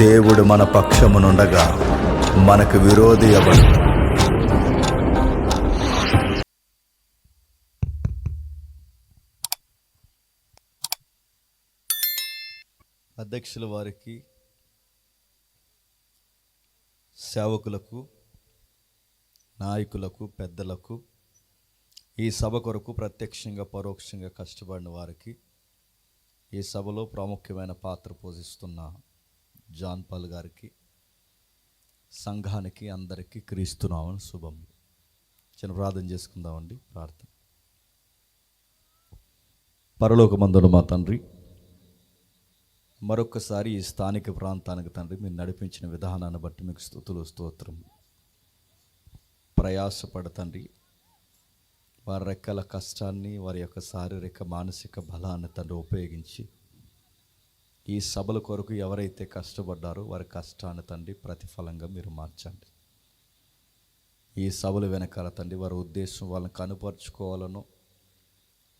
దేవుడు మన పక్షమునుండగా మనకు విరోధి ఎవడు? అధ్యక్షుల వారికి, సేవకులకు, నాయకులకు, పెద్దలకు, ఈ సభ కొరకు ప్రత్యక్షంగా పరోక్షంగా కష్టపడిన వారికి, ఈ సభలో ప్రాముఖ్యమైన పాత్ర పోషిస్తున్న జాన్ పాల్ గారికి, సంఘానికి అందరికీ క్రీస్తునామమున శుభములు. చిన్న ప్రార్థన చేసుకుందామండి. ప్రార్థన. పరలోకమందున మా తండ్రి, మరొకసారి ఈ స్థానిక ప్రాంతానికి తండ్రి మీరు నడిపించిన విధానాన్ని బట్టి మీకు స్తుతులు స్తోత్రం. ప్రయాసపడతండి వారి రెక్కల కష్టాన్ని, వారి యొక్క శారీరక మానసిక బలాన్ని తండ్రి ఉపయోగించి ఈ సభల కొరకు ఎవరైతే కష్టపడ్డారో వారి కష్టాన్ని తండ్రి ప్రతిఫలంగా మీరు మార్చండి. ఈ సభల వెనకాల తండ్రి వారి ఉద్దేశం వాళ్ళని కనుపరుచుకోవాలనో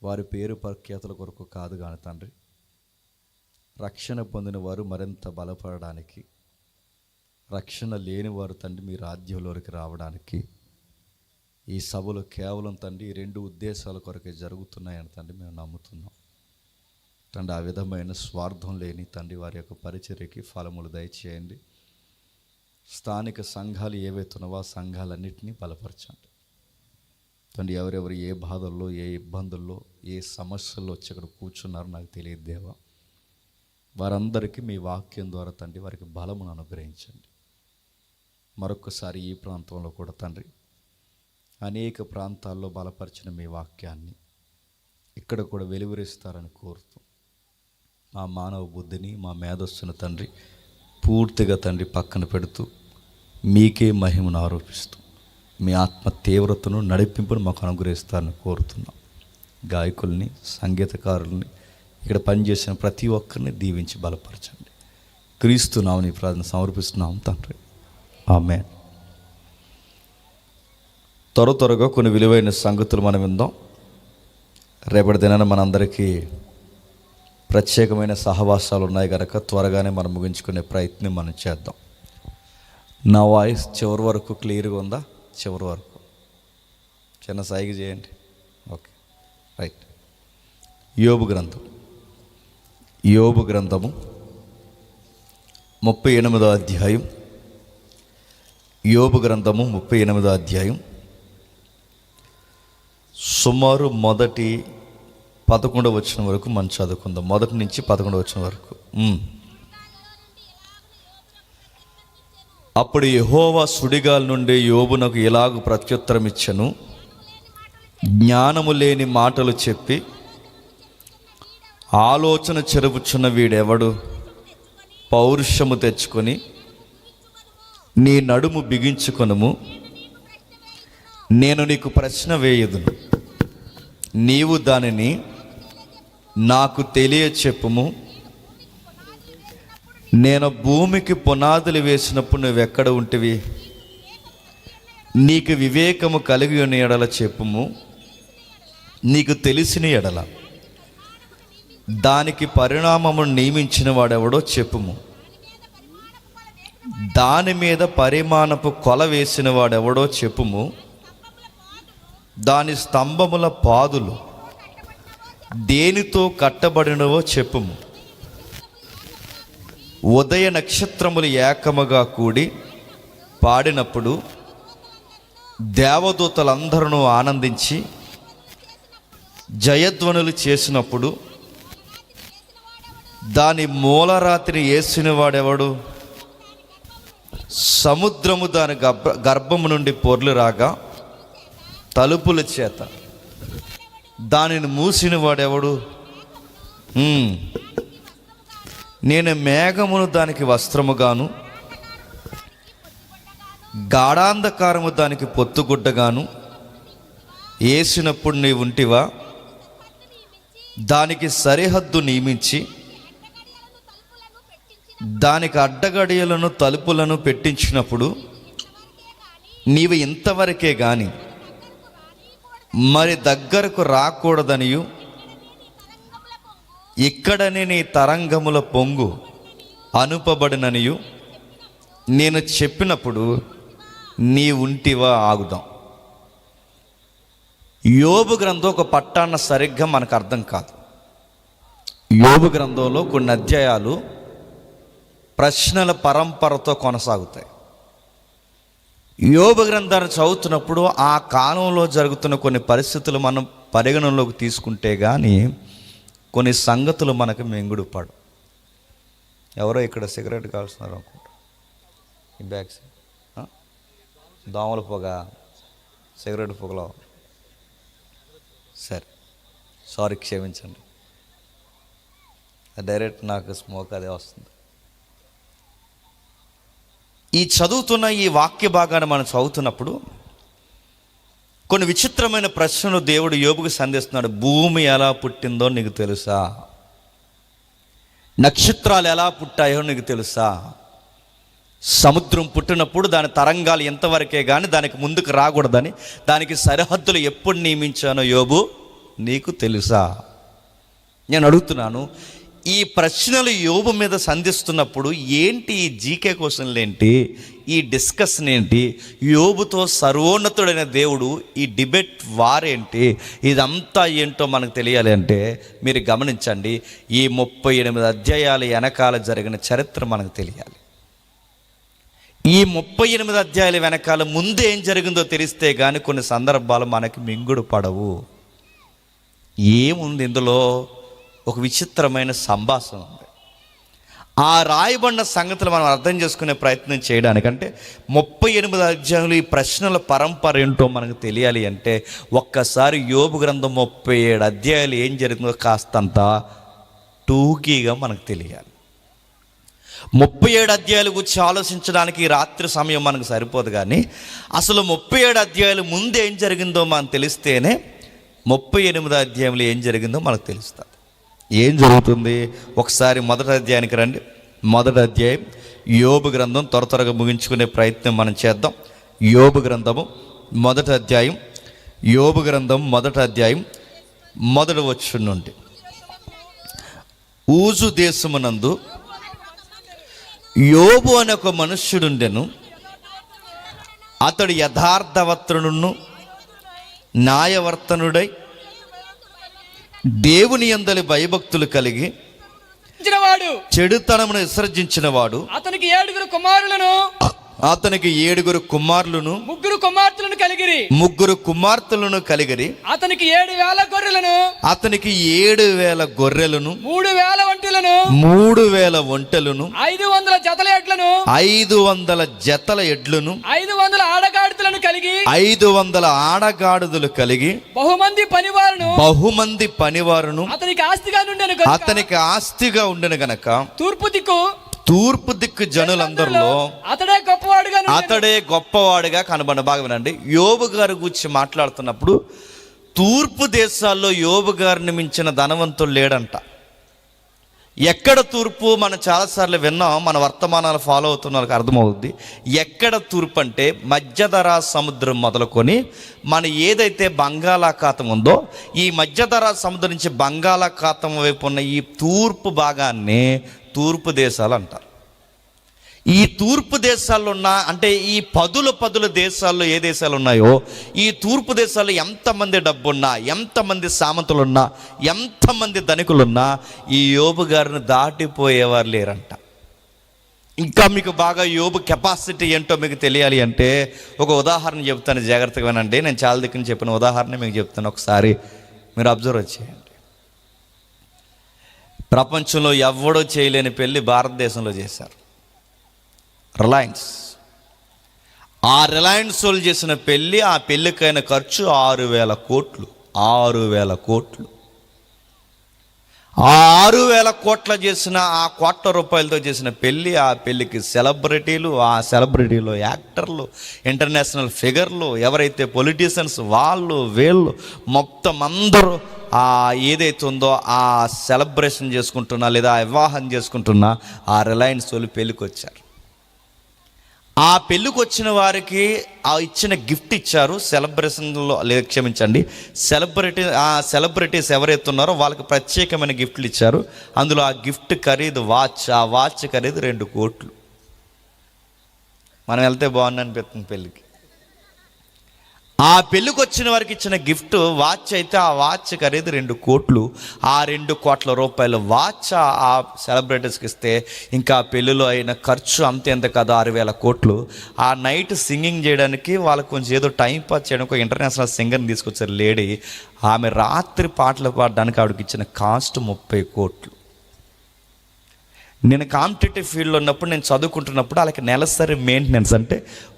వారి పేరు ప్రఖ్యాతుల కొరకు కాదు కానీ తండ్రి, రక్షణ పొందిన వారు మరింత బలపడడానికి, రక్షణ లేని వారు తండ్రి మీ రాజ్యంలోకి రావడానికి ఈ సభలు కేవలం తండ్రి ఈ రెండు ఉద్దేశాల కొరకే జరుగుతున్నాయని తండ్రి మేము నమ్ముతున్నాం తండ్రి. ఆ విధమైన స్వార్థం లేని తండ్రి వారి యొక్క పరిచర్యకి ఫలములు దయచేయండి. స్థానిక సంఘాలు ఏవైతున్నావో ఆ సంఘాలన్నింటినీ బలపరచండి తండ్రి. ఎవరెవరు ఏ బాధల్లో, ఏ ఇబ్బందుల్లో, ఏ సమస్యల్లో వచ్చి అక్కడ కూర్చున్నారో నాకు తెలియదు దేవా. వారందరికీ మీ వాక్యం ద్వారా తండ్రి వారికి బలమును అనుగ్రహించండి. మరొకసారి ఈ ప్రాంతంలో కూడా తండ్రి అనేక ప్రాంతాల్లో బలపరిచిన మీ వాక్యాన్ని ఇక్కడ కూడా వెలువరిస్తారని కోరుతూ మా మానవ బుద్ధిని, మా మేధస్సును తండ్రి పూర్తిగా తండ్రి పక్కన పెడుతూ మీకే మహిమను ఆరోపిస్తూ మీ ఆత్మ తీవ్రతను, నడిపింపును మాకు అనుగ్రహిస్తారని కోరుతున్నాం. గాయకుల్ని, సంగీతకారుల్ని, ఇక్కడ పనిచేసిన ప్రతి ఒక్కరిని దీవించి బలపరచండి. క్రీస్తు నామమున ప్రార్థన సమర్పిస్తున్నాం తండ్రి. ఆమేన్. త్వరగా కొన్ని విలువైన సంగతులు మనం విందాం. రేపటి దినాన మనందరికీ ప్రత్యేకమైన సహవాసాలు ఉన్నాయి కనుక త్వరగానే మనం ముగించుకునే ప్రయత్నం మనం చేద్దాం. నా వాయిస్ చివరి వరకు క్లియర్గా ఉందా? చివరి వరకు చిన్న సైగ చేయండి. Okay, right. యోబు గ్రంథము 38వ అధ్యాయం. యోబు గ్రంథము 38వ అధ్యాయం సుమారు మొదటి 11వ వచనం వరకు మనం చదువుకుందాం. మొదటి నుంచి 11వ వచనం వరకు. అప్పుడు యెహోవా సుడిగాలి నుండి యోబునకు ఇలాగు ప్రత్యుత్తరం ఇచ్చెను: జ్ఞానము లేని మాటలు చెప్పి ఆలోచన చెరుపుచున్న వీడెవడు? పౌరుషము తెచ్చుకొని నీ నడుము బిగించుకొనుము, నేను నీకు ప్రశ్న వేయుదును, నీవు దానిని నాకు తెలియచెప్పుము. నేను భూమికి పునాదులు వేసినప్పుడు నువ్వెక్కడ ఉంటివి? నీకు వివేకము కలిగి ఉన్న ఎడల చెప్పుము, నీకు తెలిసిన ఎడల దానికి పరిణామమును నియమించిన వాడెవడో చెప్పుము, దాని మీద పరిమాణపు కొల వేసిన వాడెవడో చెప్పుము, దాని స్తంభముల పాదులు దేనితో కట్టబడినవో చెప్పుము. ఉదయ నక్షత్రములు ఏకముగా కూడి పాడినప్పుడు దేవదూతలందరూ ఆనందించి జయధ్వనులు చేసినప్పుడు దాని మూలరాత్రి వేసిన వాడెవడు? సముద్రము దాని గర్భము నుండి పొర్లు రాగా తలుపుల చేత దానిని మూసిన వాడెవడు? నేను మేఘమును దానికి వస్త్రముగాను, గాఢాంధకారము దానికి పొత్తుగుడ్డగాను వేసినప్పుడు నీ ఉంటివా? దానికి సరిహద్దు నియమించి దానికి అడ్డగడియలను, తలుపులను పెట్టించినప్పుడు నీవు ఇంతవరకే గాని మరి దగ్గరకు రాకూడదనియు, ఇక్కడనే నీ తరంగముల పొంగు అనుపబడిననియు నేను చెప్పినప్పుడు నీ ఉంటివా ఆగుదాం. యోబు గ్రంథం ఒక పట్టాన సరిగ్గా మనకు అర్థం కాదు. యోబు గ్రంథంలో కొన్ని అధ్యాయాలు ప్రశ్నల పరంపరతో కొనసాగుతాయి. యోబు గ్రంథాన్ని చదువుతున్నప్పుడు ఆ కాలంలో జరుగుతున్న కొన్ని పరిస్థితులు మనం పరిగణనలోకి తీసుకుంటే కానీ కొన్ని సంగతులు మనకు మింగుడు పడు. ఎవరో ఇక్కడ సిగరెట్ కాల్స్తున్నారు అనుకుంటా. ఈ బ్యాగ్స్ దోమల పొగ, సిగరెట్ పొగలో. సరే, సారీ, క్షమించండి. డైరెక్ట్ నాకు స్మోక్ అదే వస్తుంది. ఈ చదువుతున్న ఈ వాక్య భాగాన్ని మనం చదువుతున్నప్పుడు కొన్ని విచిత్రమైన ప్రశ్నలు దేవుడు యోబుకు సంధిస్తున్నాడు. భూమి ఎలా పుట్టిందో నీకు తెలుసా? నక్షత్రాలు ఎలా పుట్టాయో నీకు తెలుసా? సముద్రం పుట్టినప్పుడు దాని తరంగాలు ఎంతవరకే కానీ దానికి ముందుకు రాకూడదని దానికి సరిహద్దులు ఎప్పుడు నియమించానో యోబు నీకు తెలుసా? నేను అడుగుతున్నాను, ఈ ప్రశ్నలు యోబు మీద సంధిస్తున్నప్పుడు ఏంటి ఈ జీకే క్వశ్చన్లు ఏంటి, ఈ డిస్కషన్ ఏంటి, యోబుతో సర్వోన్నతుడైన దేవుడు ఈ డిబేట్ వారేంటి, ఇదంతా ఏంటో మనకు తెలియాలి అంటే మీరు గమనించండి. ఈ 38 అధ్యాయాల వెనకాల జరిగిన చరిత్ర మనకు తెలియాలి. ఈ 38 అధ్యాయాల వెనకాల ముందు ఏం జరిగిందో తెలిస్తే కానీ కొన్ని సందర్భాలు మనకి మింగుడు పడవు. ఏముంది ఇందులో? ఒక విచిత్రమైన సంభాషణ ఉంది. ఆ రాయబడిన సంగతులు మనం అర్థం చేసుకునే ప్రయత్నం చేయడానికంటే 38 అధ్యాయులు ఈ ప్రశ్నల పరంపర ఏంటో మనకు తెలియాలి అంటే ఒక్కసారి యోబు గ్రంథం 37 అధ్యాయాలు ఏం జరిగిందో కాస్తంత టూకీగా మనకు తెలియాలి. 37 అధ్యాయాల గురించి ఆలోచించడానికి రాత్రి సమయం మనకు సరిపోదు. కానీ అసలు 37 అధ్యాయాలు ముందు ఏం జరిగిందో మనం తెలిస్తేనే 38 అధ్యాయంలో ఏం జరిగిందో మనకు తెలుస్తుంది. ఏం జరుగుతుంది? ఒకసారి మొదటి అధ్యాయానికి రండి. మొదటి అధ్యాయం యోబు గ్రంథం త్వరగా ముగించుకునే ప్రయత్నం మనం చేద్దాం. యోబు గ్రంథము మొదటి అధ్యాయం, యోబు గ్రంథం మొదటి అధ్యాయం మొదటి వచనం నుండి. ఊజు దేశమునందు యోబు అనే ఒక మనుష్యుడుండెను. అతడు యథార్థవర్తనుడును న్యాయవర్తనుడై దేవుని యందలి భయభక్తులు కలిగి చెడుతనమును విసర్జించిన వాడు. అతనికి 7 కుమారులను 3 కుమార్తెలను కలిగిరి. అతనికి 7,000 గొర్రెలను 3,000 ఒంటెలను 500 జతల ఎడ్లను 500 ఆడగాడుదలు కలిగి బహుమంది పనివారును అతనికి ఆస్తిగా ఉండెను గనక తూర్పు దిక్కు జనులందరిలో అతడే గొప్పవాడుగా కనబడ. బాగా వినండి, యోబు గారి గురించి మాట్లాడుతున్నప్పుడు తూర్పు దేశాల్లో యోబు గారిని మించిన ధనవంతుడు లేడంట. ఎక్కడ తూర్పు? మనం చాలాసార్లు విన్నాం, మన వర్తమానాలు ఫాలో అవుతున్న వాళ్ళకి అర్థమవుద్ది. ఎక్కడ తూర్పు అంటే మధ్యధరా సముద్రం మొదలుకొని మన ఏదైతే బంగాళాఖాతం ఉందో ఈ మధ్యధరా సముద్రం నుంచి బంగాళాఖాతం వైపు ఉన్న ఈ తూర్పు భాగాన్ని తూర్పు దేశాలు అంటారు. ఈ తూర్పు దేశాల్లో ఉన్న అంటే ఈ పదుల దేశాల్లో ఏ దేశాలు ఉన్నాయో ఈ తూర్పు దేశాల్లో ఎంతమంది డబ్బున్నా, ఎంతమంది సామంతులున్నా, ఎంతమంది ధనికులున్నా ఈ యోబు గారిని దాటిపోయేవారు లేరంట. ఇంకా మీకు బాగా యోబు కెపాసిటీ ఏంటో మీకు తెలియాలి అంటే ఒక ఉదాహరణ చెప్తాను, జాగ్రత్తగా వినండి. నేను చాలా దిక్కుని చెప్పిన ఉదాహరణ మీకు చెప్తాను, ఒకసారి మీరు అబ్జర్వ్ చేయండి. ప్రపంచంలో ఎవడో చేయలేని పెళ్ళి భారతదేశంలో చేశారు. రిలయన్స్. ఆ రిలయన్స్ వాళ్ళు చేసిన పెళ్ళి, ఆ పెళ్ళికైన ఖర్చు 6,000 కోట్లు. 6,000 కోట్లు. ఆ 6,000 కోట్ల చేసిన ఆ ₹1,00,00,000తో చేసిన పెళ్ళి, ఆ పెళ్ళికి సెలబ్రిటీలు, ఆ సెలబ్రిటీలో యాక్టర్లు, ఇంటర్నేషనల్ ఫిగర్లు, ఎవరైతే పొలిటీషియన్స్ వాళ్ళు వీళ్ళు మొత్తం అందరూ ఆ ఏదైతే ఉందో ఆ సెలబ్రేషన్ చేసుకుంటున్నా లేదా వివాహం చేసుకుంటున్నా ఆ రిలయన్స్ వాళ్ళు పెళ్ళికి వచ్చారు. ఆ పెళ్ళికి వచ్చిన వారికి ఆ ఇచ్చిన గిఫ్ట్ ఇచ్చారు. సెలబ్రేషన్లో లేదు, క్షమించండి, సెలబ్రిటీస్ ఎవరైతే ఉన్నారో వాళ్ళకి ప్రత్యేకమైన గిఫ్ట్లు ఇచ్చారు. అందులో ఆ గిఫ్ట్ ఖరీదు వాచ్. ఆ వాచ్ ఖరీదు 2 కోట్లు. మనం వెళ్తే బాగుంది అనిపిస్తుంది పెళ్ళికి. ఆ పెళ్ళికి వచ్చిన వారికి ఇచ్చిన గిఫ్ట్ వాచ్ అయితే ఆ వాచ్ ఖరీదు 2 కోట్లు. ఆ 2 కోట్ల రూపాయల వాచ్ ఆ సెలబ్రిటీస్కి ఇస్తే ఇంకా పెళ్ళిలో అయిన ఖర్చు అంత కదా 6,000 కోట్లు. ఆ నైట్ సింగింగ్ చేయడానికి వాళ్ళకి కొంచెం ఏదో టైం పాస్ చేయడానికి ఒక ఇంటర్నేషనల్ సింగర్ని తీసుకొచ్చారు లేడీ. ఆమె రాత్రి పాటలు పాడడానికి ఆవిడకి ఇచ్చిన కాస్ట్ 30 కోట్లు. నేను కాంపిటేటివ్ ఫీల్డ్లో ఉన్నప్పుడు, నేను చదువుకుంటున్నప్పుడు వాళ్ళకి నెలసరి మెయింటెనెన్స్ అంటే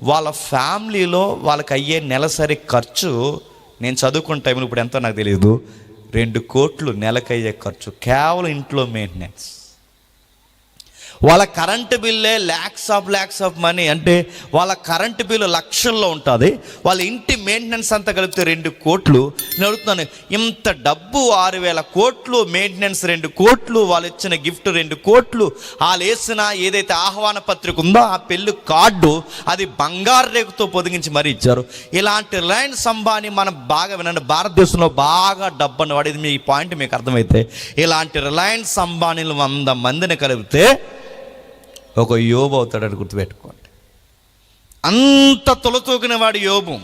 వాళ్ళ ఫ్యామిలీలో వాళ్ళకి అయ్యే నెలసరి ఖర్చు, నేను చదువుకున్న టైంలో ఇప్పుడు ఎంతో నాకు తెలియదు, 2 కోట్లు నెలకయ్యే ఖర్చు కేవలం ఇంట్లో మెయింటెనెన్స్. వాళ్ళ కరెంటు బిల్లే ల్యాక్స్ ఆఫ్ మనీ, అంటే వాళ్ళ కరెంటు బిల్లు లక్షల్లో ఉంటుంది. వాళ్ళ ఇంటి మెయింటెనెన్స్ అంతా కలిపితే 2 కోట్లు. నేను అడుగుతున్నాను, ఇంత డబ్బు 6,000 కోట్లు మెయింటెనెన్స్, 2 కోట్లు వాళ్ళు ఇచ్చిన గిఫ్ట్ 2 కోట్లు, వాళ్ళు వేసిన ఏదైతే ఆహ్వాన పత్రిక ఉందో ఆ పెళ్ళి కార్డు అది బంగారు రేకుతో పొదిగించి మరీ ఇచ్చారు. ఇలాంటి రిలయన్స్ అంబానీ మనం బాగా వినండి, భారతదేశంలో బాగా డబ్బు అన్నవాడు, ఇది మీ పాయింట్ మీకు అర్థమైతే, ఇలాంటి రిలయన్స్ అంబానీలు 100 మందిని కలిపితే ఒక యోబు అవుతాడని గుర్తుపెట్టుకోండి. అంత తొలతూగిన వాడు యోబు.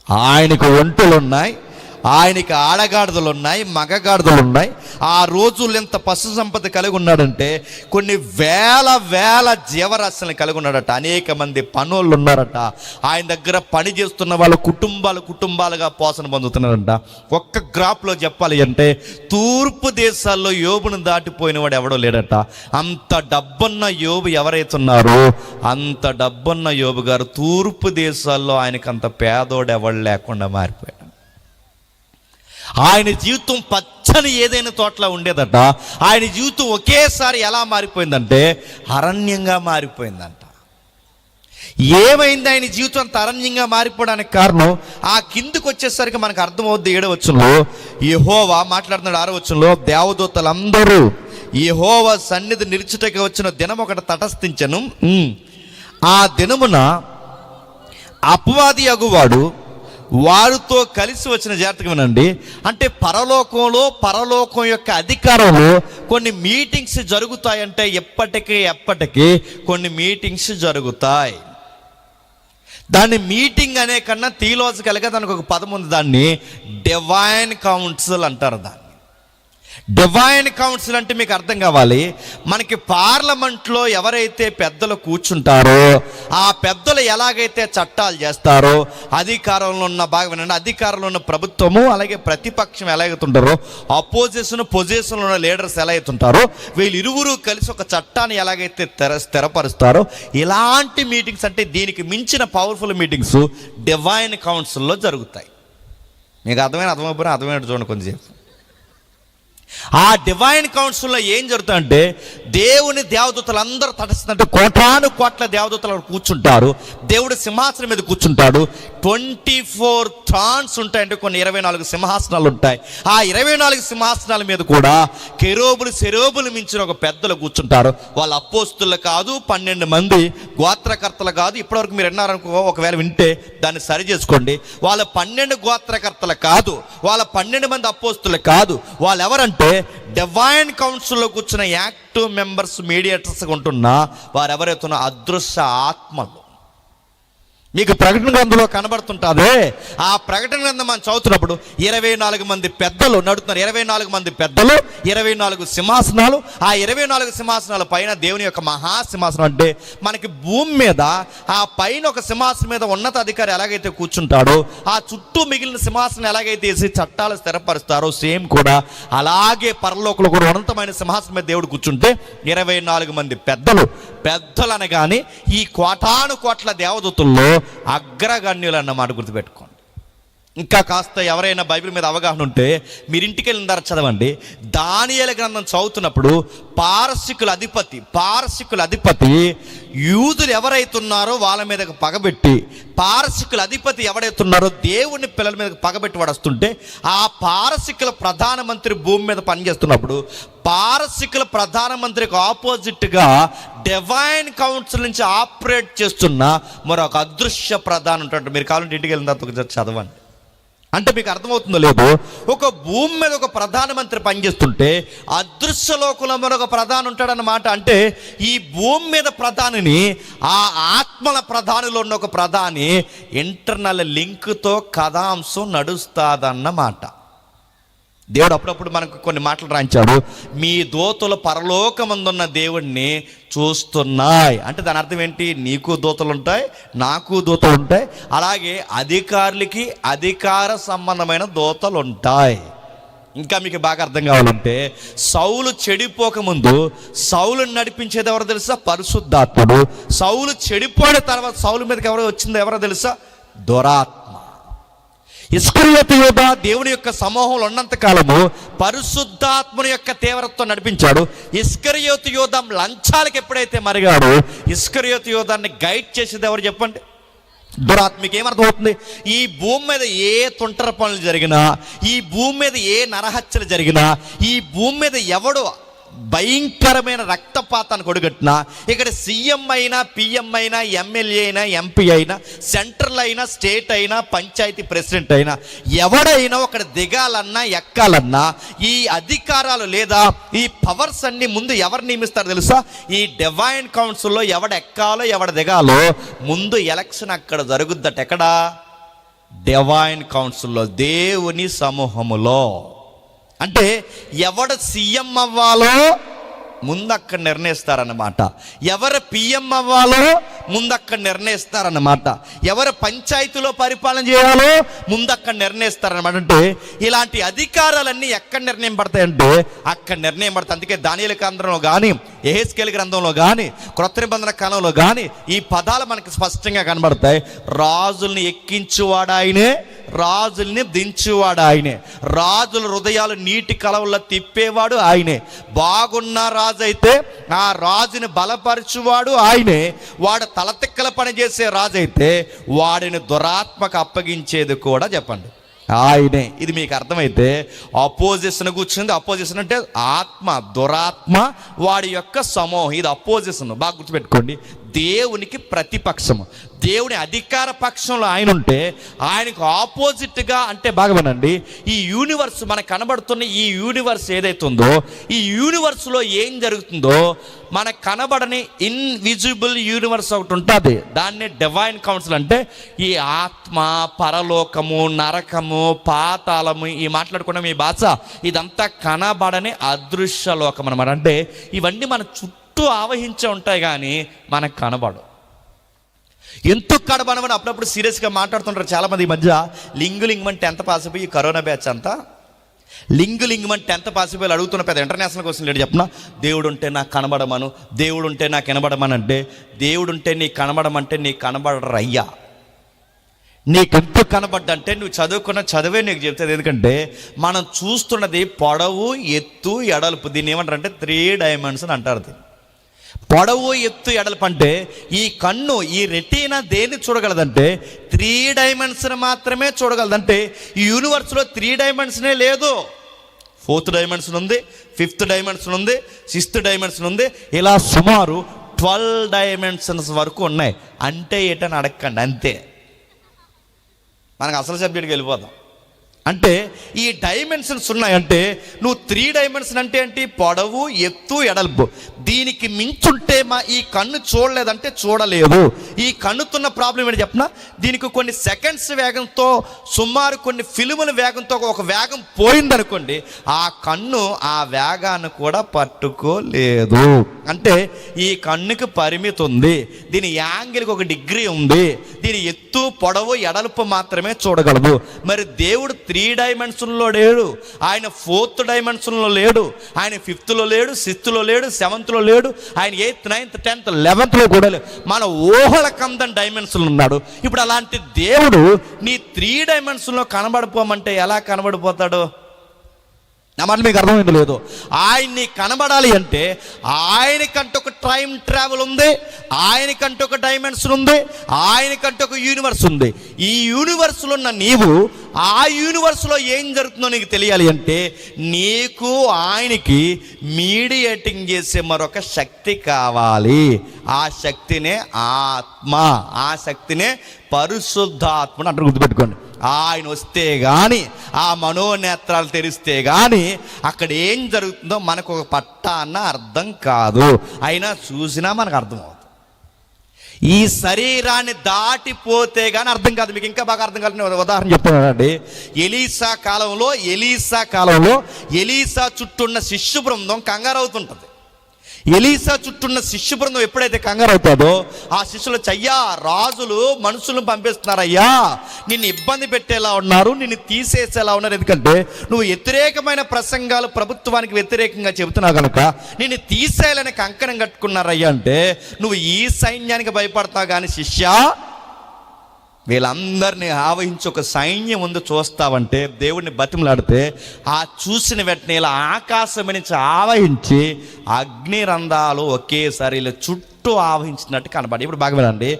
ఆయనకు ఒంటెలు ఉన్నాయి, ఆయనకి ఆడగాడిదలు ఉన్నాయి, మగగాడిదలు ఉన్నాయి. ఆ రోజులు ఎంత పశు సంపద కలిగి ఉన్నాడంటే కొన్ని వేల జీవరాశులను కలిగి ఉన్నాడట. అనేక మంది పనులు ఉన్నారట. ఆయన దగ్గర పని చేస్తున్న వాళ్ళ కుటుంబాలుగా పోషణ పొందుతున్నారంట. ఒక్క గ్రాఫ్లో చెప్పాలి అంటే తూర్పు దేశాల్లో యోబును దాటిపోయిన వాడు ఎవడో లేడట. అంత డబ్బున్న యోబు ఎవరైతే ఉన్నారో అంత డబ్బున్న యోబు గారు తూర్పు దేశాల్లో ఆయనకు అంత పేదోడు ఎవడు లేకుండా మారిపోయాడు. ఆయన జీవితం పచ్చని ఏదైనా తోటలా ఉండేదట. ఆయన జీవితం ఒకేసారి ఎలా మారిపోయిందంటే అరణ్యంగా మారిపోయిందంట. ఏమైంది ఆయన జీవితం అంత అరణ్యంగా మారిపోవడానికి కారణం? ఆ కిందికి వచ్చేసరికి మనకు అర్థమవుద్ది. 7వ వచనంలో యెహోవా మాట్లాడుతున్నాడు. 6వ వచనంలో దేవదూతలందరూ యెహోవా సన్నిధి నిలుచుటకి వచ్చిన దినం ఒకటి తటస్థించెను. ఆ దినమున అపవాది అగువాడు వారితో కలిసి వచ్చిన, జాగ్రత్తగా వినండి, అంటే పరలోకం యొక్క అధికారంలో కొన్ని మీటింగ్స్ జరుగుతాయంటే ఎప్పటికీ కొన్ని మీటింగ్స్ జరుగుతాయి. దాన్ని మీటింగ్ అనే కన్నా థియలాజికల్గా దానికి ఒక పదం ఉంది. దాన్ని డివైన్ కౌన్సిల్ అంటారు. దాన్ని డివైన్ కౌన్సిల్ అంటే మీకు అర్థం కావాలి, మనకి పార్లమెంట్లో ఎవరైతే పెద్దలు కూర్చుంటారో ఆ పెద్దలు ఎలాగైతే చట్టాలు చేస్తారో, అధికారంలో ఉన్న ప్రభుత్వము అలాగే ప్రతిపక్షం ఎలాగైతుంటారో, పొజిషన్లో ఉన్న లీడర్స్ ఎలా అవుతుంటారో, వీళ్ళు ఇరువురు కలిసి ఒక చట్టాన్ని ఎలాగైతే స్థిరపరుస్తారో, ఇలాంటి మీటింగ్స్ అంటే దీనికి మించిన పవర్ఫుల్ మీటింగ్స్ డివైన్ కౌన్సిల్లో జరుగుతాయి. మీకు అర్థమైనట్టు చూడండి కొంచెంసేపు. ఆ డివైన్ కౌన్సిల్లో ఏం జరుగుతుందంటే దేవుని దేవదూతలు అందరూ తటస్థంటే కోట్ల దేవదూతలు కూర్చుంటారు. దేవుడు సింహాసనం మీద కూర్చుంటాడు. 24 థ్రాన్స్ ఉంటాయంటే కొన్ని 24 సింహాసనాలు ఉంటాయి. ఆ 24 సింహాసనాల మీద కూడా సెరోబులు మించిన ఒక పెద్దలు కూర్చుంటారు. వాళ్ళ అపోస్తులు కాదు, 12 మంది గోత్రకర్తలు కాదు. ఇప్పటివరకు మీరు విన్నారనుకో, ఒకవేళ వింటే దాన్ని సరి చేసుకోండి. వాళ్ళ 12 గోత్రకర్తలు కాదు, వాళ్ళ 12 మంది అపోస్తులు కాదు. వాళ్ళు ఎవరంటే డివైన్ కౌన్సిల్లో కూర్చున్న యాక్టివ్ మెంబర్స్, మీడియేటర్స్గా ఉంటున్న వారు ఎవరైతే అదృశ్య ఆత్మలు. మీకు ప్రకటన గ్రంథంలో కనబడుతుంటాదే. ఆ ప్రకటన గ్రంథం మనం చదువుతున్నప్పుడు 24 మంది పెద్దలు నడుతున్నారు. 24 మంది పెద్దలు, 24 సింహాసనాలు. ఆ 24 సింహాసనాల పైన దేవుని యొక్క మహాసింహాసనం. అంటే మనకి భూమి మీద ఆ పైన ఒక సింహాసనం మీద ఉన్నతాధికారి ఎలాగైతే కూర్చుంటాడో, ఆ చుట్టూ మిగిలిన సింహాసనం ఎలాగైతే వేసి చట్టాలు స్థిరపరుస్తారో, సేమ్ కూడా అలాగే పరలోకంలో కూడా ఉన్నతమైన సింహాసనం మీద దేవుడు కూర్చుంటే 24 మంది పెద్దలు అనగానే ఈ కోటాను కోట్ల దేవదూతల్లో అగ్రగణ్యులు అన్నమాట గుర్తుపెట్టుకోండి. ఇంకా కాస్త ఎవరైనా బైబిల్ మీద అవగాహన ఉంటే మీరు ఇంటికి వెళ్ళిన తర్వాత చదవండి. దానియేలు గ్రంథం చదువుతున్నప్పుడు పారసికుల అధిపతి యూదులు ఎవరైతే ఉన్నారో వాళ్ళ మీదకి పగబెట్టి, పారసికుల అధిపతి ఎవరైతే ఉన్నారో దేవుని పిల్లల మీదకి పగబెట్టి వాడు వస్తుంటే, ఆ పారసికుల ప్రధానమంత్రి భూమి మీద పనిచేస్తున్నప్పుడు పారసికుల ప్రధానమంత్రికి ఆపోజిట్గా డివైన్ కౌన్సిల్ నుంచి ఆపరేట్ చేస్తున్న మరొక అదృశ్య ప్రధాని ఉంటాడు. మీరు కావాలంటే ఇంటికి వెళ్ళిన తర్వాత చదవండి. అంటే మీకు అర్థమవుతుందో లేదో, ఒక భూమి మీద ఒక ప్రధానమంత్రి పనిచేస్తుంటే అదృశ్య లోకంలో మరొక ప్రధాని ఉంటాడన్నమాట. అంటే ఈ భూమి మీద ప్రధానిని, ఆ ఆత్మల ప్రధానిలో ఉన్న ఒక ప్రధాని ఇంటర్నల్ లింక్తో కథాంశం నడుస్తాదన్నమాట. దేవుడు అప్పుడప్పుడు మనకు కొన్ని మాటలు రాయించాడు. మీ దూతలు పరలోకమందున్న దేవుణ్ణి చూస్తున్నాయి అంటే దాని అర్థం ఏంటి? నీకు దూతలు ఉంటాయి, నాకు దూతలు ఉంటాయి, అలాగే అధికారులకి అధికార సంబంధమైన దూతలు ఉంటాయి. ఇంకా మీకు బాగా అర్థం కావాలంటే, సౌలు చెడిపోకముందు సౌలుని నడిపించేది ఎవరో తెలుసా? పరిశుద్ధాత్ముడు. సౌలు చెడిపోయిన తర్వాత సౌలు మీదకి ఎవరో వచ్చిందో ఎవరో తెలుసా? దురాత్మ. ఇస్కరియోతు యూదా దేవుని యొక్క సమూహంలో ఉన్నంత కాలము పరిశుద్ధాత్మని యొక్క తీవ్రతతో నడిపించాడు. ఇస్కరియోతు యూదా లంచాలకు ఎప్పుడైతే మరిగాడు, ఇస్కరియోతు యూదాన్ని గైడ్ చేసేది ఎవరు చెప్పండి? దురాత్మకి. ఏమర్థం అవుతుంది? ఈ భూమి మీద ఏ తుంటర పనులు జరిగినా, ఈ భూమి మీద ఏ నరహత్యలు జరిగినా, ఈ భూమి మీద ఎవడు భయంకరమైన రక్తపాతాన్ని కొడుగట్టినా, ఇక్కడ సీఎం అయినా, పిఎం అయినా, ఎమ్మెల్యే అయినా, ఎంపీ అయినా, సెంట్రల్ అయినా, స్టేట్ అయినా, పంచాయతీ ప్రెసిడెంట్ అయినా, ఎవడైనా ఒకటి దిగాలన్నా ఎక్కాలన్నా ఈ అధికారాలు లేదా ఈ పవర్స్ అన్ని ముందు ఎవరు నియమిస్తారు తెలుసా? ఈ డివైన్ కౌన్సిల్లో ఎవడు ఎక్కాలో ఎవడ దిగాలో ముందు ఎలక్షన్ అక్కడ జరుగుద్దట. ఎక్కడా? డివైన్ కౌన్సిల్లో, దేవుని సమూహములో. అంటే ఎవడు సీఎం అవ్వాలో ముందు అక్కడ నిర్ణయిస్తారన్నమాట, ఎవరు పిఎం అవ్వాలో ముందు అక్కడ నిర్ణయిస్తారన్నమాట, ఎవరు పంచాయతీలో పరిపాలన చేయాలో ముందు అక్కడ నిర్ణయిస్తారన్నమాట. అంటే ఇలాంటి అధికారాలన్నీ ఎక్కడ నిర్ణయం పడతాయంటే అక్కడ నిర్ణయం పడతాయి. అందుకే దానియేలు గ్రంథంలో కానీ, యెహెజ్కేలు గ్రంథంలో కానీ, క్రొత్త నిబంధన కాలంలో కానీ ఈ పదాలు మనకి స్పష్టంగా కనబడతాయి. రాజుల్ని ఎక్కించువాడు ఆయనే, రాజుల్ని దించువాడు ఆయనే, రాజుల హృదయాలు నీటి కలవల్లో తిప్పేవాడు ఆయనే, బాగున్న రాజు అయితే ఆ రాజుని బలపరచువాడు ఆయనే, వాడు తలతిక్కల పని చేసే రాజు అయితే వాడిని దురాత్మకు అప్పగించేది కూడా చెప్పండి ఆయనే. ఇది మీకు అర్థమైతే అపోజిషన్ కూర్చుంది. అపోజిషన్ అంటే ఆత్మ, దురాత్మ, వాడి యొక్క సమూహం. ఇది అపోజిషన్. బాగా గుర్తుపెట్టుకోండి. దేవునికి ప్రతిపక్షము, దేవుని అధికార పక్షంలో ఆయన ఉంటే ఆయనకు ఆపోజిట్గా, అంటే బాగా వినండి, ఈ యూనివర్స్ మనకు కనబడుతున్న ఈ యూనివర్స్ ఏదైతే ఉందో, ఈ యూనివర్స్లో ఏం జరుగుతుందో మనకు కనబడని ఇన్విజిబుల్ యూనివర్స్ ఒకటి ఉంటుంది. దాన్ని డివైన్ కౌన్సిల్ అంటే ఈ ఆత్మ, పరలోకము, నరకము, పాతాళము, ఈ మాట్లాడుకున్న మీ భాష, ఇదంతా కనబడని అదృశ్య లోకం అన్నమాట. అంటే ఇవన్నీ మన చుట్టూ ఆవహించే ఉంటాయి కానీ మనకు కనబడవు. ఎందుకు కనబడమని అప్పుడప్పుడు సీరియస్గా మాట్లాడుతుంటారు చాలామంది. ఈ మధ్య లింగులింగమని 10th పాస్ అయిపోయి కరోనా బ్యాచ్ అంతా లింగులింగమని 10th పాస్ అయిపోయి అడుగుతున్న పెద్ద ఇంటర్నేషనల్ క్వశ్చన్ లేడు చెప్పిన. దేవుడు ఉంటే నాకు కనబడమను, దేవుడు ఉంటే నాకు వినబడమని. అంటే దేవుడు ఉంటే నీకు కనబడమంటే నీకు కనబడరయ్యా. నీకెందుకు కనబడ్డంటే నువ్వు చదువుకున్న చదివే నీకు చెప్తుంది. ఎందుకంటే మనం చూస్తున్నది పొడవు, ఎత్తు, ఎడల్పు. దీన్ని ఏమంటారంటే 3 డైమెన్షన్ అంటారు. దీన్ని పొడవు, ఎత్తు, ఎడల్పు అంటే ఈ కన్ను, ఈ రెటీనా దేన్ని చూడగలదంటే 3 డైమెన్షన్ మాత్రమే చూడగలదంటే ఈ యూనివర్స్లో 3 డైమెన్షనే లేదు. 4th డైమెన్షన్ ఉంది, 5th డైమెన్షన్ ఉంది, 6th డైమెన్షన్ ఉంది, ఇలా సుమారు 12 డైమెన్షన్స్ వరకు ఉన్నాయి. అంటే ఏటని అడగండి, అంతే. మనకు అసలు సబ్జెక్ట్కి వెళ్ళిపోదాం. అంటే ఈ డైమెన్షన్స్ ఉన్నాయంటే నువ్వు 3 డైమెన్షన్ అంటే ఏంటి? పొడవు, ఎత్తు, ఎడల్పు. దీనికి మించుంటే ఈ కన్ను చూడలేదంటే చూడలేదు. ఈ కన్నుతున్న ప్రాబ్లం ఏంటి చెప్పిన? దీనికి కొన్ని సెకండ్స్ వేగంతో, సుమారు కొన్ని ఫిల్ముల వేగంతో ఒక వేగం పోయిందనుకోండి, ఆ కన్ను ఆ వేగాన్ని కూడా పట్టుకోలేదు. అంటే ఈ కన్నుకి పరిమితి ఉంది, దీని యాంగిల్కి ఒక డిగ్రీ ఉంది, దీని ఎత్తు, పొడవు, ఎడల్పు మాత్రమే చూడగలదు. మరి దేవుడు 3 డైమెన్షన్లో లేడు, ఆయన 4th డైమెన్షన్లో లేడు, ఆయన 5thలో లేడు, 6thలో లేడు, 7thలో లేడు, ఆయన 8th, 9th, 10th, 11thలో కూడా లేడు. మన ఊహల కందని డైమెన్షన్లో ఉన్నాడు. ఇప్పుడు అలాంటి దేవుడు నీ 3 డైమెన్షన్లో కనబడిపోమంటే ఎలా కనబడిపోతాడు? నా మాట మీకు అర్థమైంది లేదు? ఆయన్ని కనబడాలి అంటే ఆయనకంటే ఒక టైం ట్రావెల్ ఉంది, ఆయనకంటే ఒక డైమెన్షన్ ఉంది, ఆయనకంటే ఒక యూనివర్స్ ఉంది. ఈ యూనివర్స్లో ఉన్న నీవు ఆ యూనివర్స్లో ఏం జరుగుతుందో నీకు తెలియాలి అంటే నీకు ఆయనకి మీడియేటింగ్ చేసే మరొక శక్తి కావాలి. ఆ శక్తినే ఆత్మ, ఆ శక్తినే పరిశుద్ధాత్మ అంటారు. గుర్తుపెట్టుకోండి. ఆయన వస్తే కానీ, ఆ మనోనేత్రాలు తెరిస్తే కానీ అక్కడ ఏం జరుగుతుందో మనకు ఒక పట్టాన్న అర్థం కాదు. అయినా చూసినా మనకు అర్థమవుతుంది. ఈ శరీరాన్ని దాటిపోతే కానీ అర్థం కాదు. మీకు ఇంకా బాగా అర్థం కాదు. ఉదాహరణ చెప్తున్నానండి. ఎలీసా కాలంలో ఎలీసా చుట్టూ ఉన్న శిష్యు బృందం కంగారు అవుతుంటుంది. ఎలీసా చుట్టూన్న శిష్యు బృందం ఎప్పుడైతే కంగారు అవుతుందో ఆ శిష్యులు, అయ్యా రాజులు మనుషులను పంపిస్తున్నారయ్యా, నిన్ను ఇబ్బంది పెట్టేలా ఉన్నారు, నిన్ను తీసేసేలా ఉన్నారు, ఎందుకంటే నువ్వు వ్యతిరేకమైన ప్రసంగాలు ప్రభుత్వానికి వ్యతిరేకంగా చెబుతున్నావు కనుక నిన్ను తీసేయాలని కంకణం కట్టుకున్నారయ్యా అంటే నువ్వు ఈ సైన్యానికి భయపడతావు కానీ శిష్యా వీళ్ళందరినీ ఆవహించి ఒక సైన్యం ముందు చూస్తావంటే దేవుడిని బతిమలాడితే ఆ చూసిన వెంటనే ఇలా ఆకాశం నుంచి ఆవహించి అగ్ని రంధ్రాలు ఒకేసారి ఇలా చుట్టూ ఆవహించినట్టు కనబడి. ఇప్పుడు బాగా వినండి.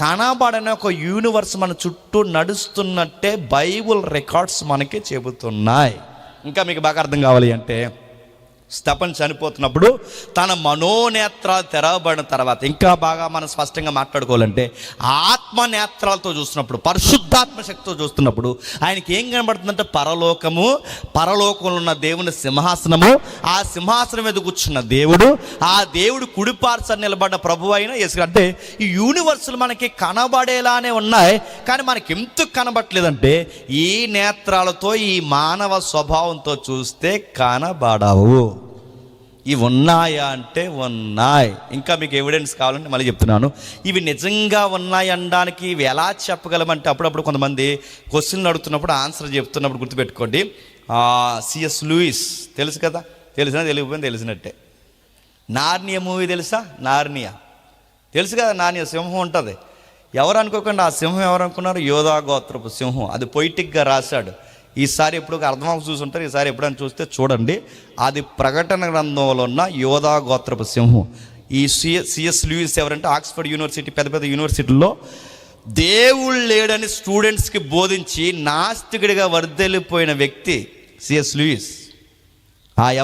కనబడని ఒక యూనివర్స్ మన చుట్టూ నడుస్తున్నట్టే బైబుల్ రికార్డ్స్ మనకి చెబుతున్నాయి. ఇంకా మీకు బాగా అర్థం కావాలి అంటే స్తెఫను చనిపోతున్నప్పుడు తన మనోనేత్రాలు తెరవబడిన తర్వాత ఇంకా బాగా మనం స్పష్టంగా మాట్లాడుకోవాలంటే ఆత్మ నేత్రాలతో చూస్తున్నప్పుడు, పరిశుద్ధాత్మ శక్తితో చూస్తున్నప్పుడు ఆయనకి ఏం కనబడుతుందంటే పరలోకంలో ఉన్న దేవుని సింహాసనము, ఆ సింహాసనం మీద కూర్చున్న దేవుడు, ఆ దేవుడు కుడిపార్శ్వన నిలబడ్డ ప్రభువు అయిన యేసు. అంటే ఈ యూనివర్సులు మనకి కనబడేలానే ఉన్నాయి కానీ మనకి ఎందుకు కనబడలేదంటే ఈ నేత్రాలతో, ఈ మానవ స్వభావంతో చూస్తే కనబడవు. ఇవి ఉన్నాయా అంటే ఉన్నాయి. ఇంకా మీకు ఎవిడెన్స్ కావాలంటే మళ్ళీ చెప్తున్నాను. ఇవి నిజంగా ఉన్నాయి అనడానికి ఇవి ఎలా చెప్పగలమంటే అప్పుడప్పుడు కొంతమంది క్వశ్చన్లు అడుగుతున్నప్పుడు ఆన్సర్ చెప్తున్నప్పుడు గుర్తుపెట్టుకోండి. సిఎస్ లూయిస్ తెలుసు కదా, తెలియకపోయింది తెలిసినట్టే. నార్నియా మూవీ తెలుసా? నార్నియా తెలుసు కదా, నార్నియా సింహం ఉంటుంది. ఎవరు అనుకోకుండా ఆ సింహం ఎవరు అనుకున్నారు? యోధా గోత్రపు సింహం. అది పొయిటిక్గా రాశాడు. ఈసారి ఎప్పుడు అర్థం చూసుంటారు, ఈసారి ఎప్పుడైనా చూస్తే చూడండి. అది ప్రకటన గ్రంథంలో ఉన్న యోధా గోత్రపు సింహం. ఈ సిఎస్ లూయిస్ ఎవరంటే ఆక్స్ఫర్డ్ యూనివర్సిటీ, పెద్ద యూనివర్సిటీల్లో దేవుడు లేడని స్టూడెంట్స్కి బోధించి నాస్తికుడిగా వర్దెల్లిపోయిన వ్యక్తి సిఎస్ లూయిస్.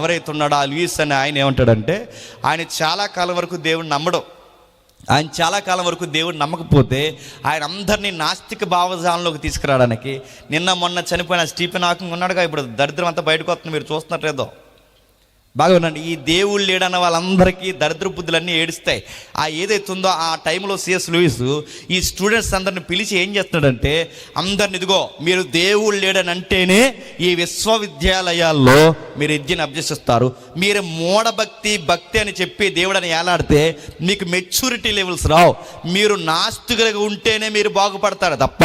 ఎవరైతే ఉన్నాడో ఆ లూయిస్ అని ఆయన ఏమంటాడంటే ఆయన చాలా కాలం వరకు దేవుడిని నమ్మడం. ఆయన చాలా కాలం వరకు దేవుడు నమ్మకపోతే ఆయన అందరినీ నాస్తిక భావజాలంలోకి తీసుకురావడానికి నిన్న మొన్న చనిపోయిన స్టీఫెన్ హాకింగ్ ఉన్నాడుగా, ఇప్పుడు దరిద్రం అంతా బయటకు వస్తుంది. మీరు చూస్తున్నట్లేదో బాగా ఉండండి. ఈ దేవుళ్ళు లేడన్న వాళ్ళందరికీ దరిద్ర బుద్ధులన్నీ ఏడుస్తాయి. ఏదైతే ఉందో ఆ టైంలో సిఎస్ లూయిస్ ఈ స్టూడెంట్స్ అందరిని పిలిచి ఏం చేస్తున్నాడంటే అందరిని, ఇదిగో మీరు దేవుళ్ళు లేడని అంటేనే ఈ విశ్వవిద్యాలయాల్లో మీరు విద్యను అభ్యసిస్తారు, మీరు భక్తి అని చెప్పి దేవుడని ఏలాడితే మీకు మెచ్యూరిటీ లెవెల్స్ రావు, మీరు నాస్తికులుగా ఉంటేనే మీరు బాగుపడతారు తప్ప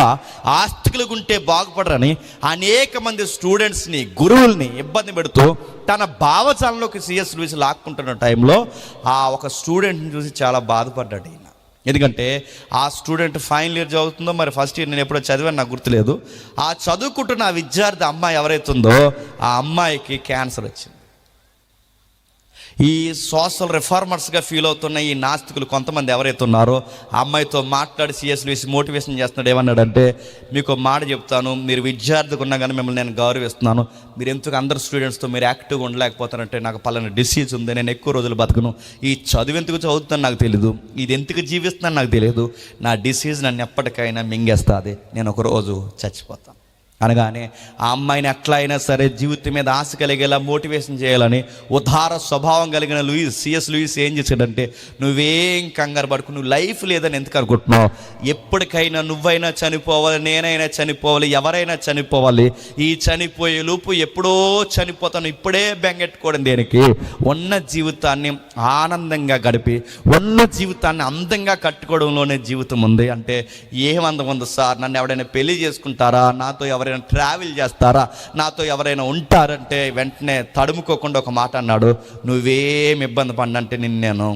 ఆస్తికులుగా ఉంటే బాగుపడరని అనేక మంది స్టూడెంట్స్ని, గురువుల్ని ఇబ్బంది పెడుతూ తన భావజాలంలోకి సిఎస్ లూయిస్ లాక్కుంటున్న టైంలో ఒక స్టూడెంట్ని చూసి చాలా బాధపడ్డాడు ఈయన. ఎందుకంటే ఆ స్టూడెంట్ ఫైనల్ ఇయర్ చదువుతుందో మరి ఫస్ట్ ఇయర్, నేను ఎప్పుడో చదివాను నాకు గుర్తులేదు. ఆ చదువుకుంటున్న ఆ విద్యార్థి అమ్మాయి ఎవరైతే ఉందో ఆ అమ్మాయికి క్యాన్సర్ వచ్చింది. ఈ సోషల్ రిఫార్మర్స్గా ఫీల్ అవుతున్న ఈ నాస్తికులు కొంతమంది ఎవరైతే ఉన్నారో ఆ అమ్మాయితో మాట్లాడి సిఎస్ లూయిస్ మోటివేషన్ చేస్తున్నాడు. ఏమన్నాడంటే మీకు మాట చెప్తాను, మీరు విద్యార్థిగా ఉన్నా కానీ మిమ్మల్ని నేను గౌరవిస్తున్నాను, మీరు ఎందుకు అందరు స్టూడెంట్స్తో మీరు యాక్టివ్గా ఉండలేకపోతారంటే నాకు పలానా డిసీజ్ ఉంది, నేను ఎక్కువ రోజులు బతకను, ఈ చదువు ఎందుకు చదువుతాను నాకు తెలియదు, ఇది ఎందుకు జీవిస్తున్నాను నాకు తెలియదు, నా డిసీజ్ నన్ను ఎప్పటికైనా మింగేస్తుంది, నేను ఒక రోజు చచ్చిపోతాను అనగానే ఆ అమ్మాయిని ఎట్లా అయినా సరే జీవితం మీద ఆశ కలిగేలా మోటివేషన్ చేయాలని ఉదార స్వభావం కలిగిన సిఎస్ లూయిస్ ఏం చేశాడంటే నువ్వేం కంగారు పడుకు, నువ్వు లైఫ్ లేదని ఎందుకు అనుకుంటున్నావు, ఎప్పటికైనా నువ్వైనా చనిపోవాలి, నేనైనా చనిపోవాలి, ఎవరైనా చనిపోవాలి, ఈ చనిపోయే లోపు ఎప్పుడో చనిపోతాను, ఇప్పుడే బెంగెట్టుకోవడం దేనికి, ఉన్న జీవితాన్ని ఆనందంగా గడిపి ఉన్న జీవితాన్ని అందంగా కట్టుకోవడంలోనే జీవితం ఉంది. అంటే ఏం అందం ఉంది సార్, నన్ను ఎవడైనా పెళ్లి చేసుకుంటారా, నాతో ఎవరైనా ఎవరైనా ట్రావెల్ చేస్తారా, నాతో ఎవరైనా ఉంటారంటే వెంటనే తడుముకోకుండా ఒక మాట అన్నాడు, నువ్వేం ఇబ్బంది పడినంటే నేను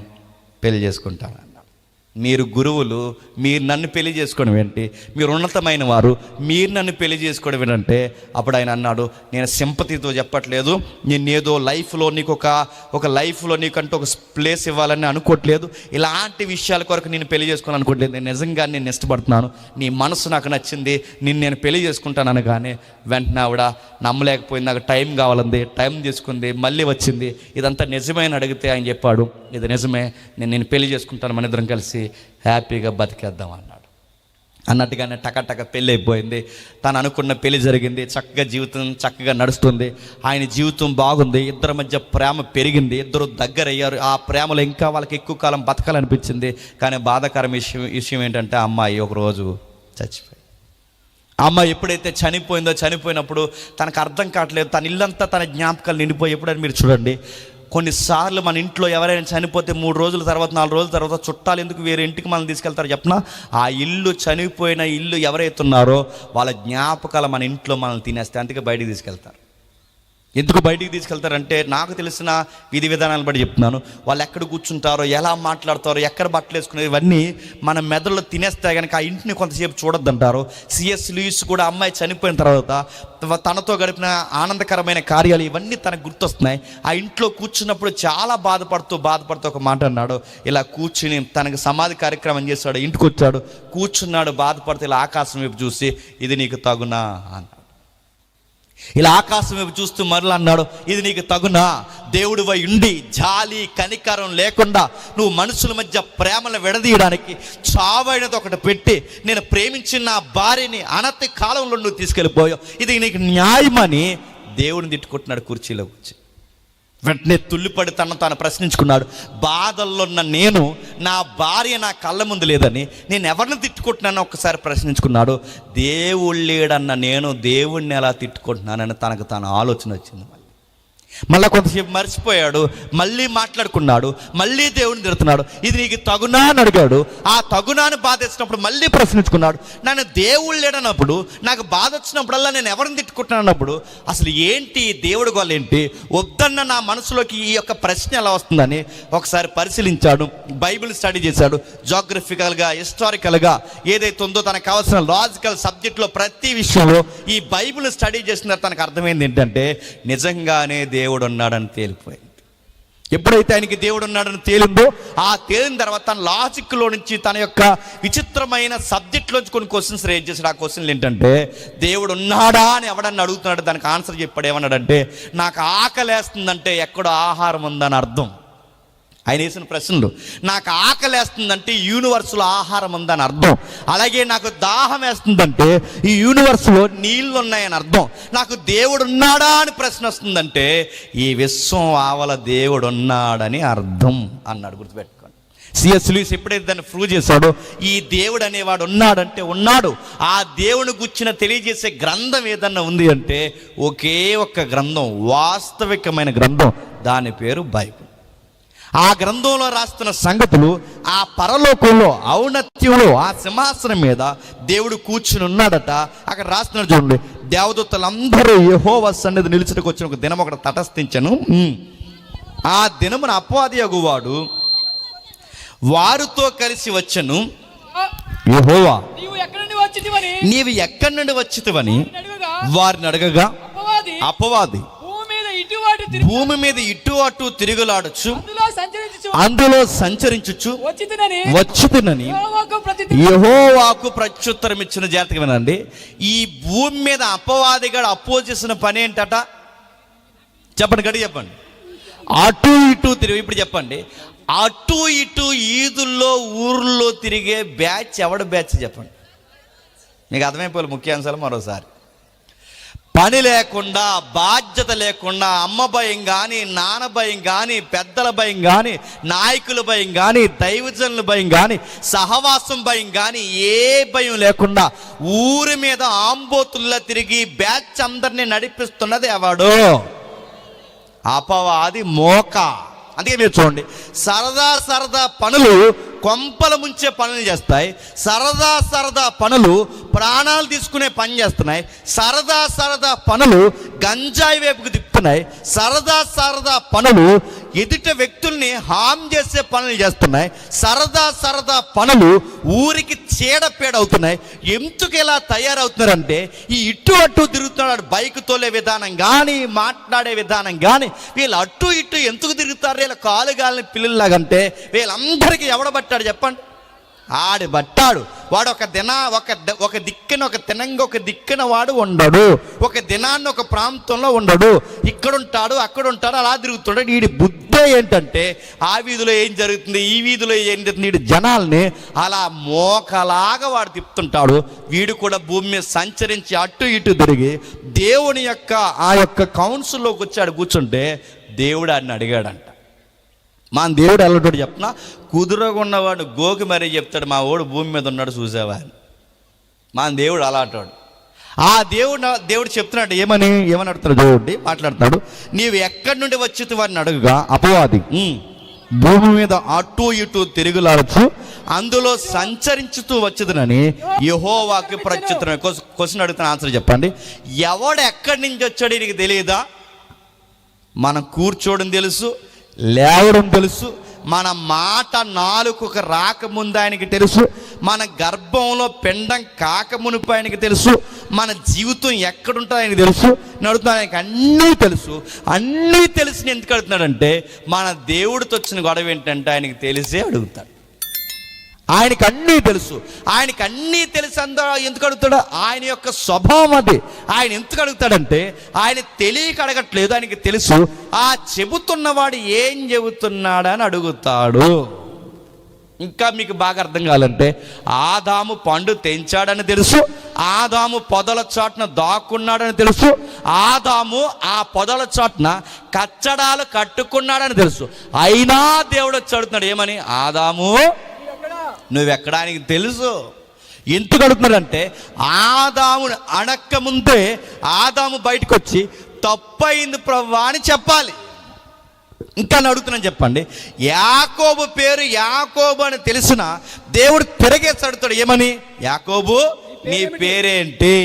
పెళ్లి చేసుకుంటాను. మీరు గురువులు, మీరు నన్ను పెళ్లి చేసుకోవడం ఏంటి, మీరు ఉన్నతమైన వారు, మీరు నన్ను పెళ్లి చేసుకోవడం ఏంటంటే అప్పుడు ఆయన అన్నాడు, నేను సింపతితో చెప్పట్లేదు, నేను ఏదో లైఫ్లో నీకు ఒక లైఫ్లో నీకంటూ ఒక ప్లేస్ ఇవ్వాలని అనుకోవట్లేదు, ఇలాంటి విషయాల కొరకు నేను పెళ్లి చేసుకోవాలని అనుకోవట్లేదు, నేను నిజంగా నేను ఇష్టపడుతున్నాను, నీ మనసు నాకు నచ్చింది, నేను పెళ్లి చేసుకుంటాను అనగానే వెంటనే ఆవిడ నమ్మలేకపోయింది, నాకు టైం కావాలంది, టైం తీసుకుంది, మళ్ళీ వచ్చింది, ఇదంతా నిజమేని అడిగితే ఆయన చెప్పాడు, ఇది నిజమే, నేను పెళ్లి చేసుకుంటాను, మన ఇద్దరం కలిసి హ్యాపీగా బతికేద్దాం అన్నాడు. అన్నట్టుగానే టకటక పెళ్ళి అయిపోయింది. తను అనుకున్న పెళ్లి జరిగింది, చక్కగా జీవితం చక్కగా నడుస్తుంది, ఆయన జీవితం బాగుంది, ఇద్దరి మధ్య ప్రేమ పెరిగింది, ఇద్దరు దగ్గర అయ్యారు. ఆ ప్రేమలో ఇంకా వాళ్ళకి ఎక్కువ కాలం బతకాలనిపించింది. కానీ బాధాకరం విషయం ఏంటంటే అమ్మాయి ఒకరోజు చచ్చిపోయింది. అమ్మాయి ఎప్పుడైతే చనిపోయినప్పుడు తనకు అర్థం కావట్లేదు, తన ఇల్లంతా తన జ్ఞాపకాలు నిండిపోయి. ఎప్పుడైనా మీరు చూడండి, కొన్నిసార్లు మన ఇంట్లో ఎవరైనా చనిపోతే 3 రోజుల తర్వాత 4 రోజుల తర్వాత చుట్టాలు ఎందుకు వేరే ఇంటికి మనం తీసుకెళ్తారు చెప్పనా? ఆ ఇల్లు, చనిపోయిన ఇల్లు ఎవరైతే ఉన్నారో వాళ్ళ జ్ఞాపకాలు మన ఇంట్లో మనల్ని తినేస్తే అందుకే బయటికి తీసుకెళ్తారు. ఎందుకు బయటికి తీసుకెళ్తారంటే, నాకు తెలిసిన విధి విధానాలు బట్టి చెప్తున్నాను, వాళ్ళు ఎక్కడ కూర్చుంటారో, ఎలా మాట్లాడతారో, ఎక్కడ బట్టలు వేసుకునేది, ఇవన్నీ మన మెదడులో తినేస్తే కనుక ఆ ఇంటిని కొంతసేపు చూడొద్దంటారు. సిఎస్ లూయిస్ కూడా అమ్మాయి చనిపోయిన తర్వాత తనతో గడిపిన ఆనందకరమైన కార్యాలు ఇవన్నీ తనకు గుర్తొస్తున్నాయి. ఆ ఇంట్లో కూర్చున్నప్పుడు చాలా బాధపడుతూ ఒక మాట అన్నాడు. ఇలా కూర్చుని తనకు సమాధి కార్యక్రమం చేశాడు, ఇంటికి వచ్చాడు, కూర్చున్నాడు, బాధపడుతూ ఇలా ఆకాశం వైపు చూసి, ఇది నీకు తగునా అన్నాడు. ఇలా ఆకాశం వైపు చూస్తూ మరలా అన్నాడు, ఇది నీకు తగునా? దేవుడివై ఉండి జాలి కనికరం లేకుండా నువ్వు మనుషుల మధ్య ప్రేమను విడదీయడానికి చావైనది ఒకటి పెట్టి నేను ప్రేమించిన నా భార్యని అనతి కాలంలో నువ్వు తీసుకెళ్ళిపోయావు, ఇది నీకు న్యాయమని దేవుడిని తిట్టుకుంటున్నాడు కుర్చీలో కూర్చి. వెంటనే తుల్లిపడి తాను ప్రశ్నించుకున్నాడు, బాధల్లో ఉన్న నేను, నా భార్య నా కళ్ళ ముందు లేదని నేను ఎవరిని తిట్టుకుంటున్నానో ఒక్కసారి ప్రశ్నించుకున్నాడు. దేవుడు లేడన్న నేను దేవుడిని ఎలా తిట్టుకుంటున్నానని తనకు తాను ఆలోచన వచ్చింది. మళ్ళీ కొంతసేపు మర్చిపోయాడు, మళ్ళీ మాట్లాడుకున్నాడు, మళ్ళీ దేవుడిని తిడుతున్నాడు, ఇది నీకు తగునా అని అడిగాడు. ఆ తగునాను బాధ వచ్చినప్పుడు మళ్ళీ ప్రశ్నించుకున్నాడు, నన్ను దేవుడు లేడన్నప్పుడు, నాకు బాధ వచ్చినప్పుడల్లా నేను ఎవరిని తిట్టుకుంటున్నాను అన్నప్పుడు అసలు ఏంటి దేవుడి గోల ఏంటి, వద్దన్న నా మనసులోకి ఈ యొక్క ప్రశ్న ఎలా వస్తుందని ఒకసారి పరిశీలించాడు, బైబిల్ స్టడీ చేశాడు. జోగ్రఫికల్గా, హిస్టారికల్గా ఏదైతే ఉందో తనకు కావాల్సిన లాజికల్ సబ్జెక్ట్లో ప్రతి విషయంలో ఈ బైబిల్ స్టడీ చేసిన తనకు అర్థమైంది ఏంటంటే, నిజంగానే దేవుడు ఉన్నాడని తేలిపోయింది. ఎప్పుడైతే ఆయనకి దేవుడు ఉన్నాడని తేలిందో, ఆ తేలిన తర్వాత తన లాజిక్లో నుంచి తన యొక్క విచిత్రమైన సబ్జెక్ట్లోంచి కొన్ని క్వశ్చన్స్ రేజ్ చేశాడు. ఆ క్వశ్చన్లు ఏంటంటే, దేవుడు ఉన్నాడా అని ఎవడన్నా అడుగుతున్నాడు, దానికి ఆన్సర్ చెప్పాడు. ఏమన్నాడంటే, నాకు ఆకలేస్తుందంటే ఎక్కడో ఆహారం ఉందని అర్థం. ఆయన వేసిన ప్రశ్నలు, నాకు ఆకలి వేస్తుందంటే యూనివర్స్లో ఆహారం ఉందని అర్థం, అలాగే నాకు దాహం వేస్తుందంటే ఈ యూనివర్స్లో నీళ్ళు ఉన్నాయని అర్థం, నాకు దేవుడు ఉన్నాడా అని ప్రశ్న వస్తుందంటే ఈ విశ్వం ఆవల దేవుడు ఉన్నాడని అర్థం అన్నాడు. గుర్తుపెట్టుకోండి. సిఎస్ లూయిస్ ఎప్పుడైతే దాన్ని ప్రూవ్ చేశాడో, ఈ దేవుడు అనేవాడు ఉన్నాడంటే ఉన్నాడు. ఆ దేవుని గుర్చిన తెలియజేసే గ్రంథం ఏదన్నా ఉంది అంటే ఒకే ఒక్క గ్రంథం, వాస్తవికమైన గ్రంథం, దాని పేరు బైబిల్. ఆ గ్రంథంలో రాస్తున్న సంగతులు ఆ పరలోకంలో ఔన్నత్యంలో ఆ సింహాసనం మీద దేవుడు కూర్చుని ఉన్నాడట. అక్కడ రాస్తున్నారు చూడండి, దేవదూతలందరూ యెహోవా సన్నిధి నిలుచుటకు వచ్చిన ఒక దినం ఒకటి తటస్థించను, ఆ దినమున అపవాది అగువాడు వారితో కలిసి వచ్చను. యెహోవా నీవు ఎక్కడి నుండి వచ్చితివని వారిని అడగగా అపవాది భూమి మీద ఇటు అటు తిరుగులాడచ్చు, అందులో సంచరించుచు వచ్చితినని యెహోవాకు ప్రత్యుత్తరం ఇచ్చిన. జాగ్రత్తగా వినండి, ఈ భూమి మీద అపవాదిగాడు అపోజ్ చేసిన పని ఏంటట చెప్పండి, గడి చెప్పండి. అటు ఇటు తిరిగి, ఇప్పుడు చెప్పండి, అటు ఇటు ఈదుల్లో ఊర్లో తిరిగే బ్యాచ్ ఎవడ బ్యాచ్ చెప్పండి, మీకు అర్థమైపోయి. ముఖ్యాంశాలు మరోసారి, పని లేకుండా, బాధ్యత లేకుండా, అమ్మ భయం కానీ, నాన్న భయం కానీ, పెద్దల భయం కానీ, నాయకుల భయం కానీ, దైవజనుల భయం కానీ, సహవాసం భయం కానీ, ఏ భయం లేకుండా ఊరి మీద ఆంబోతుల్లా తిరిగి బ్యాచ్ అందరినీ నడిపిస్తున్నది ఎవడు? అపవాది మోక. అందుకే మీరు చూడండి, సరదా పనులు కొంపల ముంచే పనులు చేస్తాయి. సరదా పనులు ప్రాణాలు తీసుకునే పని చేస్తున్నాయి. సరదా పనులు గంజాయి వైపుకు తిప్పుతున్నాయి. సరదా పనులు ఎదుట వ్యక్తుల్ని హామ్ చేసే పనులు చేస్తున్నాయి. సరదా పనులు ఊరికి చీడపేడవుతున్నాయి. ఎందుకు ఇలా తయారవుతున్నారంటే ఈ ఇటు అటు తిరుగుతున్నాడు. బైక్ తోలే విధానం కానీ, మాట్లాడే విధానం కానీ, వీళ్ళు అటు ఇటు ఎందుకు తిరుగుతారు? వీళ్ళ కాలుగాలని పిల్లలాగంటే వీళ్ళందరికీ ఎవడబట్టాడు చెప్పండి? ఆడి బట్టాడు. వాడు ఒక దిక్కున ఒక తినంగా ఒక దిక్కున వాడు ఉండడు. ఒక దినాన్ని ఒక ప్రాంతంలో ఉండడు. ఇక్కడుంటాడు, అక్కడుంటాడు, అలా తిరుగుతాడు. వీడి బుద్ధి ఏంటంటే ఆ వీధిలో ఏం జరుగుతుంది, ఈ వీధిలో ఏం జరుగుతుంది, వీడి జనాల్ని అలా మోకలాగా వాడు తిప్పుతుంటాడు. వీడు కూడా భూమి మీద సంచరించి అటు ఇటు తిరిగి దేవుని యొక్క ఆ యొక్క కౌన్సిల్లోకి వచ్చాడు. కూర్చుంటే దేవుడు ఆయన అడిగాడంట. మా దేవుడు ఎలాంటి చెప్తున్నా, కుదురగా ఉన్నవాడు గోకి మరీ చెప్తాడు, మా వాడు భూమి మీద ఉన్నాడు చూసావా అని. మా దేవుడు అలాంటాడు. ఆ దేవుడు చెప్తున్నాడు ఏమని అడుగుతాడు? దేవుడిని మాట్లాడుతున్నాడు. నీవు ఎక్కడి నుండి వచ్చి వారిని అడుగుగా అపవాది భూమి మీద అటు ఇటు తిరుగులాడుచు అందులో సంచరించుతూ వచ్చేదనని యెహోవాకు ప్రత్యుత్తరం. క్వశ్చన్ అడుగుతున్న ఆన్సర్ చెప్పండి. ఎవడు ఎక్కడి నుంచి వచ్చాడు నీకు తెలియదా? మనం కూర్చోవడం తెలుసు, లేవడం తెలుసు, మన మాట నాలుకకు రాకముందు ఆయనకి తెలుసు, మన గర్భంలో పిండం కాకమునుపు ఆయనకి తెలుసు, మన జీవితం ఎక్కడుంటుందో ఆయనకి తెలుసు. నడుతున్నా ఆయనకి అన్నీ తెలుసు. అన్నీ తెలిసి ఎందుకు అడుగుతున్నాడంటే మన దేవుడితో వచ్చిన గొడవ ఏంటంటే ఆయనకి తెలిసే అడుగుతాడు. ఆయనకి అన్నీ తెలుసు. ఆయనకి అన్నీ తెలిసి అందరూ ఎందుకు అడుగుతాడు? ఆయన యొక్క స్వభావం అది. ఆయన ఎందుకు అడుగుతాడంటే ఆయన తెలియక అడగట్లేదు, ఆయనకి తెలుసు. ఆ చెబుతున్నవాడు ఏం చెబుతున్నాడని అడుగుతాడు. ఇంకా మీకు బాగా అర్థం కావాలంటే ఆదాము పండు తెంచాడని తెలుసు, ఆదాము పొదల చాటున దాక్కున్నాడని తెలుసు, ఆదాము ఆ పొదల చాటున కచ్చడాలు కట్టుకున్నాడని తెలుసు. అయినా దేవుడు వచ్చి అడుగుతున్నాడు ఏమని? ఆదాము నువ్వెక్కడా? ఆయనకి తెలుసు. ఎందుకు అడుగుతున్నాడంటే ఆదాము అడక్క ముందే ఆదాము బయటకు వచ్చి తప్పయింది ప్రభువా అని చెప్పాలి. ఇంకా అడుగుతున్నాను చెప్పండి. యాకోబు పేరు యాకోబు అని తెలిసిన దేవుడు తిరగేసి అడుగుతాడు ఏమని? యాకోబు నీ పేరేంటి?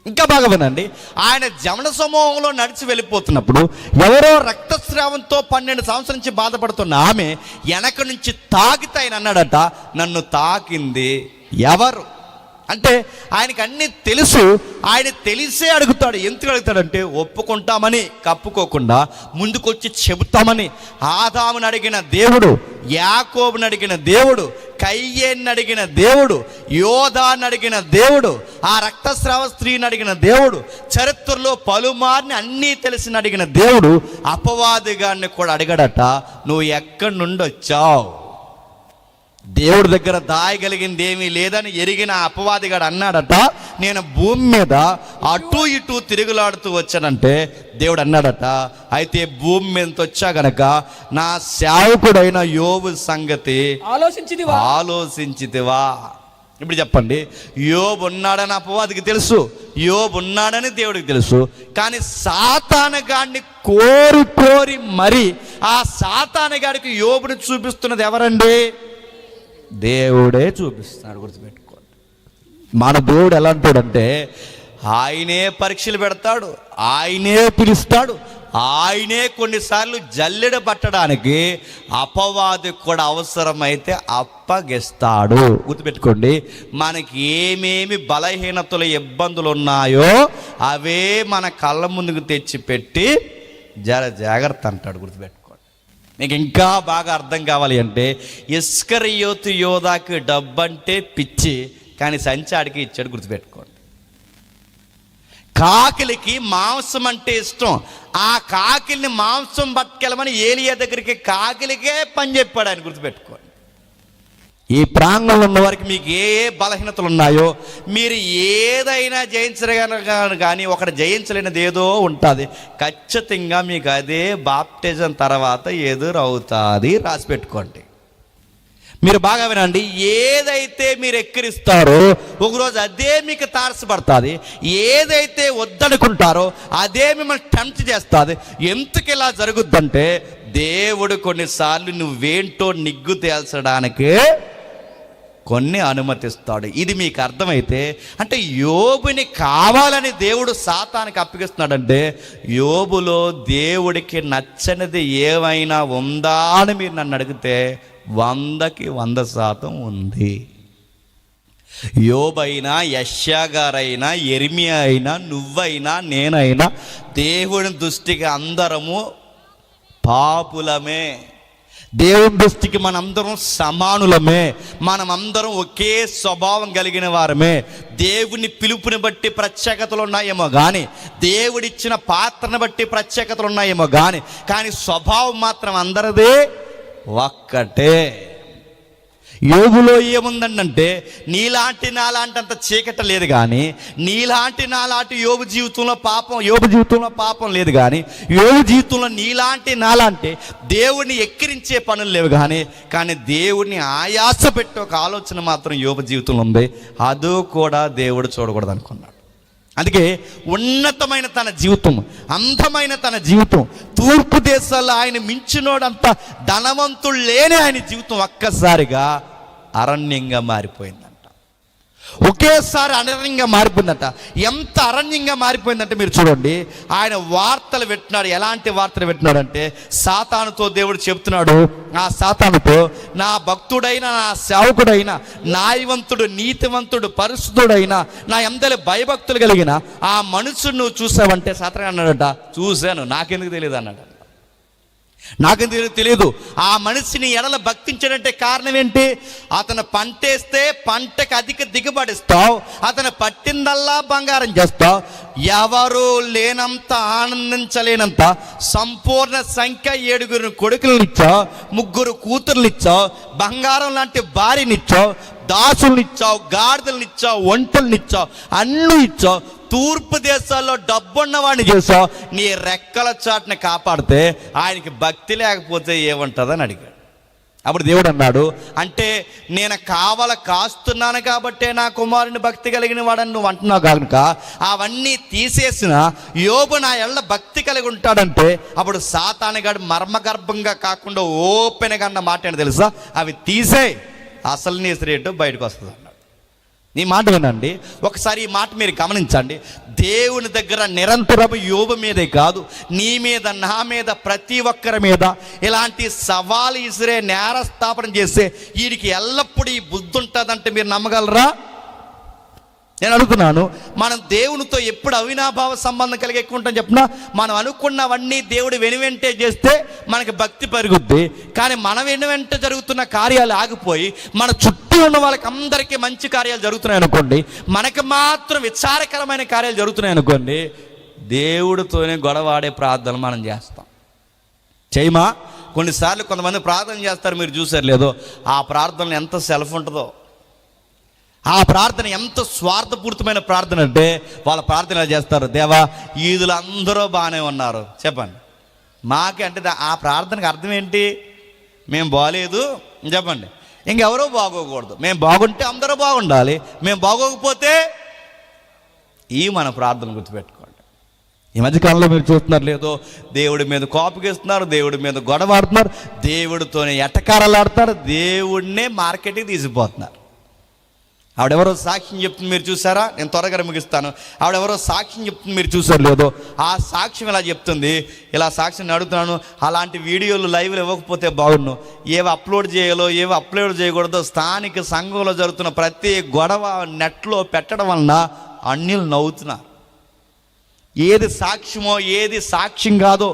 ఇంకా బాగా వినండి. ఆయన జమన సమూహంలో నడిచి వెళ్ళిపోతున్నప్పుడు ఎవరో రక్తస్రావంతో 12 సంవత్సరాల నుంచి బాధపడుతున్న ఆమె వెనక నుంచి తాకితే ఆయన అన్నాడట, నన్ను తాకింది ఎవరు అంటే ఆయనకి అన్నీ తెలుసు. ఆయన తెలిసే అడుగుతాడు. ఎందుకు అడుగుతాడంటే ఒప్పుకుంటామని, కప్పుకోకుండా ముందుకొచ్చి చెబుతామని. ఆదాముని అడిగిన దేవుడు, యాకోబుని అడిగిన దేవుడు, కయ్యేని అడిగిన దేవుడు, యోధాని అడిగిన దేవుడు, ఆ రక్తస్రావ స్త్రీని అడిగిన దేవుడు, చరిత్రలో పలుమార్ని అన్నీ తెలిసిన అడిగిన దేవుడు అపవాదిగాన్ని కూడా అడిగాడట, నువ్వు ఎక్కడి నుండి వచ్చావు? దేవుడి దగ్గర దాయగలిగింది ఏమీ లేదని ఎరిగిన అపవాదిగాడు అన్నాడట, నేను భూమి మీద అటు ఇటు తిరుగులాడుతూ వచ్చానంటే దేవుడు అన్నాడట, అయితే భూమి మీద వచ్చా గనక నా సేవకుడైన యోబు సంగతి ఆలోచించితివా? ఇప్పుడు చెప్పండి. యోబు ఉన్నాడని అపవాదికి తెలుసు, యోబు ఉన్నాడని దేవుడికి తెలుసు. కానీ సాతానుగాడిని కోరి మరి ఆ సాతానుగాడికి యోబుని చూపిస్తున్నది ఎవరండి? దేవుడే చూపిస్తున్నాడు. గుర్తుపెట్టుకోండి. మన దేవుడు ఎలా అంటాడంటే ఆయనే పరీక్షలు పెడతాడు, ఆయనే పిలుస్తాడు, ఆయనే కొన్నిసార్లు జల్లెడ పట్టడానికి అపవాది కూడా అవసరమైతే అప్పగిస్తాడు. గుర్తుపెట్టుకోండి. మనకి ఏమేమి బలహీనతలు ఇబ్బందులు ఉన్నాయో అవే మన కళ్ళ ముందుకు తెచ్చిపెట్టి జాగ్రత్త అంటాడు. గుర్తుపెట్టుకోండి. మీకు ఇంకా బాగా అర్థం కావాలి అంటే ఇస్కరియోతు యోధాకి డబ్బంటే పిచ్చి, కానీ సంచాడికి ఇచ్చాడు. గుర్తుపెట్టుకోండి. కాకిలికి మాంసం అంటే ఇష్టం. ఆ కాకిల్ని మాంసం పట్టుకెళ్ళమని ఏలియా దగ్గరికి కాకిలికే పని చెప్పాడు ఆయన. గుర్తుపెట్టుకోండి. ఈ ప్రాంగణంలో ఉన్న వారికి మీకు ఏ బలహీనతలు ఉన్నాయో మీరు ఏదైనా జయించగలగాను, కానీ ఒకటి జయించలేనిది ఏదో ఉంటుంది. ఖచ్చితంగా మీకు అదే బాప్టిజం తర్వాత ఎదురవుతుంది. రాసి పెట్టుకోండి. మీరు బాగా వినండి. ఏదైతే మీరు ఎక్కిరిస్తారో ఒకరోజు అదే మీకు తారసపడుతుంది. ఏదైతే వద్దనుకుంటారో అదే మిమ్మల్ని టెంప్ట్ చేస్తుంది. ఎందుకు ఇలా జరుగుద్దంటే దేవుడు కొన్నిసార్లు నువ్వేంటో నిగ్గు తేల్చడానికే కొన్ని అనుమతిస్తాడు. ఇది మీకు అర్థమైతే అంటే యోబుని కావాలని దేవుడు సాతానికి అప్పగిస్తున్నాడంటే యోబులో దేవుడికి నచ్చనిది ఏమైనా ఉందా అని మీరు నన్ను అడిగితే 100కి 100% ఉంది. యోబైనా, యెషయా గారైనా, యెరెమీయా అయినా, నువ్వైనా, నేనైనా దేవుని దృష్టికి అందరము పాపులమే. దేవుని దృష్టికి మనందరం సమానులమే. మనమందరం ఒకే స్వభావం కలిగిన వారమే. దేవుని పిలుపుని బట్టి ప్రత్యేకతలు ఉన్నాయేమో కానీ, దేవుడిచ్చిన పాత్రను బట్టి ప్రత్యేకతలు ఉన్నాయేమో కానీ స్వభావం మాత్రం అందరిదే ఒక్కటే. యోబులో ఏముందంటే నీలాంటి నాలాంటి చీకట లేదు కానీ, నీలాంటి నాలాంటి యోబు జీవితంలో పాపం లేదు కానీ, యోబు జీవితంలో నీలాంటి నాలాంటి దేవుడిని ఎక్కిరించే పనులు లేవు కానీ దేవుడిని ఆయాస పెట్టే ఒక ఆలోచన మాత్రం యోబు జీవితంలో ఉంది. అదో కూడా దేవుడు చూడకూడదు అనుకున్నాడు. అందుకే ఉన్నతమైన తన జీవితం, అందమైన తన జీవితం, తూర్పు దేశాల్లో ఆయన మించినోడంత ధనవంతుడు లేని ఆయన జీవితం ఒక్కసారిగా అరణ్యంగా మారిపోయిందంట. ఒకేసారి అరణ్యంగా మారిపోయిందంట. ఎంత అరణ్యంగా మారిపోయిందంటే మీరు చూడండి, ఆయన వార్తలు పెట్టినాడు. ఎలాంటి వార్తలు పెట్టినాడంటే సాతానుతో దేవుడు చెప్తున్నాడు, ఆ సాతానుతో, నా భక్తుడైన, నా సేవకుడైన, న్యాయవంతుడు, నీతివంతుడు, పరిశుద్ధుడైన, నా అందరి భయభక్తులు కలిగిన ఆ మనుషుడు నువ్వు చూసావంటే సాతాను అన్నాడట, చూశాను, నాకెందుకు తెలియదు అన్నాడు. నాకెందుకు తెలియదు. ఆ మనిషిని ఎడల భక్తించాడంటే కారణం ఏంటి? అతను పంటేస్తే పంటకు అధిక దిగుబడిస్తావు, అతను పట్టిందల్లా బంగారం చేస్తావు, ఎవరు లేనంత ఆనందించలేనంత సంపూర్ణ సంఖ్య 7 కొడుకులను ఇచ్చావు, 3 కూతుర్లు ఇచ్చావు, బంగారం లాంటి భార్యనిచ్చావు, దాసుల్నిచ్చావు, గాడిదలనిచ్చావు, ఒంటెలనిచ్చావు, అన్నీ ఇచ్చావు, తూర్పు దేశాల్లో డబ్బున్నవాడిని చేసావు, నీ రెక్కల చాటుని కాపాడితే ఆయనకి భక్తి లేకపోతే ఏమంటుందని అడిగాడు. అప్పుడు దేవుడు అన్నాడు, అంటే నేను కాస్తున్నాను కాబట్టే నా కుమారుని భక్తి కలిగిన వాడని నువ్వు అంటున్నావు కనుక అవన్నీ తీసేసిన యోబు నా ఎళ్ళ భక్తి కలిగి ఉంటాడంటే అప్పుడు సాతానుగాడు మర్మగర్భంగా కాకుండా ఓపెన్గా అన్న మాట ఏంటో తెలుసా? అవి తీసే, అసలు నీ రేటు బయటకు వస్తుంది అన్నాడు. నీ మాట వినండి ఒకసారి, ఈ మాట మీరు గమనించండి. దేవుని దగ్గర నిరంతరం యోబు మీదే కాదు, నీ మీద, నా మీద, ప్రతి ఒక్కరి మీద ఇలాంటి సవాలు ఇసిరే, నేరస్థాపన చేసే వీడికి ఎల్లప్పుడూ ఈ బుద్ధి ఉంటుందంటే మీరు నమ్మగలరా? నేను అడుగుతున్నాను, మనం దేవునితో ఎప్పుడు అవినాభావ సంబంధం కలిగి ఎక్కువ ఉంటాం చెప్పినా, మనం అనుకున్నవన్నీ దేవుడు వెనువెంటే చేస్తే మనకి భక్తి పెరుగుద్ది. కానీ మనం వెనువెంట జరుగుతున్న కార్యాలు ఆగిపోయి మన చుట్టూ ఉన్న వాళ్ళకి అందరికీ మంచి కార్యాలు జరుగుతున్నాయి అనుకోండి, మనకి మాత్రం విచారకరమైన కార్యాలు జరుగుతున్నాయి అనుకోండి, దేవుడితోనే గొడవాడే ప్రార్థన మనం చేస్తాం. చేయమా? కొన్నిసార్లు కొంతమంది ప్రార్థన చేస్తారు, మీరు చూసారు లేదో, ఆ ప్రార్థనలో ఎంత సెల్ఫ్ ఉంటుందో, ఆ ప్రార్థన ఎంత స్వార్థపూరితమైన ప్రార్థన అంటే వాళ్ళ ప్రార్థన ఎలా చేస్తారు? దేవా, ఈదులు అందరూ బాగానే ఉన్నారు చెప్పండి, మాకే అంటే ఆ ప్రార్థనకు అర్థం ఏంటి? మేము బాగలేదు చెప్పండి, ఇంకెవరో బాగోకూడదు, మేము బాగుంటే అందరూ బాగుండాలి, మేము బాగోకపోతే ఈ మన ప్రార్థన గుర్తుపెట్టుకోండి. ఈ మధ్యకాలంలో మీరు చూస్తున్నారు లేదో, దేవుడి మీద కోపగిస్తున్నారు, దేవుడి మీద గొడవాడుతున్నారు, దేవుడితోనే ఎటకారాలాడుతున్నారు, దేవుడినే మార్కెట్కి తీసుకుపోతున్నారు. ఆవిడెవరో సాక్ష్యం చెప్తుంది మీరు చూసారా? నేను త్వరగా ముగిస్తాను. ఆవిడెవరో సాక్ష్యం చెప్తుంది మీరు చూసారు లేదో, ఆ సాక్ష్యం ఇలా చెప్తుంది, ఇలా సాక్ష్యం అడుగుతున్నాను, అలాంటి వీడియోలు లైవ్లు ఇవ్వకపోతే బాగుండు, ఏవి అప్లోడ్ చేయాలో ఏవి అప్లోడ్ చేయకూడదో స్థానిక సంఘంలో జరుగుతున్న ప్రతి గొడవ నెట్లో పెట్టడం వలన అన్యులు నవ్వుతున్నారు. ఏది సాక్ష్యమో ఏది సాక్ష్యం కాదో,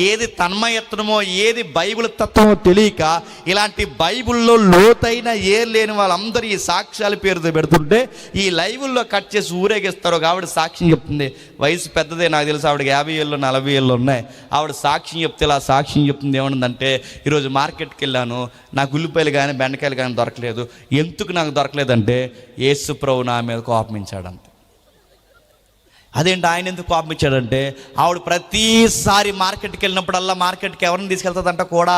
ఏది తన్మయత్వమో ఏది బైబిల్ తత్వమో తెలియక ఇలాంటి బైబిల్లో లోతైన లేని వాళ్ళందరూ ఈ సాక్ష్యాల పేరుతో పెడుతుంటే ఈ లైవ్ల్లో కట్ చేసి ఊరేగిస్తారు. ఒక ఆవిడ సాక్ష్యం చెప్తుంది, వయసు పెద్దదే, నాకు తెలుసు, ఆవిడకి 50 ఏళ్ళు 40 ఏళ్ళు ఉన్నాయి. ఆవిడ సాక్ష్యం చెప్తే ఇలా సాక్ష్యం చెప్తుంది ఏమనుందంటే, ఈరోజు మార్కెట్కి వెళ్ళాను, నాకు ఉల్లిపాయలు కానీ బెండకాయలు కానీ దొరకలేదు. ఎందుకు నాకు దొరకలేదంటే యేసు ప్రభు నా మీద కోపమించాడంతే. అదేంటి ఆయన ఎందుకు కోపమిచ్చాడంటే, ఆవిడ ప్రతిసారి మార్కెట్కి వెళ్ళినప్పుడల్లా మార్కెట్కి ఎవరిని తీసుకెళ్తుందంట? కూడా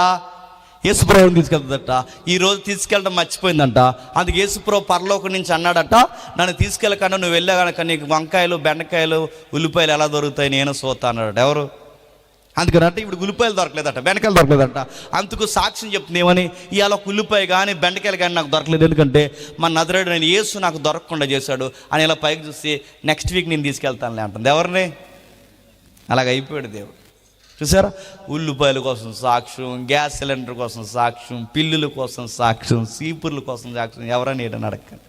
యేసుప్రభుని తీసుకెళ్తుందట. ఈరోజు తీసుకెళ్ళడం మర్చిపోయిందంట. అందుకు యేసుప్రభు పరలోకం నుంచి అన్నాడట, నన్ను తీసుకెళ్ళకుండా నువ్వు వెళ్ళా కనుక నీకు వంకాయలు బెండకాయలు ఉల్లిపాయలు ఎలా దొరుకుతాయి, నేను సోతా అన్నాడు. ఎవరు? అందుకనంటే ఇప్పుడు ఉల్లిపాయలు దొరకలేదట, బెండకాయలు దొరకలేదంట. అందుకు సాక్ష్యం చెప్తుంది ఏమని, ఇవాళ ఒక ఉల్లిపాయ కానీ బెండకాయలు కానీ నాకు దొరకలేదు, ఎందుకంటే మన నజరేయుడు నేను యేసు నాకు దొరకకుండా చేశాడు అని ఇలా పైకి చూసి నెక్స్ట్ వీక్ నేను తీసుకెళ్తానులే అంటుంది. ఎవరిని? అలాగ అయిపోయాడు దేవుడు. చూసారా, ఉల్లిపాయల కోసం సాక్ష్యం, గ్యాస్ సిలిండర్ కోసం సాక్ష్యం, పిల్లుల కోసం సాక్ష్యం, సీపుర్ల కోసం సాక్ష్యం, ఎవరని ఏడని అడగండి.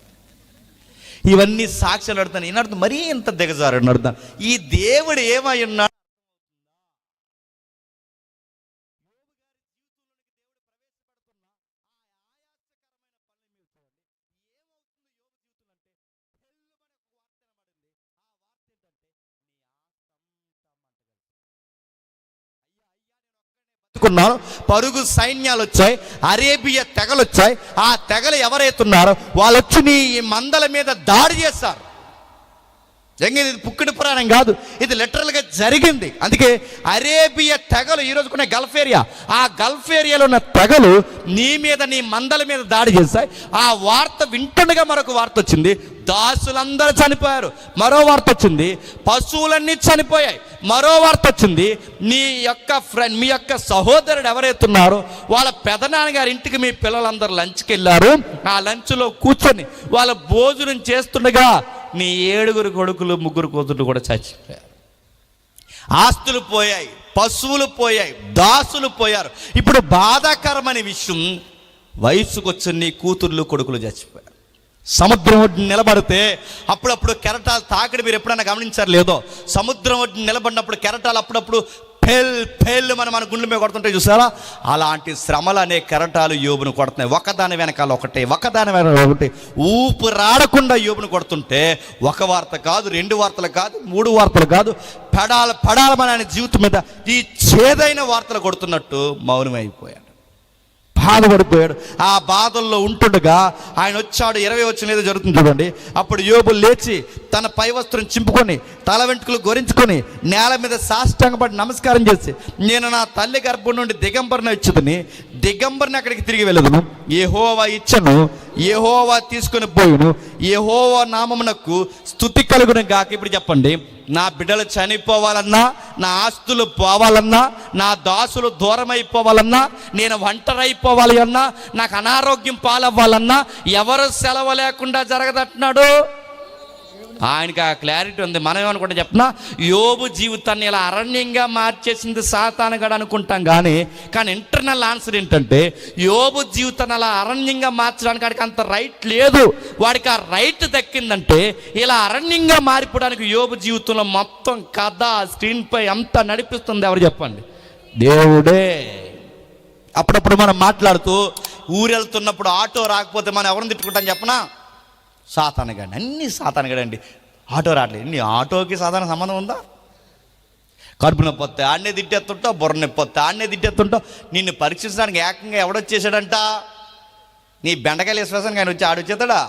ఇవన్నీ సాక్ష్యాలు అడుగుతాను. ఈయన మరీ ఇంత దిగజారని అడుగుతాను. ఈ దేవుడు ఏమై ఉన్నాడు? పరుగు సైన్యాలు వచ్చాయి, అరేబియా తెగలు వచ్చాయి. ఆ తెగలు ఎవరైతున్నారో వాళ్ళు వచ్చి నీ మందల మీద దాడి చేస్తారు. ఇది పుక్కిడి పురాణం కాదు, ఇది లిటరల్గా జరిగింది. అందుకే అరేబియా తెగలు ఈరోజు కొనే గల్ఫ్ ఏరియా, ఆ గల్ఫ్ ఏరియాలో ఉన్న తెగలు నీ మీద, నీ మందల మీద దాడి చేస్తాయి. ఆ వార్త వింటుండగా మరొక వార్త వచ్చింది, దాసులందరూ చనిపోయారు. మరో వార్త వచ్చింది, పశువులన్నీ చనిపోయాయి. మరో వార్త వచ్చింది, మీ యొక్క సహోదరుడు ఎవరైతున్నారో వాళ్ళ పెదనాన్నగారి ఇంటికి మీ పిల్లలందరూ లంచ్కి వెళ్ళారు. ఆ లంచ్లో కూర్చొని వాళ్ళ భోజనం చేస్తుండగా నీ 7 కొడుకులు 3 కూతుళ్ళు కూడా చచ్చిపోయారు. ఆస్తులు పోయాయి, పశువులు పోయాయి, దాసులు పోయారు. ఇప్పుడు బాధాకరమైన విషయం, వయసుకు వచ్చిన నీ కూతుర్లు కొడుకులు చచ్చిపోయారు. సముద్రం ఒడ్డున నిలబడితే అప్పుడప్పుడు కెరటాలు తాకిడి మీరు ఎప్పుడైనా గమనించారు లేదో? సముద్రం ఒడ్డున నిలబడినప్పుడు కెరటాలు అప్పుడప్పుడు పేళ్ళు మన గుండెల మీద కొడుతుంటాయి, చూసారా? అలాంటి శ్రమలు అనే కెరటాలు యోబును కొడుతున్నాయి. ఒకదాని వెనకాల ఒకటి, ఒకదాని వెనకాల ఒకటి, ఊపిరాడకుండా యోబును కొడుతుంటే ఒక వార్త కాదు, 2 వార్తలు కాదు, 3 వార్తలు కాదు, పడాలమని ఆయన జీవితం మీద ఈ చేదైన వార్తలు కొడుతున్నట్టు మౌనమైపోయాడు, బాధపడిపోయాడు. ఆ బాధల్లో ఉంటుండగా ఆయన వచ్చాడు. 20 వచ్చిన ఏదో జరుగుతుంది చూడండి. అప్పుడు యోబు లేచి తన పై వస్త్రం చింపుకొని తల వెంట్రుకలు గొరించుకొని నేల మీద సాష్టాంగపడి నమస్కారం చేసి, నేను నా తల్లి గర్భం నుండి దిగంబరిని ఇచ్చుదని, దిగంబరిని అక్కడికి తిరిగి వెళ్ళదును, యెహోవా ఇచ్చను, యెహోవా తీసుకొని పోయును, యెహోవా నామమునకు స్తుతి కలుగును గాక. ఇప్పుడు చెప్పండి, నా బిడ్డలు చనిపోవాలన్నా, నా ఆస్తులు పోవాలన్నా, నా దాసులు దూరం అయిపోవాలన్నా, నేను ఒంటరైపోవాలి అన్నా, నాకు అనారోగ్యం పాలవ్వాలన్నా ఎవరు సెలవు లేకుండా జరగదంటున్నాడు. ఆయనకి ఆ క్లారిటీ ఉంది. మనం ఏమనుకుంటే చెప్పినా, యోబు జీవితాన్ని ఇలా అరణ్యంగా మార్చేసింది సాతానుగాడు అనుకుంటాం, కానీ ఇంటర్నల్ ఆన్సర్ ఏంటంటే, యోబు జీవితాన్ని అలా అరణ్యంగా మార్చడానికి వాడికి అంత రైట్ లేదు. వాడికి ఆ రైట్ దక్కిందంటే ఇలా అరణ్యంగా మారిపోవడానికి యోబు జీవితంలో మొత్తం కథ, స్క్రీన్ పై అంతా నడిపిస్తుంది ఎవరు చెప్పండి? దేవుడే. అప్పుడప్పుడు మనం మాట్లాడుతూ ఊరెళ్తున్నప్పుడు ఆటో రాకపోతే మనం ఎవరిని తిట్టుకుంటాం చెప్పనా? సాతానుగాడు. అన్నీ సాతానుగాడు అండి. ఆటో రావట్లేదు, నీ ఆటోకి సాధారణ సంబంధం ఉందా? కడుపు నొప్పి వస్తే ఆడనే తిట్టేస్తుంటావు, బుర్ర నొప్పి వస్తే ఆడనే తిట్టేస్తుంటావు. నిన్ను పరీక్షించడానికి ఏకంగా ఎవడొచ్చేసాడంట? నీ బెండకాయలు వేసేసానికి ఆయన వచ్చి ఆడొచ్చేతాడా?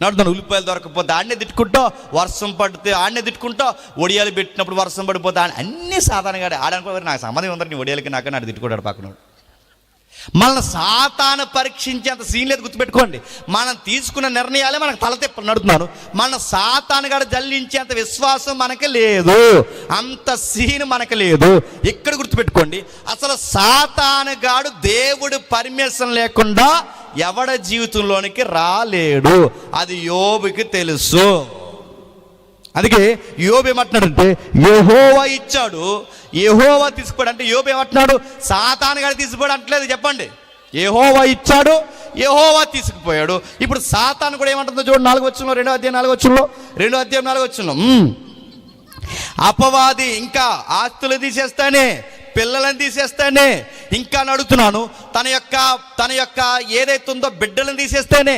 నడుతాను. ఉల్లిపాయలు దొరకకపోతే ఆడనే తిట్టుకుంటావు, వర్షం పడితే ఆడనే తిట్టుకుంటావు, ఒడియాలు పెట్టినప్పుడు వర్షం పడిపోతే అన్నీ సాతానుగాడే. ఆడనుకో నాకు సంబంధం ఉందని నీ ఒడియాలకి నాకని ఆడు తిట్టుకుంటాడు పక్కన. మనల్ని సాతాను పరీక్షించేంత సీన్ లేదు, గుర్తుపెట్టుకోండి. మనం తీసుకున్న నిర్ణయాలే మనకు తలతిప్పలు నడుతున్నాను. మన సాతానుగాడు జల్లించేంత విశ్వాసం మనకి లేదు, అంత సీన్ మనకి లేదు. ఇక్కడ గుర్తుపెట్టుకోండి, అసలు సాతానుగాడు దేవుడు పర్మిషన్ లేకుండా ఎవడ జీవితంలోనికి రాలేడు. అది యోబుకి తెలుసు. అందుకే యోబు ఏమంటున్నాడంటే, యెహోవా ఇచ్చాడు, యెహోవా తీసిపోయాడు. అంటే యోబు ఏమంటున్నాడు? సాతానుగాడు తీసిపోయాడు అంటలేదు. చెప్పండి, యెహోవా ఇచ్చాడు, యెహోవా తీసుకుపోయాడు. ఇప్పుడు సాతాను కూడా ఏమంటుందో చూడండి, 4వ వచనంలో, 2వ అధ్యాయం 4వ వచనంలో, 2వ అధ్యాయం 4వ వచనంలో, అపవాది ఇంకా ఆస్తులు తీసేస్తానే, పిల్లలను తీసేస్తేనే, ఇంకా అడుగుతున్నాను, తన యొక్క ఏదైతే ఉందో బిడ్డలను తీసేస్తేనే,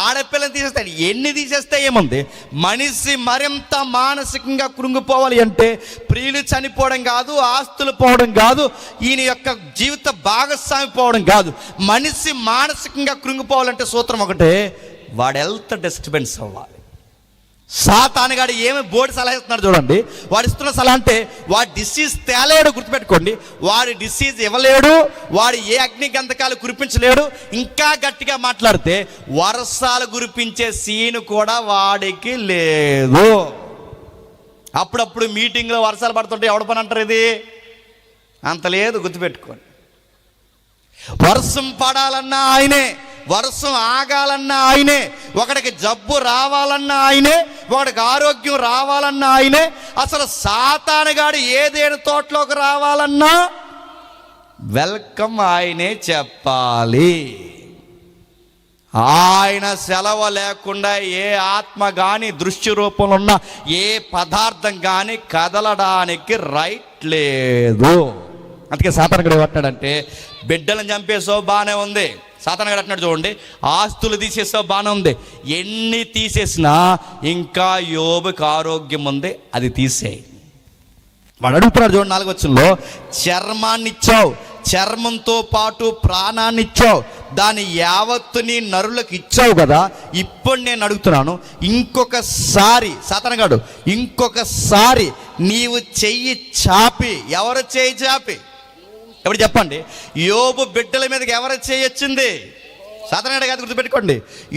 ఆడపిల్లని తీసేస్తాను, ఎన్ని తీసేస్తే ఏముంది? మనిషి మరింత మానసికంగా కృంగిపోవాలి అంటే ప్రియులు చనిపోవడం కాదు, ఆస్తులు పోవడం కాదు, ఈయన యొక్క జీవిత భాగస్వామి పోవడం కాదు. మనిషి మానసికంగా కృంగిపోవాలంటే సూత్రం ఒకటే, వాడు హెల్త్ డిస్టర్బెన్స్ అవ్వాలి. సాతానుగాడు ఏమి బోర్డు సలహా ఇస్తున్నాడు చూడండి. వాడు ఇస్తున్న సలహా అంటే వాడు డిసీజ్ తేలేడు, గుర్తుపెట్టుకోండి. వాడు డిసీజ్ ఇవ్వలేడు, వాడు ఏ అగ్ని గంధకాలు కురిపించలేడు. ఇంకా గట్టిగా మాట్లాడితే వర్షాలు కురిపించే సీన్ కూడా వాడికి లేదు. అప్పుడప్పుడు మీటింగ్లో వర్షాలు పడుతుంటే ఎవడ పని అంటారు? ఇది అంత లేదు, గుర్తుపెట్టుకోండి. వర్షం పడాలన్నా ఆయనే, వర్షం ఆగాలన్నా ఆయనే, ఒకడికి జబ్బు రావాలన్నా ఆయనే, ఒకడికి ఆరోగ్యం రావాలన్నా ఆయనే, అసలు సాతానుగాడు ఏదేని తోటలోకి రావాలన్నా వెల్కమ్ ఆయనే చెప్పాలి. ఆయన సెలవు లేకుండా ఏ ఆత్మ కానీ దృశ్య రూపంలో ఉన్న ఏ పదార్థం కానీ కదలడానికి రైట్ లేదు. అందుకే సాతానుగాడు ఏమంటాడంటే, బిడ్డలను చంపేసావు బాగానే ఉంది, సాతానుగాడు అంటున్నాడు చూడండి, ఆస్తులు తీసేసావు బాగానే ఉంది, ఎన్ని తీసేసినా ఇంకా యోబుకి ఆరోగ్యం ఉంది, అది తీసేయి. వాడు అడుగుతున్నాడు చూడండి 4వ వచనంలో, చర్మాన్ని ఇచ్చావు, చర్మంతో పాటు ప్రాణాన్ని ఇచ్చావు, దాని యావత్తుని నరులకు ఇచ్చావు కదా, ఇప్పుడు నేను అడుగుతున్నాను, ఇంకొకసారి సాతానుగాడు ఇంకొకసారి నీవు చెయ్యి చాపి, ఎవరు చెయ్యి చాపి, ఎప్పుడు చెప్పండి, యోబు బిడ్డల మీదకి ఎవరు చేయొచ్చింది? సాతానుగాడు కాదు, గుర్తుపెట్టుకోండి.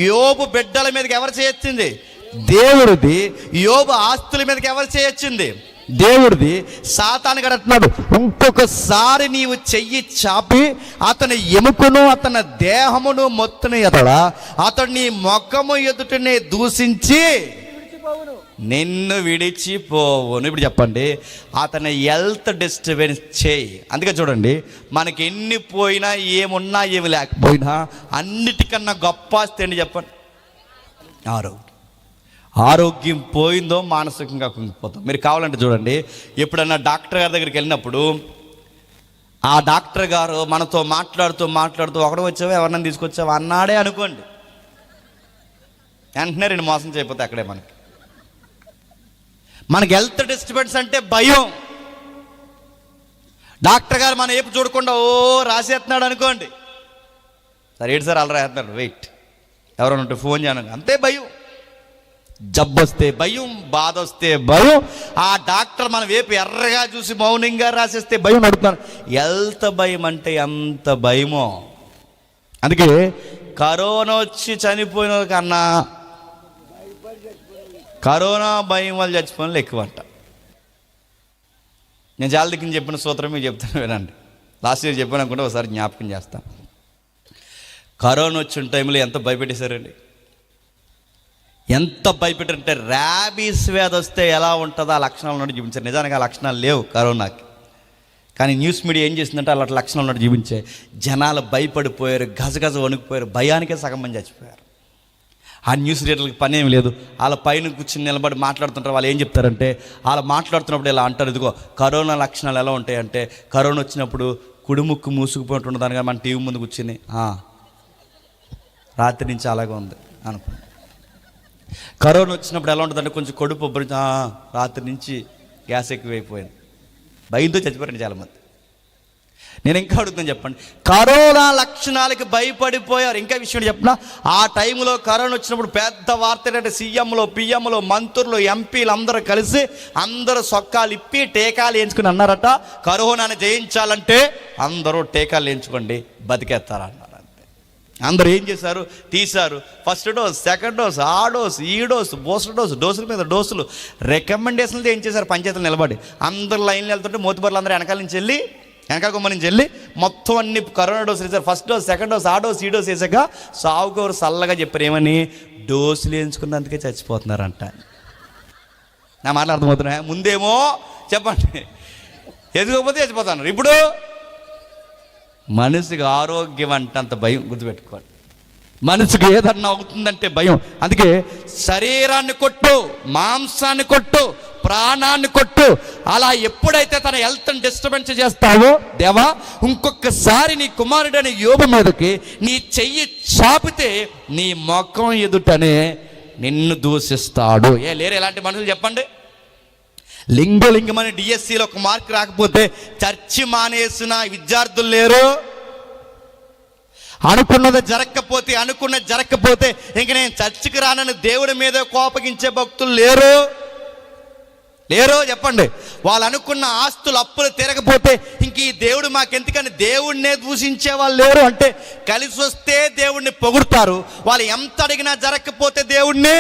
యోబు బిడ్డల మీదకి ఎవరు చేయొచ్చింది? దేవుడిది. యోబు ఆస్తుల మీదకి ఎవరు చేయొచ్చింది? దేవుడిది. సాతానుగాడు అంటున్నాడు, ఇంకొకసారి నీవు చెయ్యి చాపి అతని ఎముకను అతని దేహమును మొత్తుని ఎదడా అతడు నీ ముఖము ఎదుటనే దూషించి నిన్ను విడిచిపోవును. ఇప్పుడు చెప్పండి, అతని హెల్త్ డిస్టర్బెన్స్ చేయి. అందుకే చూడండి, మనకి ఎన్ని పోయినా, ఏమున్నా ఏమి లేకపోయినా, అన్నిటికన్నా గొప్ప ఆస్తి ఏంటి చెప్పండి? ఆరోగ్యం. ఆరోగ్యం పోయిందో మానసికంగా కుంగిపోతాం. మీరు కావాలంటే చూడండి, ఎప్పుడన్నా డాక్టర్ గారి దగ్గరికి వెళ్ళినప్పుడు ఆ డాక్టర్ గారు మనతో మాట్లాడుతూ ఒకడు వచ్చావా, ఎవరినైనా తీసుకొచ్చావా అన్నాడే అనుకోండి, వెంటనే 2 మోసం చేయకపోతే అక్కడే మనకి హెల్త్ డిస్టర్బెన్స్ అంటే భయం. డాక్టర్ గారు మన ఏపు చూడకుండా రాసేస్తున్నాడు అనుకోండి, సరే ఏంటి సార్ అలా రాస్తున్నాడు, వెయిట్, ఎవరైనా ఉంటే ఫోన్ చేయను, అంతే భయం. జబ్బు వస్తే భయం, బాధ వస్తే భయం. ఆ డాక్టర్ మన వైపు ఎర్రగా చూసి మౌనంగా రాసేస్తే భయం నడుపుతాను. హెల్త్ భయం అంటే ఎంత భయమో. అందుకే కరోనా వచ్చి చనిపోయిన కన్నా కరోనా భయం వల్ల చచ్చిపోయిన వాళ్ళు ఎక్కువ అంట. నేను చాలా దిక్కుని చెప్పిన సూత్రం మీకు చెప్తాను వినండి. లాస్ట్ ఇయర్ చెప్పాను అనుకుంటే ఒకసారి జ్ఞాపకం చేస్తాను. కరోనా వచ్చిన టైంలో ఎంత భయపెట్టేశారండి, ఎంత భయపెట్టారంటే, ర్యాబీస్ వ్యాధి వస్తే ఎలా ఉంటుందో ఆ లక్షణాలు ఉన్నట్టు చూపించారు. నిజానికి ఆ లక్షణాలు లేవు కరోనాకి, కానీ న్యూస్ మీడియా ఏం చేసిందంటే అలాంటి లక్షణాలు ఉన్నట్టు చూపించాయి. జనాలు భయపడిపోయారు, గజగజ వణికిపోయారు, భయానికే సగం మంది చచ్చిపోయారు. ఆ న్యూస్ రీడర్లకు పని ఏమి లేదు, వాళ్ళ పైన కూర్చుని నిలబడి మాట్లాడుతుంటారు. వాళ్ళు ఏం చెప్తారంటే, వాళ్ళు మాట్లాడుతున్నప్పుడు ఇలా అంటారు, ఇదిగో కరోనా లక్షణాలు ఎలా ఉంటాయంటే, కరోనా వచ్చినప్పుడు కుడిముక్కు మూసుకుపోతుంటుంది, దానిగా మన టీవీ ముందు కూర్చుని రాత్రి నుంచి అలాగే ఉంది అనుకో. కరోనా వచ్చినప్పుడు ఎలా ఉంటుందంటే, కొంచెం కడుపు రాత్రి నుంచి గ్యాస్ ఎక్కువైపోయింది, భయంతో చచ్చిపోయారండి చాలామంది. నేను ఇంకా అడుగుతాను చెప్పండి, కరోనా లక్షణాలకి భయపడిపోయారు. ఇంకా విషయం చెప్పినా, ఆ టైంలో కరోనా వచ్చినప్పుడు పెద్ద వార్త ఏంటంటే, సీఎంలు, పిఎంలు, మంత్రులు, ఎంపీలు అందరూ కలిసి అందరూ సొక్కాలు ఇప్పి టీకాలు వేయించుకుని అన్నారట, కరోనాని జయించాలంటే అందరూ టీకాలు వేయించుకోండి, బతికేస్తారన్నారు. అందరూ ఏం చేశారు, తీశారు, ఫస్ట్ డోస్, సెకండ్ డోస్, ఆ డోస్, ఈ డోస్, బూస్టర్ డోస్, డోసుల మీద డోసులు, రికమెండేషన్లు ఏం చేశారు, పంచాయతీలు నిలబడి అందరు లైన్లు వెళ్తుంటే మోతుబర్లు అందరూ వెనకాల గుమ్మ నుంచి వెళ్ళి మొత్తం అన్ని కరోనా డోసులు వేసారు. ఫస్ట్ డోస్, సెకండ్ డోస్, ఆ డోస్, ఈ డోస్ వేసాక సాగుకోరు చల్లగా చెప్పారు, ఏమని, డోసులు వేయించుకున్నందుకే చచ్చిపోతున్నారంట. నా మాటలు అర్థమవుతున్నాయా? ముందేమో చెప్పండి ఎదుగుపోతే చచ్చిపోతున్నారు, ఇప్పుడు మనిషికి ఆరోగ్యం అంటే అంత భయం. గుర్తుపెట్టుకోండి, మనసుకు ఏదన్నా అవుతుందంటే భయం. అందుకే శరీరాన్ని కొట్టు, మాంసాన్ని కొట్టు, ప్రాణాన్ని కొట్టు. అలా ఎప్పుడైతే తన హెల్త్ని డిస్టర్బెన్స్ చేస్తావో, దేవా ఇంకొకసారి నీ కుమారుడైన యోబు మీదకి నీ చెయ్యి చాపితే నీ ముఖం ఎదుటనే నిన్ను దూషిస్తాడు. లేరు ఎలాంటి మనుషులు చెప్పండి? లింగలింగమని డిఎస్సిలో ఒక మార్క్ రాకపోతే చర్చి మానేసిన విద్యార్థులు లేరు. అనుకున్నది జరగకపోతే ఇంక నేను చర్చికి రానని దేవుడి మీద కోపగించే భక్తులు లేరు. చెప్పండి. వాళ్ళు అనుకున్న ఆస్తులు అప్పులు తీరకపోతే ఇంక ఈ దేవుడు మాకెందుకని దేవుడినే దూషించే వాళ్ళు లేరు. అంటే కలిసి వస్తే దేవుడిని పొగుడుతారు, వాళ్ళు ఎంత అడిగినా జరగకపోతే దేవుడిని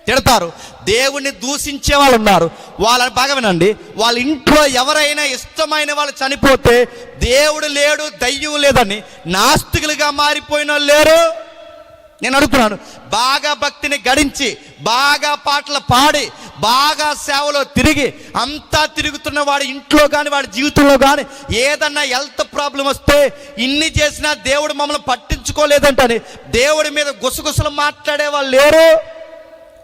తిడతారు. దేవుణ్ణి దూషించే వాళ్ళు ఉన్నారు. వాళ్ళని బాగా వినండి, వాళ్ళ ఇంట్లో ఎవరైనా ఇష్టమైన వాళ్ళు చనిపోతే దేవుడు లేడు, దయ్యం లేదని నాస్తికులుగా మారిపోయిన వాళ్ళు లేరు. నేను అడుగుతున్నాను, బాగా భక్తిని గడించి, బాగా పాటలు పాడి, బాగా సేవలో తిరిగి, అంతా తిరుగుతున్న వాడి ఇంట్లో కానీ వాడి జీవితంలో కానీ ఏదన్నా హెల్త్ ప్రాబ్లం వస్తే ఇన్ని చేసినా దేవుడు మమ్మల్ని పట్టించుకోలేదంటని దేవుడి మీద గుసగుసలు మాట్లాడే వాళ్ళు లేరు,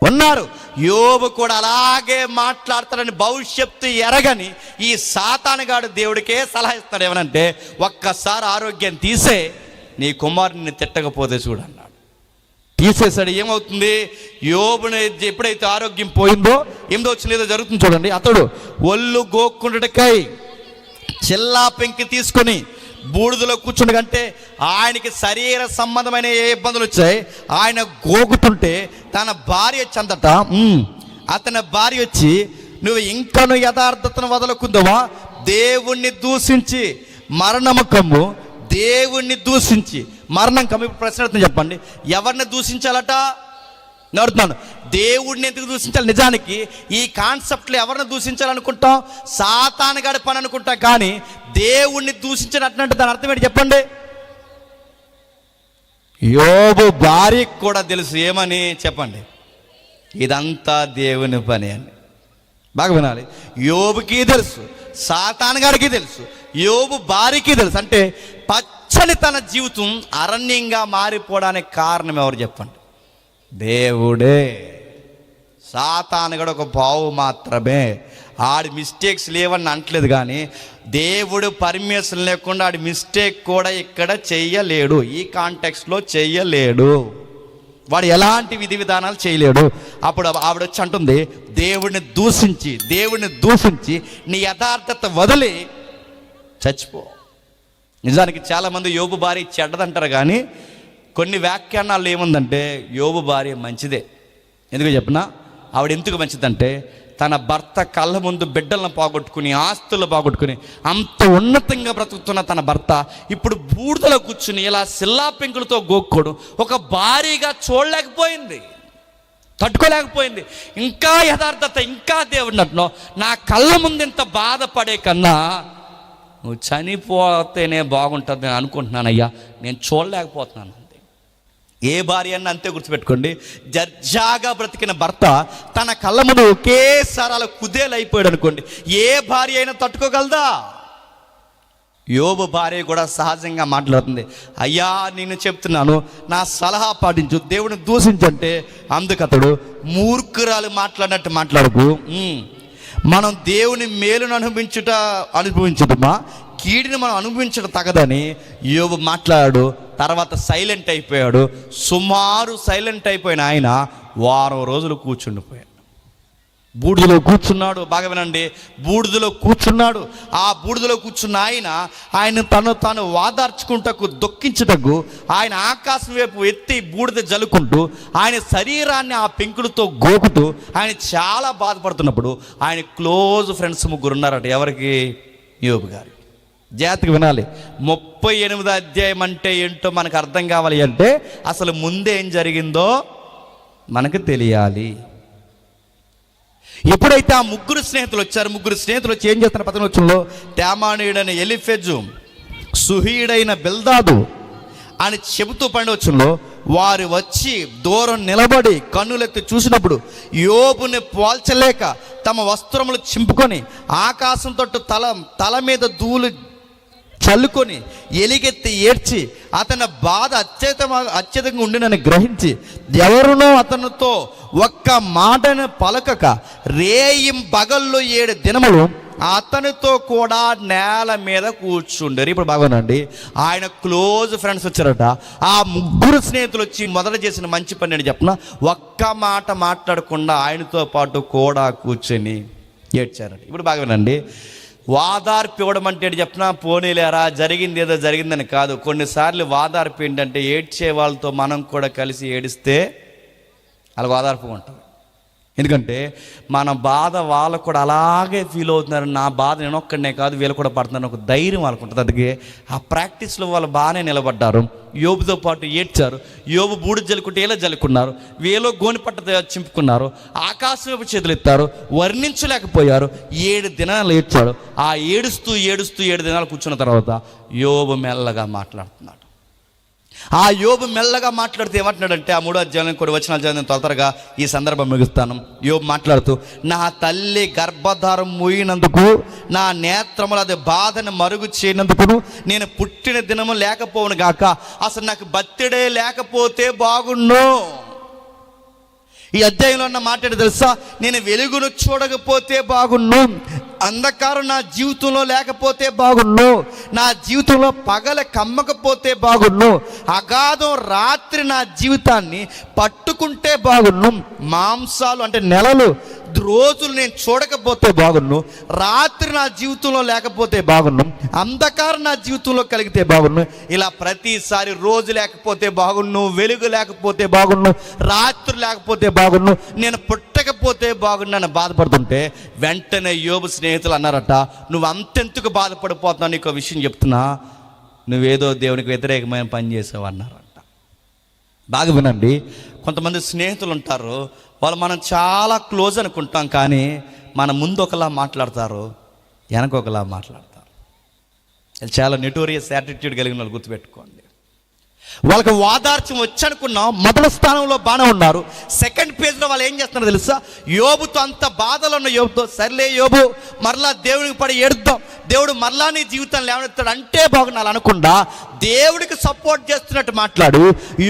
ఉన్నారు. యోబు కూడా అలాగే మాట్లాడతాడని భవిష్యత్తు ఎరగని ఈ సాతానుగాడు దేవుడికే సలహా ఇస్తాడు. ఏమనంటే, ఒక్కసారి ఆరోగ్యం తీసే, నీ కుమారుని తిట్టకపోతే చూడన్నాడు. తీసేశాడు. ఏమవుతుంది? యోబుని ఎప్పుడైతే ఆరోగ్యం పోయిందో 8వ వచనం ఏదో జరుగుతుంది చూడండి. అతడు ఒళ్ళు గోక్కుండటకై చిల్లా పెంకి తీసుకొని బూడిదలో కూర్చుండకంటే ఆయనకి శరీర సంబంధమైన ఏ ఇబ్బందులు వచ్చాయి, ఆయన గోకుతుంటే తన భార్య చెందట. అతని భార్య వచ్చి, నువ్వు ఇంకను యథార్థతను వదలకుందావా? దేవుణ్ణి దూషించి మరణము కమ్ము, దేవుణ్ణి దూషించి మరణం కమ్ము. ఇప్పుడు ప్రశ్న అడుగుతుంది, చెప్పండి, ఎవరిని దూషించాలట? నేను అడుగుతున్నాను, దేవుడిని ఎందుకు దూషించాలి? నిజానికి ఈ కాన్సెప్ట్లో ఎవరిని దూషించాలనుకుంటాం? సాతానుగాడి పని అనుకుంటాం. కానీ దేవుణ్ణి దూషించినట్టు దాని అర్థం ఏంటి చెప్పండి? యోబు భార్యకు కూడా తెలుసు. ఏమని చెప్పండి? ఇదంతా దేవుని పని అని. బాగా వినాలి. యోబుకి తెలుసు, సాతానుగాడికి తెలుసు, యోబు భార్యకి తెలుసు. అంటే పచ్చని తన జీవితం అరణ్యంగా మారిపోవడానికి కారణం ఎవరు చెప్పండి? దేవుడే. సాతానుగాడు ఒక బావు మాత్రమే. ఆడి మిస్టేక్స్ లేవని అంటలేదు, కానీ దేవుడు పర్మిషన్ లేకుండా ఆడి మిస్టేక్ కూడా ఇక్కడ చెయ్యలేడు, ఈ కాంటెక్స్ట్లో చెయ్యలేడు. వాడు ఎలాంటి విధి విధానాలు చేయలేడు. అప్పుడు ఆవిడ వచ్చి అంటుంది, దేవుడిని దూషించి నీ యథార్థత వదిలి చచ్చిపో. నిజానికి చాలామంది యోబు భార్య చెడ్డదంటారు, కానీ కొన్ని వ్యాఖ్యానాలు ఏముందంటే యోబు భార్య మంచిదే. ఎందుకు చెప్పినా, ఆవిడ ఎందుకు మంచిదంటే, తన భర్త కళ్ళ ముందు బిడ్డలను పోగొట్టుకుని, ఆస్తులు పోగొట్టుకుని, అంత ఉన్నతంగా బ్రతుకుతున్న తన భర్త ఇప్పుడు బూడిదలో కూర్చుని ఇలా సిల్లా పెంకులతో గోక్కోడు ఒక భార్యగా చూడలేకపోయింది, తట్టుకోలేకపోయింది. ఇంకా యథార్థత, ఇంకా దేవుడిని అంటున్నావు, నా కళ్ళ ముందు ఇంత బాధపడే కన్నా నువ్వు చనిపోతేనే బాగుంటుంది అని అనుకుంటున్నానయ్యా, నేను చూడలేకపోతున్నాను. ఏ భార్య అన్న అంతే గుర్తుపెట్టుకోండి. జర్జాగా బ్రతికిన భర్త తన కళ్ళ ముందు ఒకేసారి అలా కుదేలైపోయాడు అనుకోండి, ఏ భార్య అయినా తట్టుకోగలదా? యోబు భార్య కూడా సహజంగా మాట్లాడుతుంది, అయ్యా నేను చెప్తున్నాను, నా సలహా పాటించు, దేవుడిని దూషించంటే అందుకు అతడు మూర్ఖురాలు మాట్లాడినట్టు మాట్లాడకు. మనం దేవుని మేలును అనుభవించటమా, కీడిని మనం అనుభవించడం తగదని యోబు మాట్లాడాడు. తర్వాత సైలెంట్ అయిపోయాడు. సుమారు సైలెంట్ అయిపోయిన ఆయన వారం రోజులు కూర్చుండిపోయాడు. బూడిదలో కూర్చున్నాడు. బాగా వినండి, బూడిదలో కూర్చున్నాడు. ఆ బూడిదలో కూర్చున్న ఆయన తాను వాదార్చుకుంటకు, దొక్కించుటకు ఆయన ఆకాశం వైపు ఎత్తి బూడిద జల్లుకుంటూ ఆయన శరీరాన్ని ఆ పెంకులతో గోకుతూ ఆయన చాలా బాధపడుతున్నప్పుడు ఆయన క్లోజ్ ఫ్రెండ్స్ 3 ఉన్నారట. ఎవరికి? యోబు గారు. జాగ్రత్తగా వినాలి. 38వ అధ్యాయం అంటే ఏంటో మనకు అర్థం కావాలి అంటే అసలు ముందే ఏం జరిగిందో మనకు తెలియాలి. ఎప్పుడైతే ఆ 3 స్నేహితులు వచ్చారు, 3 స్నేహితులు వచ్చి ఏం చేస్తున్నారు? 10వ వచనంలో, తేమానీయుడైన ఎలీఫెజు, సుహీయుడైన బిల్దాదు అని చెబుతూ 12వ వచనంలో, వారు వచ్చి దూరం నిలబడి కన్నులెత్తి చూసినప్పుడు యోబుని పోల్చలేక తమ వస్త్రములు చింపుకొని ఆకాశం తట్టు తల మీద ధూళి చల్లుకొని ఎలిగెత్తి ఏడ్చి అతని బాధ అత్యధికంగా ఉండినని గ్రహించి ఎవరునో అతనితో ఒక్క మాటను పలకక రేయింబగళ్ళు 7 దినములు అతనితో కూడా నేల మీద కూర్చుండారు. ఇప్పుడు బాగోనండి, ఆయన క్లోజ్ ఫ్రెండ్స్ వచ్చారట. ఆ 3 స్నేహితులు వచ్చి మొదట చేసిన మంచి పని అని చెప్పిన, ఒక్క మాట మాట్లాడకుండా ఆయనతో పాటు కూడా కూర్చొని ఏడ్చారట. ఇప్పుడు బాగా వినండి, వాదార్పు ఇవ్వడం అంటే చెప్పిన, పోనీలేరా జరిగింది ఏదో జరిగిందని కాదు. కొన్నిసార్లు వాదార్పు ఏంటంటే, ఏడ్చే వాళ్ళతో మనం కూడా కలిసి ఏడిస్తే వాళ్ళకి వాదార్పు ఉంటుంది. ఎందుకంటే మన బాధ వాళ్ళకు కూడా అలాగే ఫీల్ అవుతున్నారు, నా బాధ నేను ఒక్కడనే కాదు వీళ్ళు కూడా పడుతున్నారు, ఒక ధైర్యం వాళ్ళకు ఉంటుంది. అందుకే ఆ ప్రాక్టీస్లో వాళ్ళు బాగానే నిలబడ్డారు. యోబుతో పాటు ఏడ్చారు. యోబు బూడిద జల్లుకుంటే ఇలా జల్లుకున్నారు, వీళ్ళు గోనిపట్ట చింపుకున్నారు, ఆకాశం వైపు చేతులు ఎత్తారు, వర్ణించలేకపోయారు. 7 దినాలు ఏడ్చాడు. ఆ ఏడుస్తూ 7 దినాలు కూర్చున్న తర్వాత యోబు మెల్లగా మాట్లాడుతున్నాడు. ఆ యోబు మెల్లగా మాట్లాడుతూ ఏమంటున్నాడంటే, ఆ 3వ అధ్యాయం కొన్ని వచనాలు చదివిన త్వరగా ఈ సందర్భం ముగిస్తాను. యోబు మాట్లాడుతూ, నా తల్లి గర్భధారం మూయినందుకు, నా నేత్రములు అది బాధను మరుగు చేయనందుకును, నేను పుట్టిన దినము లేకపోవును గాక, అసలు నాకు బర్త్డే లేకపోతే బాగుండు. ఈ అధ్యాయంలో ఉన్న మాట తెలుసా, నేను వెలుగును చూడకపోతే బాగుండు, అంధకారం నా జీవితంలో లేకపోతే బాగుండు, నా జీవితంలో పగల కమ్మకపోతే బాగుండు, అగాధం రాత్రి నా జీవితాన్ని పట్టుకుంటే బాగుండు, మాంసాలు అంటే నెలలు రోజులు నేను చూడకపోతే బాగుండు, రాత్రి నా జీవితంలో లేకపోతే బాగుండు, అంధకారం నా జీవితంలో కలిగితే బాగుండు. ఇలా ప్రతిసారి రోజు లేకపోతే బాగుండు, వెలుగు లేకపోతే బాగుండు, రాత్రి లేకపోతే బాగుండు, నేను పుట్టకపోతే బాగుండు అని బాధపడుతుంటే వెంటనే యోబు స్నేహితులు అన్నారట, నువ్వు అంతెందుకు బాధపడిపోతున్నావు, నీకు విషయం చెప్తున్నా, నువ్వేదో దేవునికి వ్యతిరేకమైన పని చేసావు అన్నారట. బాగా వినండి, కొంతమంది స్నేహితులు ఉంటారు, వాళ్ళు మనం చాలా క్లోజ్ అనుకుంటాం, కానీ మన ముందు ఒకలా మాట్లాడతారు, వెనక ఒకలా మాట్లాడతారు. చాలా నెటోరియస్ యాటిట్యూడ్ కలిగిన వాళ్ళు గుర్తుపెట్టుకోండి. వాళ్ళకి వాదార్చం వచ్చనుకున్నాం, మొదటి స్థానంలో బాగానే ఉన్నారు, సెకండ్ పేజ్లో వాళ్ళు ఏం చేస్తున్నారు తెలుసా, యోబుతో అంత బాధలో ఉన్న యోబుతో, సర్లే యోబు మరలా దేవుడికి పడి ఏడుద్దాం, దేవుడు మరలా నీ జీవితాన్ని లేవనెత్తాడు అంటే బాగుండాలి అనకుండా దేవుడికి సపోర్ట్ చేస్తున్నట్టు మాట్లాడు,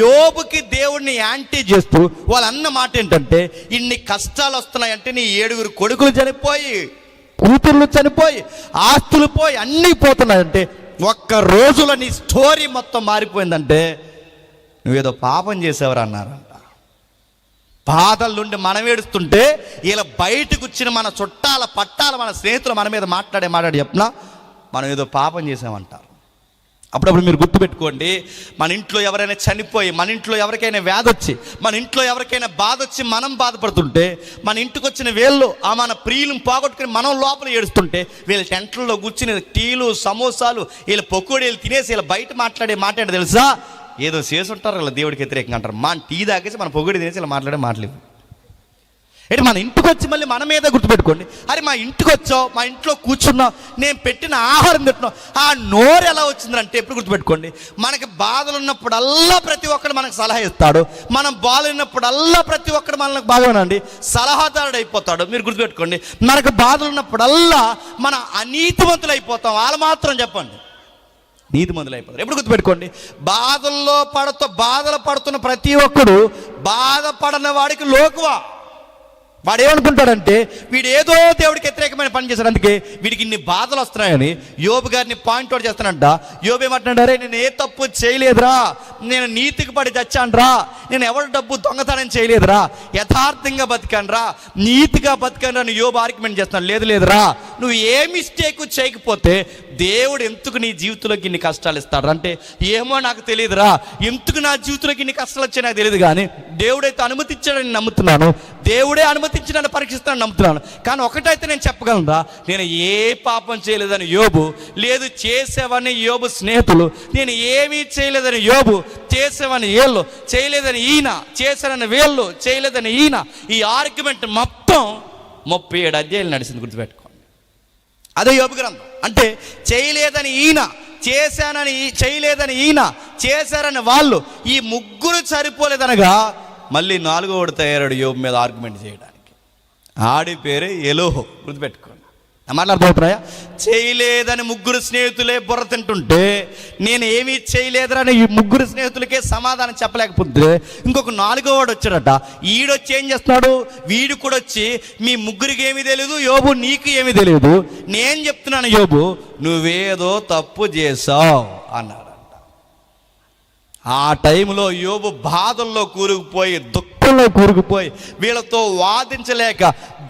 యోబుకి దేవుడిని యాంటీ చేస్తూ వాళ్ళు అన్న మాట ఏంటంటే, ఇన్ని కష్టాలు వస్తున్నాయంటే నీ 7 కొడుకులు చనిపోయి, కూతుర్లు చనిపోయి, ఆస్తులు పోయి, అన్నీ పోతున్నాయంటే, ఒక్క రోజులో నీ స్టోరీ మొత్తం మారిపోయిందంటే నువ్వేదో పాపం చేసేవారు అన్నారంట. బాధల నుండి మనం ఏడుస్తుంటే ఇలా బయటకు వచ్చిన మన చుట్టాల పట్టాల మన స్నేహితులు మన మీద మాట్లాడి చెప్పినా మనం ఏదో పాపం చేసామంటారు. అప్పుడప్పుడు మీరు గుర్తుపెట్టుకోండి, మన ఇంట్లో ఎవరైనా చనిపోయి, మన ఇంట్లో ఎవరికైనా వ్యాధి వచ్చి, మన ఇంట్లో ఎవరికైనా బాధ వచ్చి మనం బాధపడుతుంటే, మన ఇంటికి వచ్చిన వీళ్ళు ఆ మన ప్రియులను పోగొట్టుకుని మనం లోపల ఏడుస్తుంటే, వీళ్ళ టెంట్లలో కూర్చుని టీలు సమోసాలు వీళ్ళ పకోడీలు తినేసి వీళ్ళ బయట మాట్లాడే మాట ఏంటో తెలుసా, ఏదో చేసి ఉంటారు వీళ్ళ దేవుడికి వ్యతిరేకంగా అంటారు. మన టీ తాగేసి మన పొగడి తినేసి ఇలా మాట్లాడే మాటలేవు. అంటే మన ఇంటికి వచ్చి మళ్ళీ మన మీద గుర్తుపెట్టుకోండి, అరే మా ఇంటికి వచ్చావు, మా ఇంట్లో కూర్చున్నావు, నేను పెట్టిన ఆహారం తింటున్నావు, ఆ నోరు ఎలా వచ్చిందంటే ఎప్పుడు గుర్తుపెట్టుకోండి, మనకి బాధలు ఉన్నప్పుడల్లా ప్రతి ఒక్కడు మనకు సలహా ఇస్తాడు, మనం బాధలున్నప్పుడల్లా ప్రతి ఒక్కడు మనకు బాగానండి సలహాదారుడు అయిపోతాడు. మీరు గుర్తుపెట్టుకోండి, మనకు బాధలు ఉన్నప్పుడల్లా మన అనీతివంతులు అయిపోతాం. వాళ్ళు మాత్రం చెప్పండి నీతిమంతులు అయిపోతారు. ఎప్పుడు గుర్తుపెట్టుకోండి, బాధలు పడుతున్న ప్రతి ఒక్కడు బాధపడని వాడికి లోకువా. వాడు ఏమనుకుంటాడంటే వీడు ఏదో దేవుడికి వ్యతిరేకమైన పని చేశాడు, అందుకే వీడికి ఇన్ని బాధలు వస్తున్నాయని యోబు గారిని పాయింట్ అవుట్ చేస్తానంట. యోబు ఏమంటున్నాడు, అరే నేను ఏ తప్పు చేయలేదురా, నేను నీతికి పడి చచ్చానురా, నేను ఎవరి డబ్బు దొంగతనం చేయలేదురా, యథార్థంగా బతికానురా, నీతిగా బతికానురా అని యోబు ఆర్గ్యుమెంట్ చేస్తున్నాడు. లేదురా, నువ్వు ఏ మిస్టేక్ చేయకపోతే దేవుడు ఎందుకు నీ జీవితంలోకి ఇన్ని కష్టాలు ఇస్తాడు అంటే, ఏమో నాకు తెలియదురా, ఎందుకు నా జీవితంలోకి ఇన్ని కష్టాలు వచ్చాయి నాకు తెలియదు, కానీ దేవుడైతే అనుమతించాడని నమ్ముతున్నాను, దేవుడే అనుమతించాడని పరీక్షిస్తానని నమ్ముతున్నాను. కానీ ఒకటైతే నేను చెప్పగలనురా, నేను ఏ పాపం చేయలేదని యోబు, లేదు చేసేవని యోబు స్నేహితులు, నేను ఏమీ చేయలేదని యోబు, చేసేవని వీళ్ళు, చేయలేదని ఈయన, చేశారని వీళ్ళు, చేయలేదని ఈయన, ఈ ఆర్గ్యుమెంట్ మొత్తం 37 అధ్యాయాలు నడిచింది. గుర్తుపెట్టుకోండి, అదే యోబు గ్రంథం. అంటే చేయలేదని ఈయన, చేయలేదని ఈయన, చేశారని వాళ్ళు, ఈ ముగ్గురు సరిపోలేదనగా మళ్ళీ 4వ తయారాడు యోబు మీద ఆర్గ్యుమెంట్ చేయడానికి. ఆడి పేరే ఎలోహో. గుర్తుపెట్టుకోండి, మాట్లాడుతున్నాయా? చేయలేదని ముగ్గురు స్నేహితులే బుర్ర తింటుంటే, నేను ఏమీ చేయలేదని ఈ ముగ్గురు స్నేహితులకే సమాధానం చెప్పలేకపోతే ఇంకొక 4వ వాడు వచ్చాడట. ఈడొచ్చి ఏం చేస్తున్నాడు, వీడు కూడా వచ్చి మీ ముగ్గురికి ఏమీ తెలియదు యోబు, నీకు ఏమీ తెలియదు, నేను చెప్తున్నాను యోబు, నువ్వేదో తప్పు చేసావు అన్నాడంట. ఆ టైంలో యోబు బాధల్లో కూరుకుపోయి దుఃఖంలో కూరుకుపోయి వీళ్ళతో వాదించలేక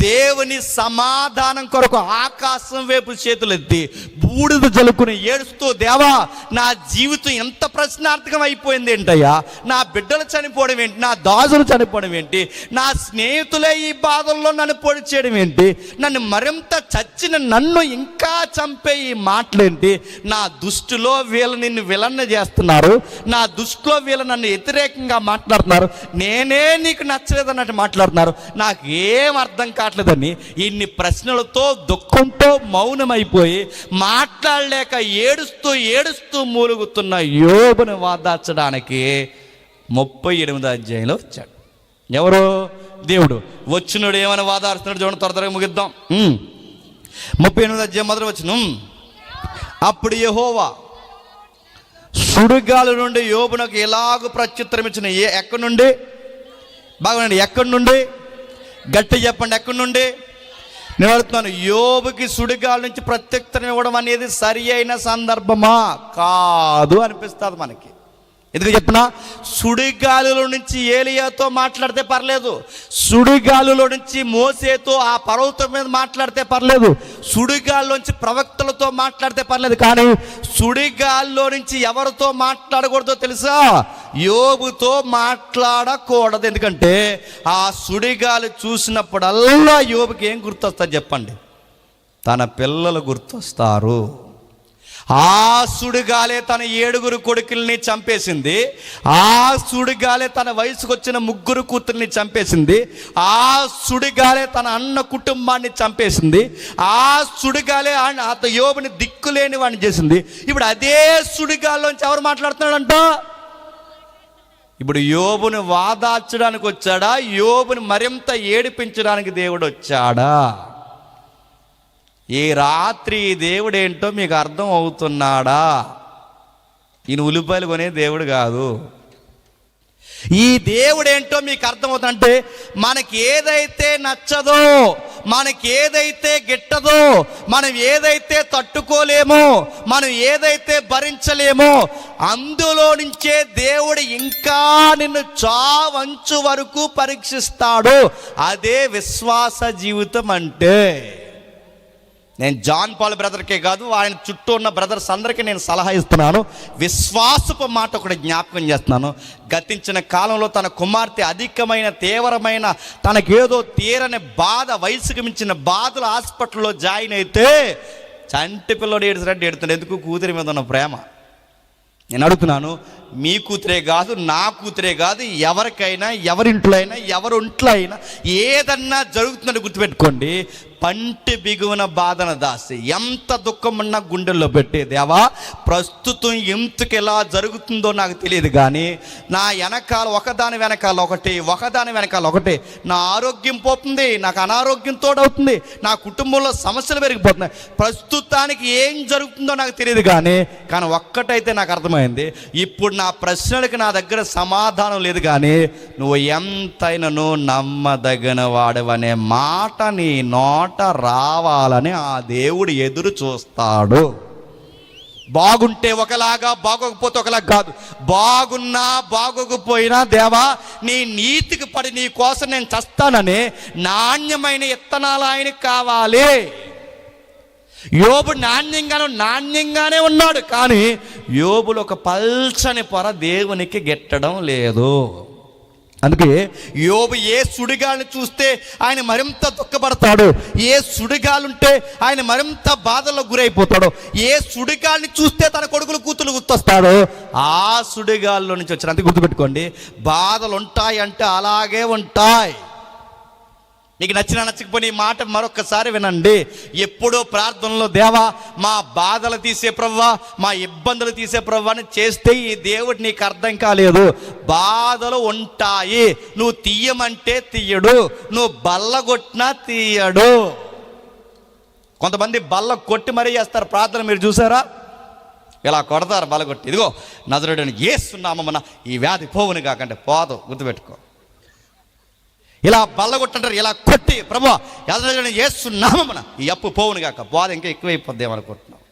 దేవుని సమాధానం కొరకు ఆకాశం వైపు చేతులెత్తి బూడిద జలుకుని ఏడుస్తూ, దేవా నా జీవితం ఎంత ప్రశ్నార్థకం అయిపోయింది ఏంటయ్యా, నా బిడ్డలు చనిపోవడం ఏంటి, నా దాసులు చనిపోవడం ఏంటి, నా స్నేహితులే ఈ బాధల్లో నన్ను పొడి చేయడం ఏంటి, నన్ను మరింత చచ్చిన నన్ను ఇంకా చంపే ఈ మాటలేంటి, నా దృష్టిలో వీళ్ళు నిన్ను విలన్న చేస్తున్నారు, నా దృష్టిలో వీళ్ళు నన్ను వ్యతిరేకంగా మాట్లాడుతున్నారు, నేనే నీకు నచ్చలేదన్నట్టు మాట్లాడుతున్నారు, నాకు ఏం అర్థం కావట్లేదని ఇన్ని ప్రశ్నలతో దుఃఖంతో మౌనమైపోయి మాట్లాడలేక ఏడుస్తూ ఏడుస్తూ మూలుగుతున్న యోబును వాదార్చడానికి 38వ అధ్యాయంలో వచ్చాడు. ఎవరు? దేవుడు. వచ్చినోడు ఏమైనా వాదాడుతున్నాడు చూడండి, త్వరగా ముగిద్దాం. 38వ అధ్యాయం మొదటి వచనం. అప్పుడు యెహోవా సుడిగాలి నుండి యోబునకు ఎలాగూ ప్రత్యుత్తరం ఇచ్చిన. ఎక్కడి నుండి? బాగుండండి, ఎక్కడి నుండి? గట్టి చెప్పండి, ఎక్కడి నుండి? నేను అడుగుతున్నాను, యోబుకి సుడిగాలి నుంచి ప్రత్యుత్తరం ఇవ్వడం అనేది సరి అయిన సందర్భమా? కాదు అనిపిస్తుంది మనకి. ఎందుకు చెప్పినా, సుడిగాలిలో నుంచి ఏలియాతో మాట్లాడితే పర్లేదు, సుడిగాలిలో నుంచి మోసేతో ఆ పర్వతం మీద మాట్లాడితే పర్లేదు, సుడిగాలిలోంచి ప్రవక్తలతో మాట్లాడితే పర్లేదు, కానీ సుడిగాలిలో నుంచి ఎవరితో మాట్లాడకూడదో తెలుసా? యోబుతో మాట్లాడకూడదు. ఎందుకంటే ఆ సుడిగాలి చూసినప్పుడల్లా యోబుకి ఏం గుర్తొస్తుంది చెప్పండి? తన పిల్లలు గుర్తొస్తారు. ఆ సుడిగాలే తన 7 కొడుకుల్ని చంపేసింది, ఆ సుడిగాలే తన వయసుకు వచ్చిన 3 కూతుర్ని చంపేసింది, ఆ సుడిగాలే తన అన్న కుటుంబాన్ని చంపేసింది, ఆ సుడిగాలే యోబుని దిక్కులేని వాడిని చేసింది. ఇప్పుడు అదే సుడిగాల్లోంచి ఎవరు మాట్లాడుతున్నాడంట? ఇప్పుడు యోబుని వాదార్చడానికి వచ్చాడా, యోబుని మరింత ఏడిపించడానికి దేవుడు వచ్చాడా? ఈ రాత్రి దేవుడు ఏంటో మీకు అర్థం అవుతున్నాడా? ఈయన ఉల్లిపాయలు కొనే దేవుడు కాదు. ఈ దేవుడు ఏంటో మీకు అర్థమవుతుందంటే, మనకి ఏదైతే నచ్చదో, మనకి ఏదైతే గిట్టదో, మనం ఏదైతే తట్టుకోలేమో, మనం ఏదైతే భరించలేమో, అందులో నుంచే దేవుడు ఇంకా నిన్ను చావంచు వరకు పరీక్షిస్తాడు. అదే విశ్వాస జీవితం అంటే. నేను జాన్ పాల్ బ్రదర్కే కాదు, ఆయన చుట్టూ ఉన్న బ్రదర్స్ అందరికీ నేను సలహా ఇస్తున్నాను. విశ్వాసపు మాట ఒకటి జ్ఞాపకం చేస్తున్నాను. గతించిన కాలంలో తన కుమార్తె అధికమైన తీవ్రమైన తనకేదో తీరని బాధ, వయసుకు మించిన బాధలు హాస్పిటల్లో జాయిన్ అయితే చంటి పిల్లడు ఏడుస్తున్నట్టు ఏడుతున్నాడు. ఎందుకు? కూతురి మీద ఉన్న ప్రేమ. నేను అడుగుతున్నాను, మీ కూతురే కాదు, నా కూతురే కాదు, ఎవరికైనా, ఎవరింట్లో అయినా, ఎవరింట్లో అయినా ఏదన్నా జరుగుతుందని గుర్తుపెట్టుకోండి. పంటి బిగువన బాధన దాసి ఎంత దుఃఖం ఉన్నా గుండెల్లో పెట్టి, దేవా ప్రస్తుతం ఎందుకు ఎలా జరుగుతుందో నాకు తెలియదు, కానీ నా వెనకాల ఒకదాని వెనకాల ఒకటి నా ఆరోగ్యం పోతుంది, నాకు అనారోగ్యం తోడవుతుంది, నా కుటుంబంలో సమస్యలు పెరిగిపోతున్నాయి, ప్రస్తుతానికి ఏం జరుగుతుందో నాకు తెలియదు, కానీ ఒక్కటైతే నాకు అర్థమైంది, ఇప్పుడు నా ప్రశ్నలకు నా దగ్గర సమాధానం లేదు, కానీ నువ్వు ఎంతైనాను నమ్మదగిన వాడవనే మాట నీ నోట రావాలని ఆ దేవుడు ఎదురు చూస్తాడు. బాగుంటే ఒకలాగా, బాగోకపోతే ఒకలాగా కాదు. బాగున్నా బాగోకపోయినా, దేవా నీ నీతికి పడి నీ కోసం నేను చస్తానని నాణ్యమైన విత్తనాలు ఆయనకి కావాలి. యోబు నాణ్యంగానే ఉన్నాడు, కానీ యోబులో ఒక పల్చని పొర దేవునికి గిట్టడం లేదు. అందుకే యోబు ఏ సుడిగాలిని చూస్తే ఆయన మరింత దుఃఖపడతాడు, ఏ సుడిగాలుంటే ఆయన మరింత బాధల్లో గురైపోతాడు, ఏ సుడిగాలిని చూస్తే తన కొడుకులు కూతురు గుర్తొస్తాడు, ఆ సుడిగాల్లో నుంచి వచ్చిన. అంతే గుర్తుపెట్టుకోండి, బాధలు ఉంటాయి అంటే అలాగే ఉంటాయి. మీకు నచ్చకపోయిన ఈ మాట మరొకసారి వినండి. ఎప్పుడో ప్రార్థనలో, దేవా మా బాధలు తీసే ప్రభువా, మా ఇబ్బందులు తీసే ప్రభువా అని చేస్తే ఈ దేవుడు నీకు అర్థం కాలేదు. బాధలు ఉంటాయి, నువ్వు తీయమంటే తీయడు, నువ్వు బల్లగొట్టినా తీయడు. కొంతమంది బల్ల కొట్టి మరీ చేస్తారు ప్రార్థన, మీరు చూసారా? ఇలా కొడతారు బల్లగొట్టి. ఇదిగో నజరేయుడైన యేసు నామమున ఈ వ్యాధి పోవును కాకంటే పోదు, గుర్తుపెట్టుకో. ఇలా బల్లగొట్టంటారు, ఇలా కొట్టి ప్రభువా యేసు నామమున ఈ అప్పు పోవును కాక, బాధ ఇంకా ఎక్కువైపోద్ది ఏమనుకుంటున్నావు.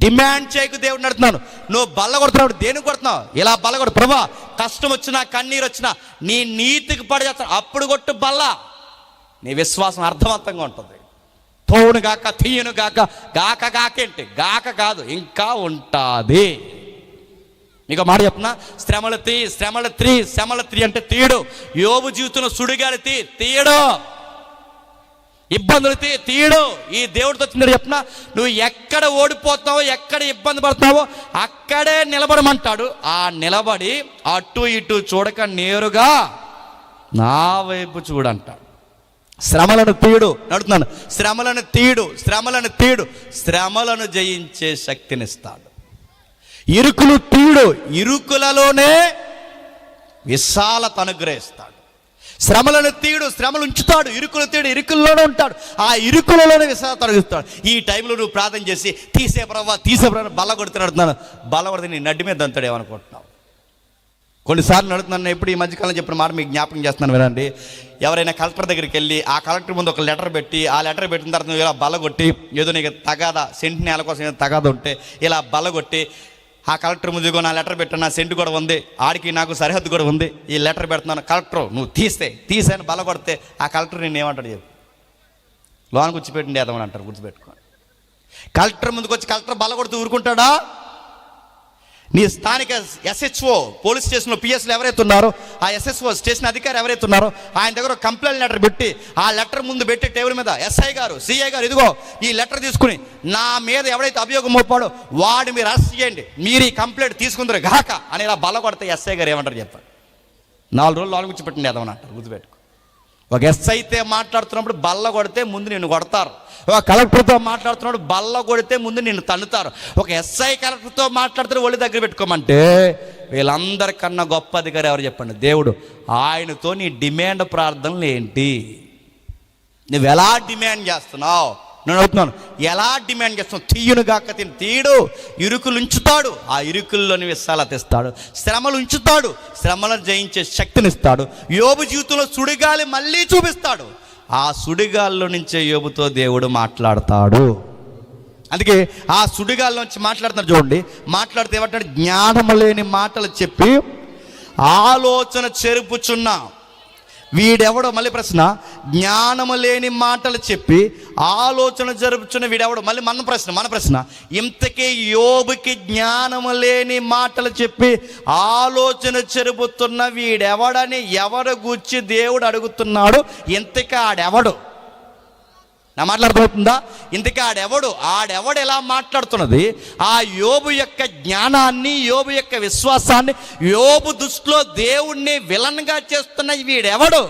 డిమాండ్ చేయకు దేవుడిని అడుగుతున్నాను. నువ్వు బల్ల కొడుతున్నావు, దేనికి కొడుతున్నావు? ఇలా బల్ల కొడు ప్రభా, కష్టం వచ్చినా కన్నీరు వచ్చినా నీ నీతికి పడిచేస్తాను, అప్పుడు కొట్టు బల్ల. నీ విశ్వాసం అర్థవంతంగా ఉంటుంది. తోవును గాక తీయను గాక, గాక గాకేంటి? గాక కాదు, ఇంకా ఉంటుంది. నీకు మాట చెప్పనా, శ్రమలు తీ అంటే తీయడు. యోబు జీవితంలో సుడిగాలి తీయడు, ఇబ్బందులు తీయడు. ఈ దేవుడితో వచ్చింది చెప్పిన, నువ్వు ఎక్కడ ఓడిపోతున్నావో, ఎక్కడ ఇబ్బంది పడుతున్నావో అక్కడే నిలబడమంటాడు. ఆ నిలబడి అటు ఇటు చూడక నేరుగా నా వైపు చూడంటాడు. శ్రమలను తీయడు నడుతున్నాను, శ్రమలను తీయడు, శ్రమలను జయించే శక్తినిస్తాడు. ఇరుకులు తీయడు, ఇరుకులలోనే విశాలత అనుగ్రహిస్తాడు. శ్రమలను తీయడు, శ్రమలు ఉంచుతాడు. ఇరుకులు తీయడు, ఇరుకుల్లోనే ఉంటాడు. ఆ ఇరుకులలోనే విశాలత అనుగ్రహిస్తాడు. ఈ టైంలో నువ్వు ప్రార్థన చేసి తీసే ప్రభావ బల్ల కొడుతున్నాడు, బల్ల కొడితే నీ నడ్డి మీద దంతాడు ఏమనుకుంటున్నావు? కొన్నిసార్లు నడుతున్నాను. ఎప్పుడు ఈ మధ్యకాలం చెప్పిన మాట మీకు జ్ఞాపకం చేస్తున్నాను వినండి. ఎవరైనా కలెక్టర్ దగ్గరికి వెళ్ళి ఆ కలెక్టర్ ముందు ఒక లెటర్ పెట్టి, ఆ లెటర్ పెట్టిన తర్వాత నువ్వు ఇలా బల్లగొట్టి, ఏదో నీకు తగాదా, సెంటు నేల కోసం ఏదో తగాదా ఉంటే ఇలా బల్లగొట్టి, ఆ కలెక్టర్ ముందుగో నా లెటర్ పెట్టాను, నా సెంటు కూడా ఉంది, ఆడికి నాకు సరిహద్దు కూడా ఉంది, ఈ లెటర్ పెడుతున్నాను, కలెక్టర్ నువ్వు తీసేని బల్ల కొడితే ఆ కలెక్టర్ నేను ఏమంటాడు చెప్పు? లోన్ గుర్చిపెట్టింది ఏదమని అంటారు. గుర్తుపెట్టుకోండి. కలెక్టర్ ముందుకు వచ్చి కలెక్టర్ బల్ల కొడుతూ ఊరుకుంటాడా? నీ స్థానిక SHO పోలీస్ స్టేషన్లో పిఎస్లు ఎవరైతే ఉన్నారో, ఆ SSO స్టేషన్ అధికారి ఎవరైతే ఉన్నారో ఆయన దగ్గర కంప్లైంట్ లెటర్ పెట్టి, ఆ లెటర్ ముందు పెట్టి టేబుల్ మీద SI గారు, CI గారు, ఇదిగో ఈ లెటర్ తీసుకుని నా మీద ఎవరైతే అభియోగం మోపాడో వాడు మీరు అరెస్ట్ చేయండి, మీరు ఈ కంప్లైంట్ తీసుకుందరు గాక అని ఇలా బల్ల కొడితే SI గారు ఏమంటారు చెప్పండి? 4 రోజులు లోన్ గుర్చిపెట్టింది ఏదమని అంటారు. గుర్తుపెట్టుకో. ఒక SI అయితే మాట్లాడుతున్నప్పుడు బల్ల కొడితే ముందు నిన్ను కొడతారు. ఒక కలెక్టర్తో మాట్లాడుతున్నాడు బల్ల కొడితే ముందు నిన్ను తన్నుతారు. ఒక SI కలెక్టర్తో మాట్లాడుతున్న ఒళ్ళు దగ్గర పెట్టుకోమంటే వీళ్ళందరికన్నా గొప్ప అధికారి ఎవరు చెప్పండి? దేవుడు. ఆయనతో నీ డిమాండ్ ప్రార్థనలు ఏంటి? నువ్వు ఎలా డిమాండ్ చేస్తున్నావు? నేను అడుగుతున్నాను, ఎలా డిమాండ్ చేస్తున్నావు? తీయును గాక తీయడు, ఇరుకులు ఉంచుతాడు, ఆ ఇరుకుల్లోని విశాలత ఇస్తాడు. శ్రమలు ఉంచుతాడు, శ్రమలను జయించే శక్తినిస్తాడు. యోబు జీవితంలో సుడిగాలి మళ్ళీ చూపిస్తాడు. ఆ సుడిగాల్లో నుంచే యోబుతో దేవుడు మాట్లాడతాడు. అందుకే ఆ సుడిగాల్లోంచి మాట్లాడుతున్నాడు చూడండి. మాట్లాడితే ఏమంటాడు? జ్ఞానము లేని మాటలు చెప్పి ఆలోచన చెరుపుచున్నా వీడెవడో. మళ్ళీ ప్రశ్న, జ్ఞానము లేని మాటలు చెప్పి ఆలోచన జరుపుచున్న వీడెవడో. మళ్ళీ మన ప్రశ్న, ఇంతకీ యోబుకి జ్ఞానము లేని మాటలు చెప్పి ఆలోచన చెరుపుతున్న వీడెవడని ఎవరు గూర్చి దేవుడు అడుగుతున్నాడు? ఇంతకీ ఆడెవడు? నా మాట్లాడుతుందా? ఇంతకీ ఆడెవడు ఎలా మాట్లాడుతున్నది? ఆ యోబు యొక్క జ్ఞానాన్ని, యోబు యొక్క విశ్వాసాన్ని, యోబు దృష్టిలో దేవుణ్ణి విలన్గా చేస్తున్న వీడెవడు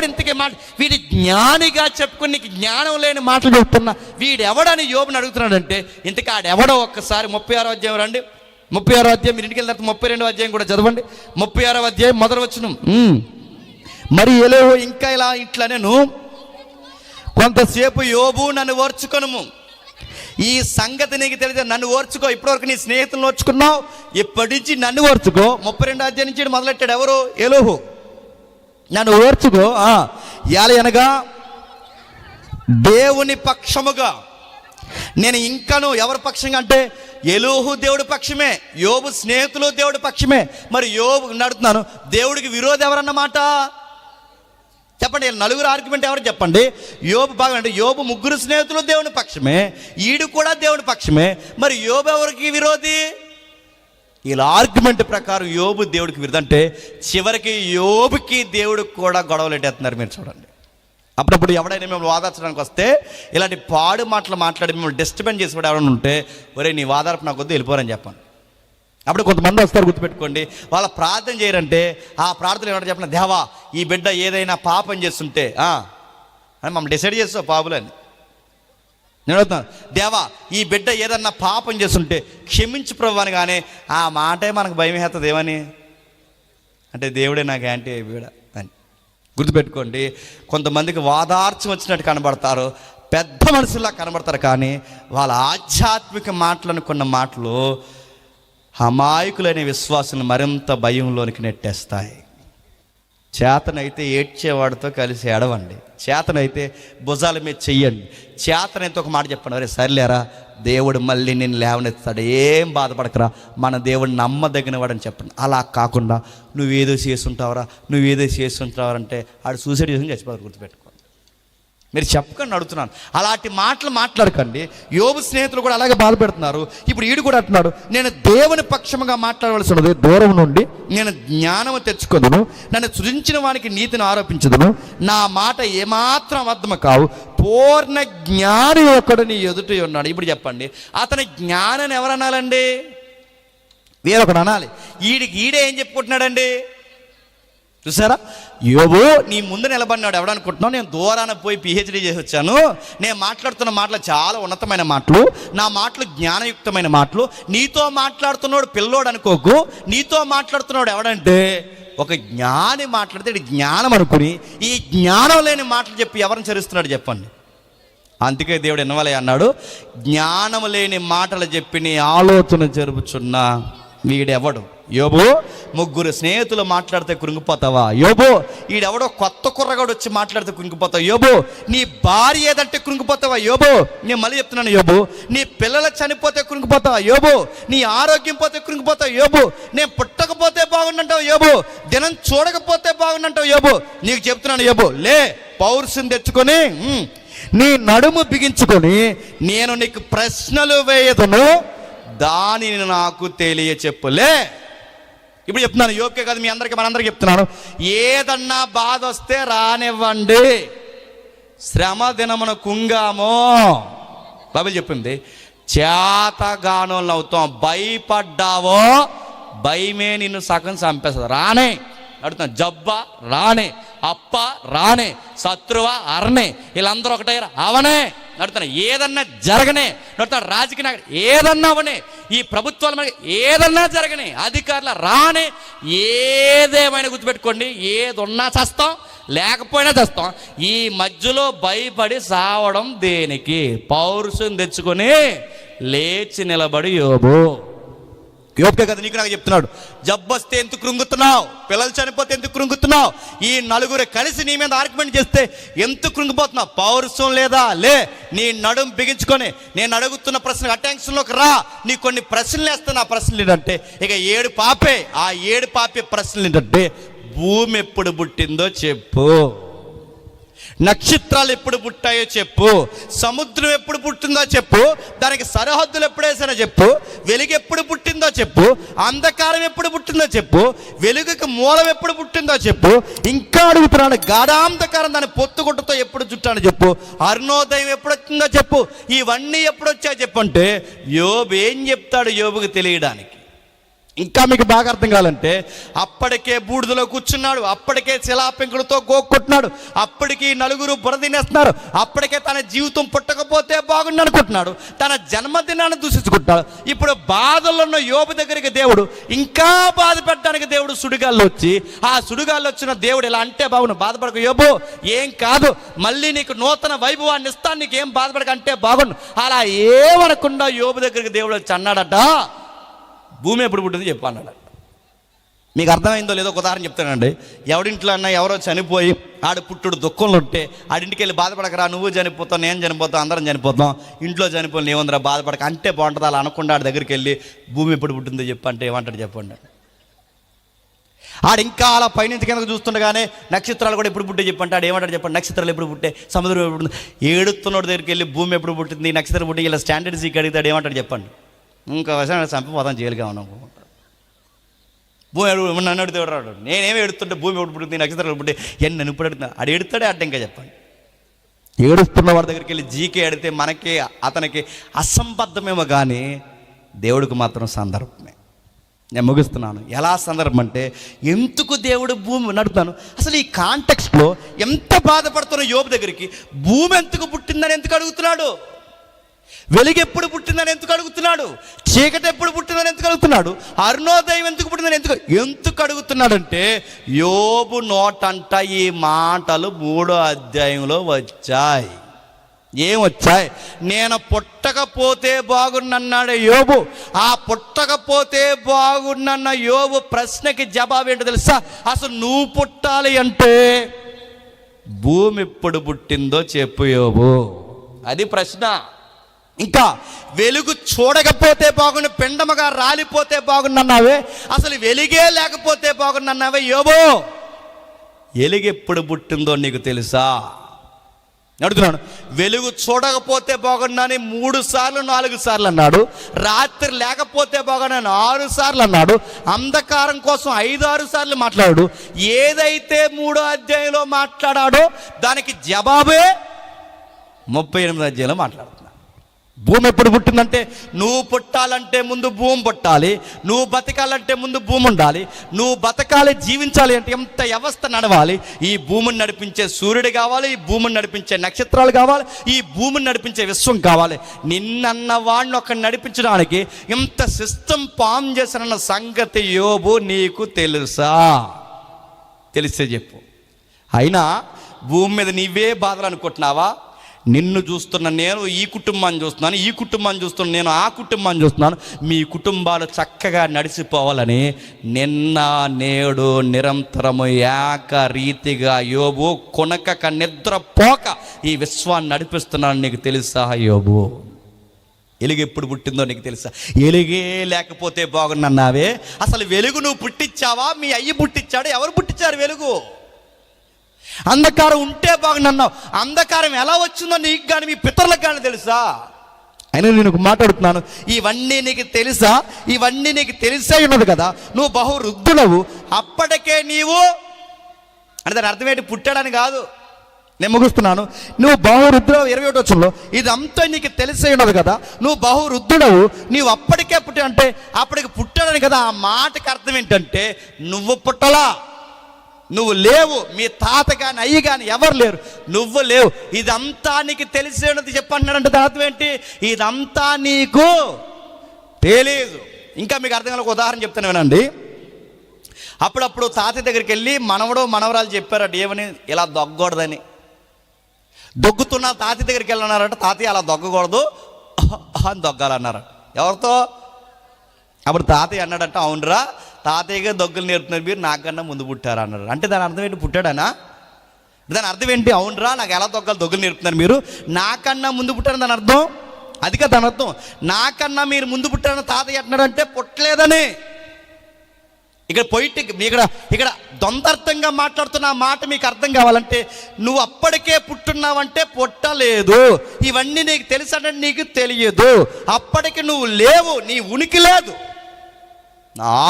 ఇంతకీ వీడి జ్ఞానిగా చెప్పుకుని నీకు జ్ఞానం లేని మాటలు చెప్తున్నా వీడెవడని యోబుని అడుగుతున్నాడంటే ఇంతకీ ఆడెవడో ఒక్కసారి 36వ అధ్యాయం రండి. 36వ అధ్యాయం మీరు ఇంటికి వెళ్ళిన తర్వాత 32వ అధ్యాయం కూడా చదవండి. 36వ అధ్యాయం మొదటి వచనం. మరి ఎలోహు ఇంకా ఇట్లా నేను కొంతసేపు యోబు నన్ను ఓర్చుకొనుము, ఈ సంగతి నీకు తెలియదు, నన్ను ఓర్చుకో. ఇప్పటివరకు నీ స్నేహితులను ఓర్చుకున్నావు, ఇప్పటి నుంచి నన్ను ఓర్చుకో. 32వ అధ్యాయం నుంచి మొదలెట్టాడు ఎవరు? ఎలోహు. నన్ను ఓర్చుకో. అనగా దేవుని పక్షముగా నేను ఇంకను. ఎవరి పక్షంగా అంటే ఎలోహు దేవుడి పక్షమే, యోబు స్నేహితులు దేవుడి పక్షమే. మరి యోబు నడుతున్నాను, దేవుడికి విరోధి ఎవరన్నమాట చెప్పండి? నలుగురు ఆర్గ్యుమెంట్ ఎవరు చెప్పండి? యోబు బాగా అంటే యోబు ముగ్గురు స్నేహితులు దేవుని పక్షమే, ఈడు కూడా దేవుని పక్షమే. మరి యోబు ఎవరికి విరోధి? ఇలా ఆర్గ్యుమెంట్ ప్రకారం యోబు దేవుడికి విరోధి అంటే చివరికి యోబుకి దేవుడికి కూడా గొడవలు ఎట్టేస్తున్నారు. మీరు చూడండి. అప్పుడప్పుడు ఎవడైనా మిమ్మల్ని వాదార్చడానికి వస్తే ఇలాంటి పాడు మాటలు మాట్లాడి మిమ్మల్ని డిస్టర్బెన్స్ చేసి ఎవరైనా ఉంటే, ఒరే నీ వాదార్పు నాకు వద్దు, వెళ్ళిపోరని చెప్పండి. అప్పుడు కొంతమంది వస్తారు, గుర్తుపెట్టుకోండి. వాళ్ళ ప్రార్థన చేయరంటే ఆ ప్రార్థన ఏమంటే చెప్పిన, దేవా ఈ బిడ్డ ఏదైనా పాపం చేస్తుంటే అని మమ్మల్ని డిసైడ్ చేస్తావు పాపులని. నేను అడుగుతున్నాను, దేవా ఈ బిడ్డ ఏదన్నా పాపం చేస్తుంటే క్షమించు ప్రభు అని. కానీ ఆ మాటే మనకు భయం వేస్తుంది. ఏమని అంటే దేవుడే నాకు యాంటీ బిడ్డ అని. గుర్తుపెట్టుకోండి, కొంతమందికి వాదార్చం వచ్చినట్టు కనబడతారు, పెద్ద మనుషుల్లా కనబడతారు, కానీ వాళ్ళ ఆధ్యాత్మిక మాటలను కొన్న మాటలు అమాయకులైన విశ్వాసులను మరింత భయంలోనికి నెట్టేస్తాయి. చేతనైతే ఏడ్చేవాడితో కలిసి ఏడవండి, చేతనైతే భుజాల మీద చెయ్యండి, చేతనైతే ఒక మాట చెప్పండి, అరే సర్లేరా దేవుడు మళ్ళీ నేను లేవనెత్తాడు, ఏం బాధపడకరా, మన దేవుడు నమ్మదగిన వాడని చెప్పండి. అలా కాకుండా నువ్వేదో చేస్తుంటావరా అంటే ఆడు సూసైడ్ చేసుకుని చచ్చిపోతారు. గుర్తుపెట్టుకో, మీరు చెప్పకండి, అడుగుతున్నాను. అలాంటి మాటలు మాట్లాడకండి. యోబు స్నేహితులు కూడా అలాగే బాధపెడుతున్నారు. ఇప్పుడు ఈడు కూడా అంటున్నాడు, నేను దేవుని పక్షముగా మాట్లాడవలసి ఉన్నది, దూరం నుండి నేను జ్ఞానము తెచ్చుకొందును, నన్ను సృజించిన వానికి నీతిని ఆరోపించదును, నా మాట ఏమాత్రం అబద్ధము కావు, పూర్ణ జ్ఞాని ఒకడు నీ ఎదుట ఉన్నాడు. ఇప్పుడు చెప్పండి, అతని జ్ఞానాన్ని ఎవరనాలండి? వేరొకడు అనాలి. ఈడే ఏం చెప్పుకుంటున్నాడండి? చూసారా, యోబు నీ ముందు నిలబడినాడు. ఎవడనుకుంటున్నావు? నేను దూరాన పోయి పిహెచ్డీ చేసి వచ్చాను, నేను మాట్లాడుతున్న మాటలు చాలా ఉన్నతమైన మాటలు, నా మాటలు జ్ఞానయుక్తమైన మాటలు. నీతో మాట్లాడుతున్నాడు పిల్లోడు అనుకోకు, నీతో మాట్లాడుతున్నాడు ఎవడంటే ఒక జ్ఞాని మాట్లాడితే ఇది జ్ఞానం అనుకుని ఈ జ్ఞానం లేని మాటలు చెప్పి ఎవరిని చరిస్తున్నాడు చెప్పండి. అందుకే దేవుడు ఎన్నవలే అన్నాడు, జ్ఞానం లేని మాటలు చెప్పి నీ ఆలోచన జరుపుచున్నా వీడెవడు? యోబు, ముగ్గురు స్నేహితులు మాట్లాడితే కృంగిపోతావా? యోబు, ఈడెవడో కొత్త కుర్రగాడు వచ్చి మాట్లాడితే కృంగిపోతావు. యోబు, నీ భార్య ఏదంటే కృంగిపోతావా? యోబు, నేను మళ్ళీ చెప్తున్నాను, యోబు, నీ పిల్లలు చనిపోతే కృంగిపోతావా? యోబు, నీ ఆరోగ్యం పోతే కృంగిపోతావు. యోబు, నేను పుట్టకపోతే బాగుండంటావు. యోబు, దినం చూడకపోతే బాగుండంటావు. యోబు, నీకు చెప్తున్నాను, యోబు లే, పౌరుషం తెచ్చుకొని నీ నడుము బిగించుకొని నేను నీకు ప్రశ్నలు వేయదును, దానిని నాకు తెలియ చెప్పులే. ఇప్పుడు చెప్తున్నాను, యోబుకే కాదు మీ అందరికీ, మనందరికీ చెప్తున్నాను, ఏదన్నా బాధ వస్తే రానివ్వండి. శ్రమ దినమున కుంగామో బైబిల్ చెప్పింది, చేతగానోళ్ళు అవుతాం. భయపడ్డావో భయమే నిన్ను సగం చంపేస్తుంది. రానే అడుగుతాను, జబ్బా రానే, అప్ప రానే, శత్రువా అరనే, వీళ్ళందరూ ఒకటే అవనే నడుతున్నా. ఏదన్నా జరగనే నడుతున్నా, రాజకీయ నాయకుడు ఏదన్నా అవనే, ఈ ప్రభుత్వాల మీద ఏదన్నా జరగనే, అధికారుల రానే, ఏదేమైనా గుర్తుపెట్టుకోండి, ఏదున్నా చేస్తాం, లేకపోయినా చేస్తాం. ఈ మధ్యలో భయపడి సావడం దేనికి? పౌరుషం తెచ్చుకొని లేచి నిలబడి యోబు. యోబుకే కదా నీకు నాకు చెప్తున్నాడు, జబ్బు వస్తే ఎందుకు కృంగుతున్నావు, పిల్లలు చనిపోతే ఎందుకు కృంగుతున్నావు, ఈ నలుగురు కలిసి నీ మీద ఆర్గ్యుమెంట్ చేస్తే ఎందుకు కృంగిపోతున్నావు? పౌరుషం లేదా? లే, నీ నడుము బిగించుకొని నేను అడుగుతున్న ప్రశ్న అటెన్షన్లోకి రా. నీ కొన్ని ప్రశ్నలు వేస్తాను. ఆ ప్రశ్నలు ఏంటంటే ఇక 7 పాపే. ఆ 7 పాపే ప్రశ్నలు ఏంటంటే, భూమి ఎప్పుడు పుట్టిందో చెప్పు, నక్షత్రాలు ఎప్పుడు పుట్టాయో చెప్పు, సముద్రం ఎప్పుడు పుట్టిందో చెప్పు, దానికి సరిహద్దులు ఎప్పుడు వేసానో చెప్పు, వెలుగు ఎప్పుడు పుట్టిందో చెప్పు, అంధకారం ఎప్పుడు పుట్టిందో చెప్పు, వెలుగుకి మూలం ఎప్పుడు పుట్టిందో చెప్పు, ఇంకా అడుగుతున్నాను, గాఢాంధకారం దాని పొత్తుగుట్టతో ఎప్పుడు చుట్టానో చెప్పు, అరుణోదయం ఎప్పుడు వచ్చిందో చెప్పు, ఇవన్నీ ఎప్పుడు వచ్చాయో చెప్పు అంటే యోబు ఏం చెప్తాడు యోబుకి తెలియడానికి? ఇంకా మీకు బాగా అర్థం కావాలంటే, అప్పటికే బూడిదలో కూర్చున్నాడు, అప్పటికే శిలాపెంకులతో గోక్కొట్టున్నాడు, అప్పటికి నలుగురు బురదినేస్తున్నారు, అప్పటికే తన జీవితం పుట్టకపోతే బాగుండి అనుకుంటున్నాడు, తన జన్మదినాన్ని దూషించుకుంటున్నాడు. ఇప్పుడు బాధల్లో ఉన్న యోబు దగ్గరికి దేవుడు ఇంకా బాధ పెట్టడానికి దేవుడు సుడిగాల్లో వచ్చి, ఆ సుడిగాల్లో వచ్చిన దేవుడు ఇలా అంటే, బాగుండు, బాధపడక యోబు, ఏం కాదు, మళ్ళీ నీకు నూతన వైభవాన్ని ఇస్తాను, నీకేం బాధపడక అంటే బాగుండు. అలా ఏమనకుండా యోబు దగ్గరికి దేవుడు వచ్చి అన్నాడట, భూమి ఎప్పుడు పుట్టింది చెప్పు అన్నాడు. మీకు అర్థమైందో లేదో ఒక ఉదాహరణ చెప్తానండి. ఎవడింట్లో అన్నా ఎవరో చనిపోయి ఆడు పుట్టుడు దుఃఖంలో ఉంటే ఆడింటికి వెళ్ళి బాధపడకరా, నువ్వు చనిపోతావు, నేను చనిపోతావు, అందరం చనిపోతాం, ఇంట్లో చనిపోయి ఏముందిరా బాధపడక అంటే బాగుంటుంది. అలా అనకుండా ఆడి దగ్గరికి వెళ్ళి భూమి ఎప్పుడు పుట్టిందో చెప్పు అంటే ఏమంటాడు చెప్పండి? ఆడు ఇంకా అలా పైనుంచి కిందకు చూస్తుండగానే నక్షత్రాలు కూడా ఎప్పుడు పుట్టే చెప్పంటే ఆడు ఏమంటాడు చెప్పండి? నక్షత్రాలు ఎప్పుడు పుట్టే, సముద్రం ఎప్పుడు పుట్టింది, ఏడుతున్నోడి దగ్గరికి వెళ్ళి భూమి ఎప్పుడు పుట్టింది, నక్షత్రం పుట్టి ఇలా స్టాండర్డ్ సీక్ అడిగితాడు, ఏమంటాడు చెప్పండి? ఇంకా విషయం చంపిపోతాం, జైలుగా ఉన్నాం. భూమి నన్ను అడిగితే రాడు, నేనేమి ఎడుతుంటే భూమి ఎప్పుడు పుట్టింది, నక్షత్రాలు పుట్టి నన్ను ఇప్పుడు అడుగుతున్నా, ఆడు ఎడుతాడే అడ్డ. ఇంకా చెప్పండి, ఏడుస్తున్న వాడి దగ్గరికి వెళ్ళి జీకే అడిగితే మనకి అతనికి అసంబద్ధమేమో కానీ దేవుడికి మాత్రం సందర్భమే. నేను ముగిస్తున్నాను. ఎలా సందర్భం అంటే, ఎందుకు దేవుడు భూమి నడుపుతాను అసలు ఈ కాంటెక్స్ట్లో ఎంత బాధపడుతున్న యోబు దగ్గరికి భూమి ఎందుకు పుట్టిందని ఎందుకు అడుగుతున్నాడు? వెలుగు ఎప్పుడు పుట్టిందని ఎందుకు అడుగుతున్నాడు? చీకటి ఎప్పుడు పుట్టిందని ఎందుకు అడుగుతున్నాడు? అరుణోదయం ఎందుకు పుట్టిందని ఎందుకు అడుగుతున్నాడంటే, యోబు నోటంట ఈ మాటలు 3వ అధ్యాయంలో వచ్చాయి. ఏం వచ్చాయి? నేను పుట్టకపోతే బాగున్నన్నాడు యోబు. ఆ పుట్టకపోతే బాగున్నన్న యోబు ప్రశ్నకి జవాబు ఏంటో తెలుసా? అసలు నువ్వు పుట్టాలి అంటే భూమి ఎప్పుడు పుట్టిందో చెప్పు యోబు. అది ప్రశ్న. ఇంకా వెలుగు చూడకపోతే బాగుండు, పిండముగా రాలిపోతే బాగుండన్నావే, అసలు వెలుగే లేకపోతే బాగుండన్నావే యోబు. వెలుగు ఎప్పుడు పుట్టిందో నీకు తెలుసా అడుగుతున్నాను. వెలుగు చూడకపోతే బాగున్నాని 3 సార్లు 4 సార్లు అన్నాడు. రాత్రి లేకపోతే బాగున్నాను 6 సార్లు అన్నాడు. అంధకారం కోసం 5-6 సార్లు మాట్లాడాడు. ఏదైతే 3వ అధ్యాయంలో మాట్లాడాడో దానికి జవాబే 38వ అధ్యాయంలో మాట్లాడుతున్నాడు. భూమి ఎప్పుడు పుట్టిందంటే, నువ్వు పుట్టాలంటే ముందు భూమి పుట్టాలి, నువ్వు బతకాలంటే ముందు భూమి ఉండాలి, నువ్వు బతకాలి జీవించాలి అంటే ఎంత వ్యవస్థ నడవాలి. ఈ భూమిని నడిపించే సూర్యుడు కావాలి, ఈ భూమిని నడిపించే నక్షత్రాలు కావాలి, ఈ భూమిని నడిపించే విశ్వం కావాలి. నిన్నన్న వాడిని ఒక నడిపించడానికి ఇంత సిస్టమ్ ఫామ్ చేసిన సంగతి యోబు నీకు తెలుసా? తెలిస్తే చెప్పు. అయినా భూమి మీద నీవే బాధలు అనుకుంటున్నావా? నిన్ను చూస్తున్న నేను ఈ కుటుంబాన్ని చూస్తున్నాను, ఈ కుటుంబాన్ని చూస్తున్న నేను ఆ కుటుంబాన్ని చూస్తున్నాను. మీ కుటుంబాలు చక్కగా నడిచిపోవాలని నిన్న నేడు నిరంతరము ఏకరీతిగా యోబు కొనక నిద్రపోక ఈ విశ్వాన్ని నడిపిస్తున్నాను. నీకు తెలుసా యోబు? వెలుగు ఎప్పుడు పుట్టిందో నీకు తెలుసా? వెలుగే లేకపోతే బాగున్నావే. అసలు వెలుగు నువ్వు పుట్టించావా? మీ అయ్యి పుట్టించాడు? ఎవరు పుట్టించారు వెలుగు? అంధకారం ఉంటే బాగున్నావు. అంధకారం ఎలా వచ్చిందో నీకు కానీ మీ పితరులకు కానీ తెలుసా? అయినా నేను మాట్లాడుతున్నాను, ఇవన్నీ నీకు తెలుసా? ఇవన్నీ నీకు తెలిసే ఉన్నది కదా. నువ్వు బహు వృద్ధులవు, అప్పటికే నీవు అంటే దాని అర్థం ఏంటి? పుట్టాడని కాదు, నేను ముగిస్తున్నాను. నువ్వు బహువృద్ధుడవు 21వ వచనంలో, ఇదంతా నీకు తెలిసే ఉన్నది కదా. నువ్వు బహువృద్ధుడవు, నీవు అప్పటికే పుట్టాడంటే అప్పటికి పుట్టాడని కదా. ఆ మాటకి అర్థం ఏంటంటే నువ్వు పుట్టలా, నువ్వు లేవు, మీ తాత కానీ అయ్యి కానీ ఎవరు లేరు, నువ్వు లేవు. ఇదంతా నీకు తెలిసేది చెప్పంటున్నాడంటే దాని అర్థం ఏంటి? ఇదంతా నీకు తెలీదు. ఇంకా మీకు అర్థం కాల ఒక ఉదాహరణ చెప్తాను వినండి. అప్పుడప్పుడు తాతయ్య దగ్గరికి వెళ్ళి మనవడు మనవరాలు చెప్పారట, ఏమని? ఇలా దొగ్గకూడదని. దొగ్గుతున్న తాతయ్య దగ్గరికి వెళ్ళన్నారట. తాతయ్య అలా దొగ్గకూడదు అని దొగ్గాలన్నారట. ఎవరితో? అప్పుడు తాతయ్య అన్నాడట, అవునరా తాతయ్యగా దొగ్గులు నేర్పుతున్నారు, మీరు నాకన్నా ముందు పుట్టారా అన్నారు. అంటే దాని అర్థం ఏంటి? పుట్టాడనా? దాని అర్థం ఏంటి? అవునరా నాకు ఎలా దొగ్గులు నేర్పుతున్నారు, మీరు నాకన్నా ముందు పుట్టారని దాని అర్థం. అది కదా దాని అర్థం. నాకన్నా మీరు ముందు పుట్టారని తాతయ్య అంటున్నాడంటే పుట్టలేదని. ఇక్కడ దొంతర్థంగా మాట్లాడుతున్న మాట మీకు అర్థం కావాలంటే, నువ్వు అప్పటికే పుట్టున్నావంటే పుట్టలేదు. ఇవన్నీ నీకు తెలుసంటే నీకు తెలియదు. అప్పటికి నువ్వు లేవు, నీ ఉనికి లేదు.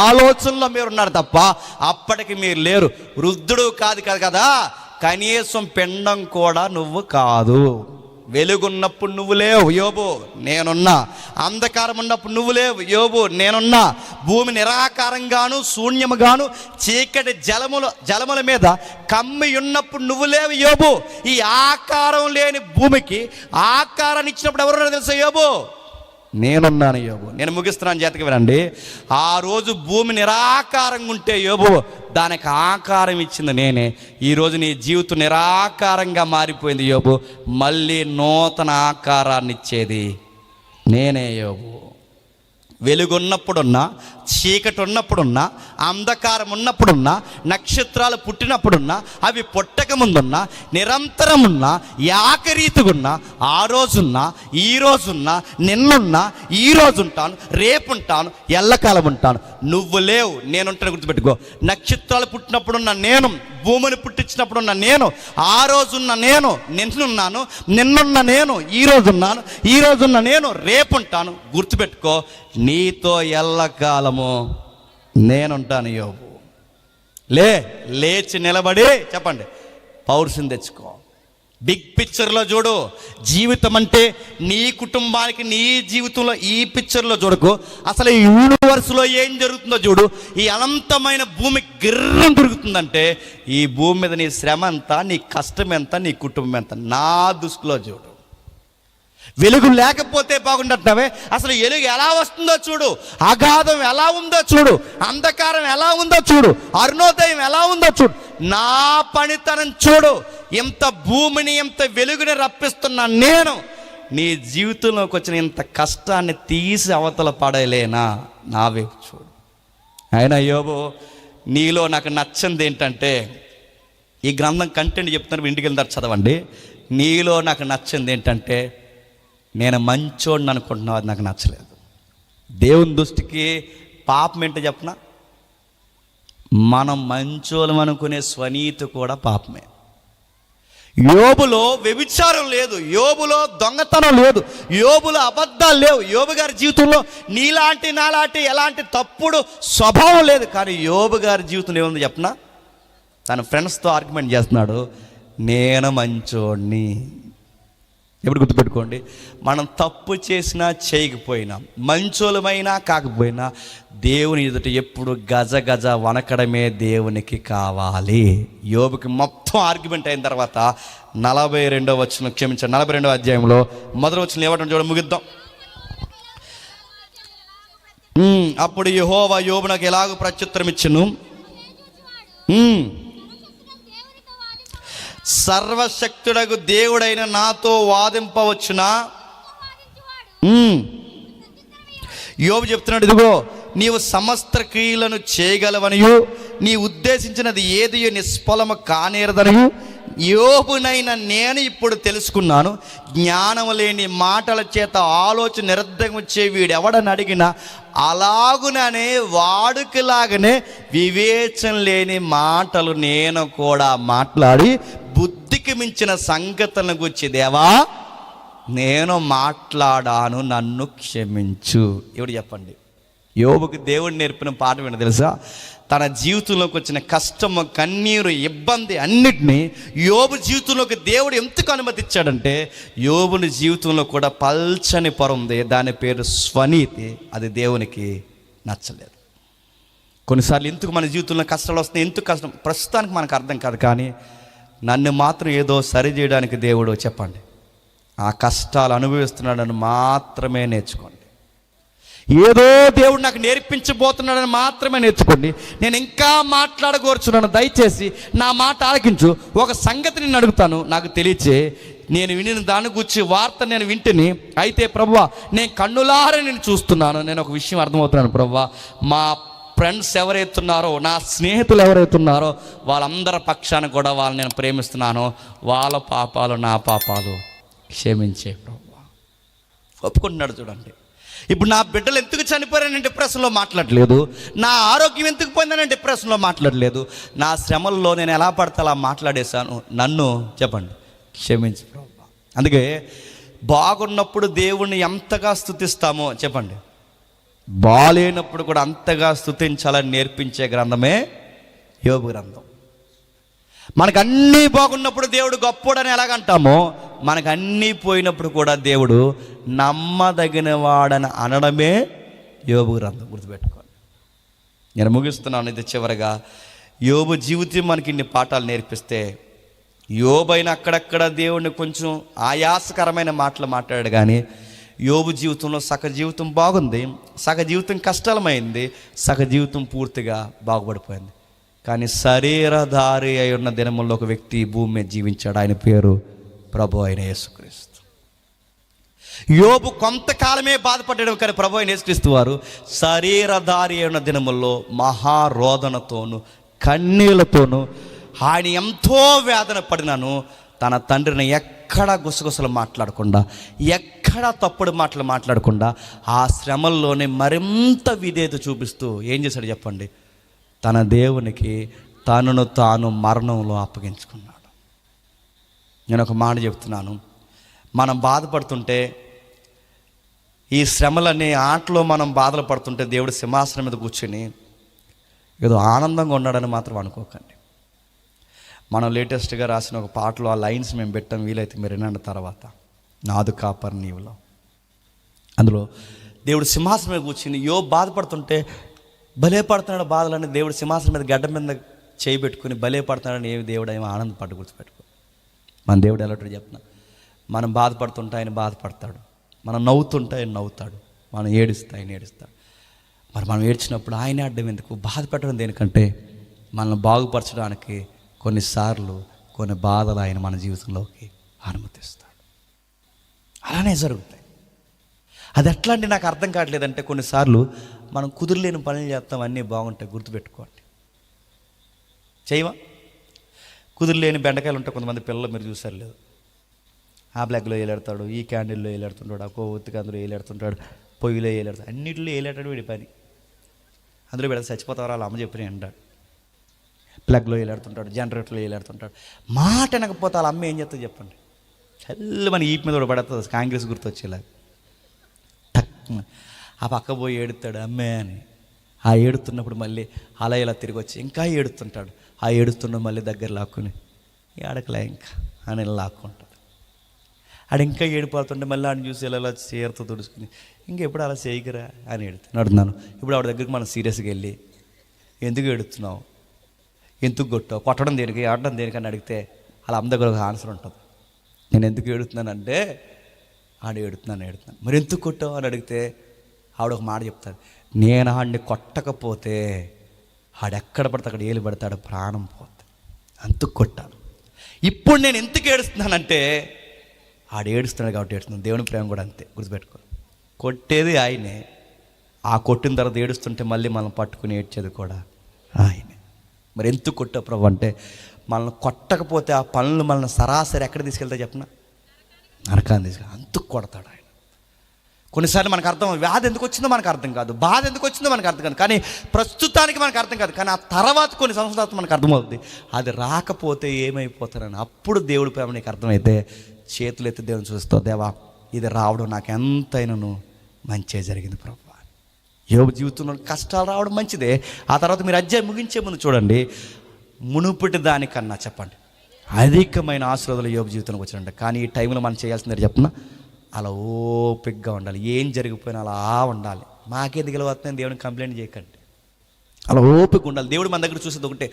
ఆలోచనలో మీరు ఉన్నారు తప్ప అప్పటికి మీరు లేరు. వృద్ధుడు కాదు కదా, కనీసం పిండం కూడా నువ్వు కాదు. వెలుగున్నప్పుడు నువ్వు లేవు యోబు, నేనున్నా. అంధకారం ఉన్నప్పుడు నువ్వు లేవు యోబు, నేనున్నా. భూమి నిరాకారంగాను శూన్యముగాను చీకటి జలముల మీద కమ్మి ఉన్నప్పుడు నువ్వు లేవు యోబు. ఈ ఆకారం లేని భూమికి ఆకారాన్ని ఇచ్చినప్పుడు ఎవరున్నారో తెలుసా యోబు? నేనున్నాను యోబు. నేను ముగిస్తున్నాను, జాతకి వినండి. ఆ రోజు భూమి నిరాకారంగా ఉంటే యోబు, దానికి ఆకారం ఇచ్చింది నేనే. ఈరోజు నీ జీవితం నిరాకారంగా మారిపోయింది యోబు, మళ్ళీ నూతన ఆకారాన్ని ఇచ్చేది నేనే యోబు. వెలుగున్నప్పుడున్నా, చీకటి ఉన్నప్పుడున్నా, అంధకారం ఉన్నప్పుడున్నా, నక్షత్రాలు పుట్టినప్పుడున్నా, అవి పుట్టక ముందున్నా, నిరంతరం ఉన్నా, ఏకరీతిగున్నా, ఆ రోజున్నా, ఈ రోజున్నా, నిన్నున్నా, ఈ రోజు ఉంటాను, రేపు ఉంటాను, ఎల్లకాలం ఉంటాను. నువ్వు లేవు, నేనుంటాను. గుర్తుపెట్టుకో. నక్షత్రాలు పుట్టినప్పుడున్న నేను, భూమిని పుట్టించినప్పుడున్న నేను, ఆ రోజున్న నేను, నిన్నున్నాను, నిన్నున్న నేను, ఈ రోజున్నాను, ఈ రోజున్న నేను, రేపుంటాను. గుర్తుపెట్టుకో, నీతో ఎల్లకాలము నేనుంటాను యోబు. లేచి నిలబడి చెప్పండి, పౌరుషం తెచ్చుకో. బిగ్ పిక్చర్లో చూడు. జీవితం అంటే నీ కుటుంబానికి, నీ జీవితంలో ఈ పిక్చర్లో చూడకు. అసలు ఈ యూనివర్స్లో ఏం జరుగుతుందో చూడు. ఈ అనంతమైన భూమి గిర్రం తిరుగుతుందంటే ఈ భూమి మీద నీ శ్రమ ఎంత, నీ కష్టం ఎంత, నీ కుటుంబం ఎంత, నా దృష్టిలో చూడు. వెలుగు లేకపోతే బాగుంటున్నావే. అసలు వెలుగు ఎలా వస్తుందో చూడు, అగాధం ఎలా ఉందో చూడు, అంధకారం ఎలా ఉందో చూడు, అరుణోదయం ఎలా ఉందో చూడు, నా పనితనం చూడు. ఇంత భూమిని, ఇంత వెలుగుని రప్పిస్తున్నా నేను, నీ జీవితంలోకి వచ్చిన ఇంత కష్టాన్ని తీసి అవతల పడలేనా? నా వైపు చూడు. అయినా యోబు, నీలో నాకు నచ్చింది ఏంటంటే, ఈ గ్రంథం కంటెంట్ చెప్తున్నారు, ఇంటికి వెళ్తారు చదవండి. నీలో నాకు నచ్చింది ఏంటంటే, నేను మంచోడిని అనుకుంటున్నావు, అది నాకు నచ్చలేదు. దేవుని దృష్టికి పాపం ఏంటో చెప్పనా? మనం మంచోళం అనుకునే స్వనీతి కూడా పాపమే. యోబులో వ్యభిచారం లేదు, యోబులో దొంగతనం లేదు, యోబులో అబద్ధాలు లేవు, యోబు గారి జీవితంలో నీలాంటి నాలాంటి ఎలాంటి తప్పుడు స్వభావం లేదు. కానీ యోబు గారి జీవితంలో ఏముంది చెప్పనా? తన ఫ్రెండ్స్తో ఆర్గ్యుమెంట్ చేస్తున్నాడు, నేను మంచోడిని. ఎప్పుడు గుర్తుపెట్టుకోండి, మనం తప్పు చేసినా చేయకపోయినా, మంచోళమైనా కాకపోయినా, దేవుని ఎదుట ఎప్పుడు గజ గజ వనకడమే దేవునికి కావాలి. యోబుకి మొత్తం ఆర్గ్యుమెంట్ అయిన తర్వాత 42వ వచనం, క్షమించండి 42వ అధ్యాయంలో మొదటి వచనం ఏమంటాడు చూడ, ముగిద్దాం. అప్పుడు యెహోవా యోబునకు ఎలాగూ ప్రత్యుత్తరం ఇచ్చెను, సర్వశక్తుడగు దేవుడైన నాతో వాదింపవచ్చునా? యోబు చెప్తున్నాడు, ఇదిగో నీవు సమస్త క్రియలను చేయగలవనియు నీ ఉద్దేశించినది ఏది నిష్ఫలము కానేరదనియు యోబునైన నేను ఇప్పుడు తెలుసుకున్నాను. జ్ఞానము లేని మాటల చేత ఆలోచన నిరర్ధకమిచ్చే వీడెవడని అడిగినా అలాగుననే వాడుకలాగానే వివేచన లేని మాటలు నేను కూడా మాట్లాడి బుద్ధికి మించిన సంగతులను గురించి దేవా నేను మాట్లాడాను, నన్ను క్షమించు. ఎవడు చెప్పండి? యోబుకి దేవుడు నేర్పిన పాఠం ఏంటో తెలుసా? తన జీవితంలోకి వచ్చిన కష్టము, కన్నీరు, ఇబ్బంది అన్నిటినీ యోబు జీవితంలోకి దేవుడు ఎందుకు అనుమతిచ్చాడంటే, యోబుని జీవితంలో కూడా పల్చని పొర ఉంది, దాని పేరు స్వనీతి. అది దేవునికి నచ్చలేదు. కొన్నిసార్లు ఎందుకు మన జీవితంలో కష్టాలు వస్తున్నాయి, ఎందుకు కష్టం ప్రస్తుతానికి మనకు అర్థం కాదు, కానీ నన్ను మాత్రం ఏదో సరి చేయడానికి దేవుడు చెప్పండి ఆ కష్టాలు అనుభవిస్తున్నాడని మాత్రమే నేర్చుకోండి. ఏదో దేవుడు నాకు నేర్పించబోతున్నాడని మాత్రమే నేర్చుకోండి. నేను ఇంకా మాట్లాడకూర్చున్నాను, దయచేసి నా మాట ఆలకించు. ఒక సంగతి నేను అడుగుతాను, నాకు తెలియచే. నేను వినిన దాని గురించి వార్త నేను వింటిని, అయితే ప్రభువా నేను కన్నులారా నేను చూస్తున్నాను. నేను ఒక విషయం అర్థమవుతున్నాను ప్రభువా, మా ఫ్రెండ్స్ ఎవరైతున్నారో, నా స్నేహితులు ఎవరైతున్నారో వాళ్ళందరి పక్షాన కూడా వాళ్ళని నేను ప్రేమిస్తున్నాను. వాళ్ళ పాపాలు నా పాపాలు క్షమించే ప్రభువా. ఒప్పుకుంటున్నాడు చూడండి. ఇప్పుడు నా బిడ్డలు ఎందుకు చనిపోయారని డిప్రెషన్లో మాట్లాడలేదు, నా ఆరోగ్యం ఎందుకు పోయిందని డిప్రెషన్లో మాట్లాడలేదు, నా శ్రమల్లో నేను ఎలా పడితే అలా మాట్లాడేశాను, నన్ను చెప్పండి క్షమించు ప్రభువా. అందుకే బాగున్నప్పుడు దేవుణ్ణి ఎంతగా స్తుతిస్తామో చెప్పండి, బాలేనప్పుడు కూడా అంతగా స్తుతించాలని నేర్పించే గ్రంథమే యోబు గ్రంథం. మనకు అన్నీ బాగున్నప్పుడు దేవుడు గొప్పోడని ఎలాగంటామో, మనకు అన్నీ పోయినప్పుడు కూడా దేవుడు నమ్మదగిన వాడని అనడమే యోబు గ్రంథం. గుర్తుపెట్టుకోండి. నేను ముగిస్తున్నాను. ఇది చివరగా యోబు జీవితం మనకి ఇన్ని పాఠాలు నేర్పిస్తే, యోబైన అక్కడక్కడ దేవుడిని కొంచెం ఆయాసకరమైన మాటలు మాట్లాడాడు, కానీ యోబు జీవితంలో సగ జీవితం బాగుంది, సగ జీవితం కష్టమైంది, సగ జీవితం పూర్తిగా బాగుపడిపోయింది. కానీ శరీరధారి అయి ఉన్న దినముల్లో ఒక వ్యక్తి భూమి మీద జీవించాడు. ఆయన పేరు ప్రభు అయిన యేసుక్రీస్తు. యోబు కొంతకాలమే బాధపడ్డాడు, కానీ ప్రభు అయిన యేసుక్రీస్తు వారు శరీరధారి అయి ఉన్న దినముల్లో మహారోదనతోనూ కన్నీళ్లతోనూ ఆయన ఎంతో వేదన పడినాను. తన తండ్రిని ఎక్కడ గుసగుసలు మాట్లాడకుండా, ఎక్కడ తప్పుడు మాటలు మాట్లాడకుండా, ఆ శ్రమల్లోనే మరింత విధేయత చూపిస్తూ ఏం చేశాడు చెప్పండి? తన దేవునికి తనను తాను మరణంలో అప్పగించుకున్నాడు. నేను ఒక మాట చెప్తున్నాను, మనం బాధపడుతుంటే, ఈ శ్రమలనే ఆటలో మనం బాధలు పడుతుంటే దేవుడు సింహాసనం మీద కూర్చొని ఏదో ఆనందంగా ఉన్నాడని మాత్రం అనుకోకండి. మనం లేటెస్ట్గా రాసిన ఒక పాటలో ఆ లైన్స్ మేము పెట్టాం, వీలైతే మీరు వినండి తర్వాత. నాదు కాపర్ నీవులో, అందులో దేవుడు సింహాసనం మీద కూర్చుని యోబు బాధపడుతుంటే భలే పడుతున్నాడు బాధలని, దేవుడు సింహాసనం మీద గడ్డ మీద చేయి పెట్టుకుని భలే పడుతున్నాడని దేవుడు ఏమో ఆనందపడ్డ. గుర్తుపెట్టుకో, మన దేవుడు ఎలాంటి చెప్తున్నా, మనం బాధపడుతుంటే ఆయన బాధపడతాడు, మనం నవ్వుతుంటే ఆయన నవ్వుతాడు, మనం ఏడుస్తే ఆయన ఏడుస్తాడు. మరి మనం ఏడ్చినప్పుడు ఆయన అడ్డం ఎందుకు? బాధపెట్టడం దేనికంటే మనల్ని బాగుపరచడానికి కొన్నిసార్లు కొన్ని బాధలు ఆయన మన జీవితంలోకి అనుమతిస్తాడు. అలానే జరుగుతాయి. అది ఎట్లా అంటే నాకు అర్థం కావట్లేదంటే, కొన్నిసార్లు మనం కుదురులేని పనులు చేస్తాం, అన్నీ బాగుంటాయి. గుర్తుపెట్టుకోండి, చేయవా? కుదురులేని బెండకాయలు ఉంటాయి. కొంతమంది పిల్లలు మీరు చూసారు లేదు, ఆ బ్లాక్లో వేలాడతాడు, ఈ క్యాండిల్లో వేలాడుతుంటాడు, ఆ కొవ్వొత్తికి అందులో వేలాడుతుంటాడు, పొయ్యిలో వేలాడుతాడు, అన్నింటిలో వేలాడాడు వీడి పని. అందులో వీడ చచ్చిపోతారు వాళ్ళ అమ్మ చెప్పిన అంటాడు. ప్లగ్లో వేలాడుతుంటాడు, జనరేటర్లో వేలాడుతుంటాడు. మాట వినకపోతే వాళ్ళ అమ్మ ఏం చేస్తుంది చెప్పండి? చల్లు మన ఈపు మీద కూడా పడుతుంది, కాంగ్రెస్ గుర్తొచ్చేలాగా. టక్ ఆ పక్క పోయి ఏడుతాడు అమ్మే అని. ఆ ఏడుతున్నప్పుడు మళ్ళీ అలా ఇలా తిరిగి వచ్చి ఇంకా ఏడుతుంటాడు. ఆ ఏడుస్తున్న మళ్ళీ దగ్గర లాక్కుని ఏడకలే ఇంకా అని లాక్కుంటాడు. ఆడు ఇంకా ఏడిపోతుంటే మళ్ళీ ఆడిని చూసి ఇలా చీరతో తుడుచుకుని ఇంకెప్పుడు అలా చేయకరా అని ఏడుతున్నాను. ఇప్పుడు ఆవిడ దగ్గరికి మనం సీరియస్గా వెళ్ళి ఎందుకు ఏడుస్తున్నావు, ఎందుకు కొట్టావు, కొట్టడం దేనికి, ఆడడం దేనికని అడిగితే అలా అమ్మ దగ్గర ఒక ఆన్సర్ ఉంటుంది. నేను ఎందుకు ఏడుతున్నానంటే ఏడుతున్నాను. మరి ఎందుకు కొట్టావు అని అడిగితే ఆవిడ ఒక మాట చెప్తాడు, నేను ఆడిని కొట్టకపోతే ఆడెక్కడ పడితే అక్కడ ఏలు పడతాడు, ప్రాణం పోతే అందుకు కొట్టాను. ఇప్పుడు నేను ఎందుకు ఏడుస్తున్నానంటే ఆడు ఏడుస్తున్నాడు కాబట్టి ఏడుస్తున్నాను. దేవుని ప్రేమ కూడా అంతే, గుర్తుపెట్టుకో. కొట్టేది ఆయనే, ఆ కొట్టిన తర్వాత ఏడుస్తుంటే మళ్ళీ మనం పట్టుకుని ఏడ్చేది కూడా ఆయనే. మరి ఎందుకు కొట్టావు ప్రభు అంటే, మనల్ని కొట్టకపోతే ఆ పనులు మనల్ని సరాసరి ఎక్కడ తీసుకెళ్తా చెప్పిన, నరకాన్ని తీసుకెళ్ళి అందుకు కొడతాడు ఆయన. కొన్నిసార్లు మనకు అర్థం, వ్యాధి ఎందుకు వచ్చిందో మనకు అర్థం కాదు, బాధ ఎందుకు వచ్చిందో మనకు అర్థం కాదు, కానీ ప్రస్తుతానికి మనకు అర్థం కాదు. కానీ ఆ తర్వాత కొన్ని సంవత్సరాల మనకు అర్థమవుతుంది అది రాకపోతే ఏమైపోతారని. అప్పుడు దేవుడి ప్రేమ నీకు అర్థమైతే చేతులు ఎత్తి దేవుని చూస్తావు, దేవా ఇది రావడం నాకు ఎంతైనాను మంచిగా జరిగింది ప్రభు. యోబు జీవితంలో కష్టాలు రావడం మంచిదే. ఆ తర్వాత మీరు అధ్యాయం ముగించే ముందు చూడండి, మునుపటి దానికన్నా చెప్పండి అధికమైన ఆశీర్వాదాలు యోబు జీవితంలోకి వచ్చినంట. కానీ ఈ టైంలో మనం చేయాల్సిందే చెప్పిన, అలా ఓపికగా ఉండాలి. ఏం జరిగిపోయినా అలా ఉండాలి. మాకేది గెలవస్తుందని దేవుడిని కంప్లైంట్ చేయకండి, అలా ఓపిక ఉండాలి. దేవుడు మన దగ్గర చూసేది ఒకటే,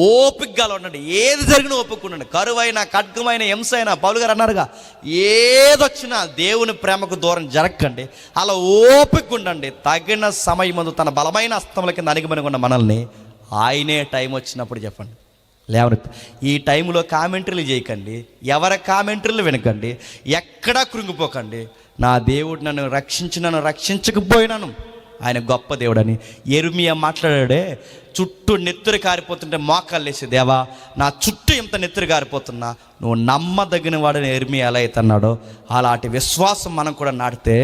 ఓపికగా ఉండండి. ఏది జరిగినా ఓపిక ఉండండి. కరువైనా, ఖడ్గమైన, హింస అయినా, పౌలు గారు అన్నారుగా, ఏదొచ్చినా దేవుని ప్రేమకు దూరం జరగకండి. అలా ఓపిక ఉండండి. తగిన సమయం తన బలమైన హస్తముల కింద అణిగిమణిగి ఉన్న మనల్ని ఆయనే టైం వచ్చినప్పుడు చెప్పండి లేవని. ఈ టైంలో కామెంటరీలు చేయకండి, ఎవరి కామెంటరీలు వినకండి, ఎక్కడా కృంగిపోకండి. నా దేవుడు నన్ను రక్షించకపోయినాను ఆయన గొప్ప దేవుడని యెరెమీయా మాట్లాడాడే. చుట్టూ నెత్తురు కారిపోతుంటే మోకాళ్ళు వేసి, దేవా నా చుట్టూ ఇంత నెత్తురు కారిపోతున్నా నువ్వు నమ్మదగిన వాడని యెరెమీయా ఎలా అయితే అన్నాడో, అలాంటి విశ్వాసం మనం కూడా నాటితే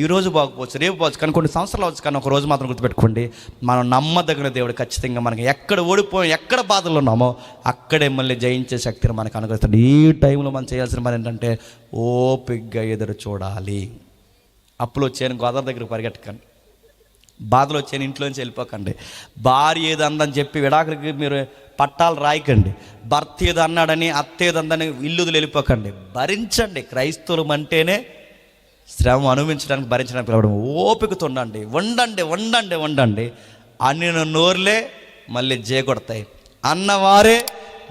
ఈరోజు బాగుపోవచ్చు, రేపు పోవచ్చు, కానీ కొన్ని సంవత్సరాలు అవచ్చు, కానీ ఒక రోజు మాత్రం గుర్తుపెట్టుకోండి, మనం నమ్మదగిన దేవుడు ఖచ్చితంగా మనకి ఎక్కడ ఓడిపోయాం, ఎక్కడ బాధలు ఉన్నామో అక్కడే మళ్ళీ జయించే శక్తిని మనకు అనుగ్రహిస్తాడు. ఈ టైంలో మనం చేయాల్సిన పని ఏంటంటే ఓపికగా ఎదురు చూడాలి. అప్పులు వచ్చాయని గోదావరి దగ్గరికి పరిగెట్టకండి, బాధలు వచ్చాయని ఇంట్లోంచి వెళ్ళిపోకండి, భార్య ఏది అందని చెప్పి విడాకులకి మీరు పట్టాలు రాయకండి, భర్త ఏదో అన్నాడని అత్త ఏదో అందని ఇల్లుదులు వెళ్ళిపోకండి. భరించండి. క్రైస్తవులం అంటేనే శ్రమ అనుభవించడానికి, భరించడానికి పిలవడం. ఓపికతో ఉండండి. అన్ని నోరులే మళ్ళీ జేకొడతాయి, అన్నవారే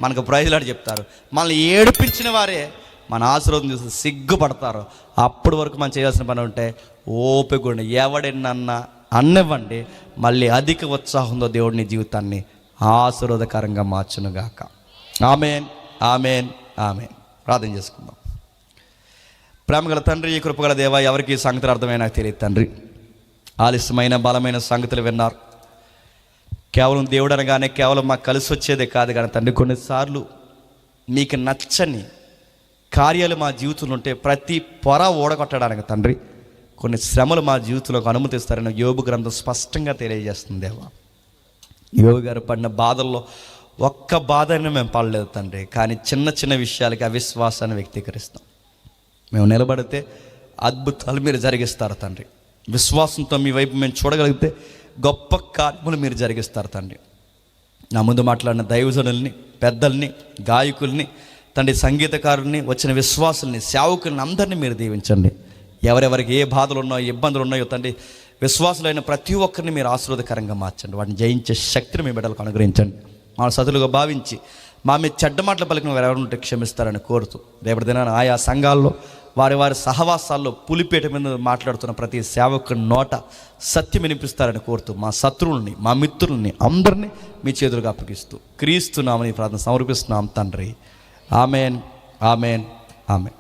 మనకు ప్రైజ్లాడు చెప్తారు, మనల్ని ఏడిపించిన వారే మన ఆశీర్వాదం చూసి సిగ్గుపడతారు. అప్పటి వరకు మనం చేయాల్సిన పని ఉంటే ఓపిక ఉండి, ఎవడెన్నన్నా అన్నివ్వండి, మళ్ళీ అధిక ఉత్సాహంతో దేవుడిని జీవితాన్ని ఆశీర్వాదకరంగా మార్చునుగాక. ఆమేన్, ఆమేన్, ఆమేన్. ప్రార్థన చేసుకుందాం. ప్రేమగల తండ్రి, ఈ కృపగల దేవా, ఎవరికి ఈ సంగతులు అర్థమైనా నాకు తెలియదు తండ్రి. ఆలస్యమైన బలమైన సంగతులు విన్నారు. కేవలం దేవుడు అనగానే కేవలం మాకు కలిసి వచ్చేదే కాదు కానీ తండ్రి, కొన్నిసార్లు మీకు నచ్చని కార్యాలు మా జీవితంలో ఉంటే ప్రతి పొర ఓడగొట్టడానికి తండ్రి కొన్ని శ్రమలు మా జీవితంలోకి అనుమతిస్తారని యోబు గ్రంథం స్పష్టంగా తెలియజేస్తుంది. దేవా, యోబు గారు పడిన బాధల్లో ఒక్క బాధని మేము పడలేదు తండ్రి, కానీ చిన్న చిన్న విషయాలకి అవిశ్వాసాన్ని వ్యక్తీకరిస్తాం. మేము నిలబడితే అద్భుతాలు మీరు జరిగిస్తారు తండ్రి. విశ్వాసంతో మీ వైపు మేము చూడగలిగితే గొప్ప కార్యములు మీరు జరిగిస్తారు తండ్రి. నా ముందు మాట్లాడిన దైవజనుల్ని, పెద్దల్ని, గాయకుల్ని తండ్రి, సంగీతకారుల్ని, వచ్చిన విశ్వాసుల్ని, సేవకుల్ని అందరినీ మీరు దీవించండి. ఎవరెవరికి ఏ బాధలు ఉన్నాయో, ఇబ్బందులు ఉన్నాయో తండ్రి, విశ్వాసులైన ప్రతి ఒక్కరిని మీరు ఆశీర్వాదకరంగా మార్చండి. వాటిని జయించే శక్తిని మీ బిడ్డలకు అనుగ్రహించండి. మా సతులుగా భావించి మా మీద చెడ్డ మాటలు పలికిన వారు ఎవరు ఉంటే క్షమిస్తారని కోరుతూ, రేపటి దినాన ఆయా సంఘాల్లో వారి సహవాసాల్లో పులిపేట మీద మాట్లాడుతున్న ప్రతి సేవకుని నోట సత్యం వినిపిస్తారని కోరుతూ, మా శత్రువుల్ని, మా మిత్రుల్ని అందరినీ మీ చేతులుగా అప్పగిస్తూ క్రీస్తు నామమున ప్రార్థన సమర్పిస్తున్నాం తండ్రి. ఆమేన్, ఆమేన్, ఆమేన్.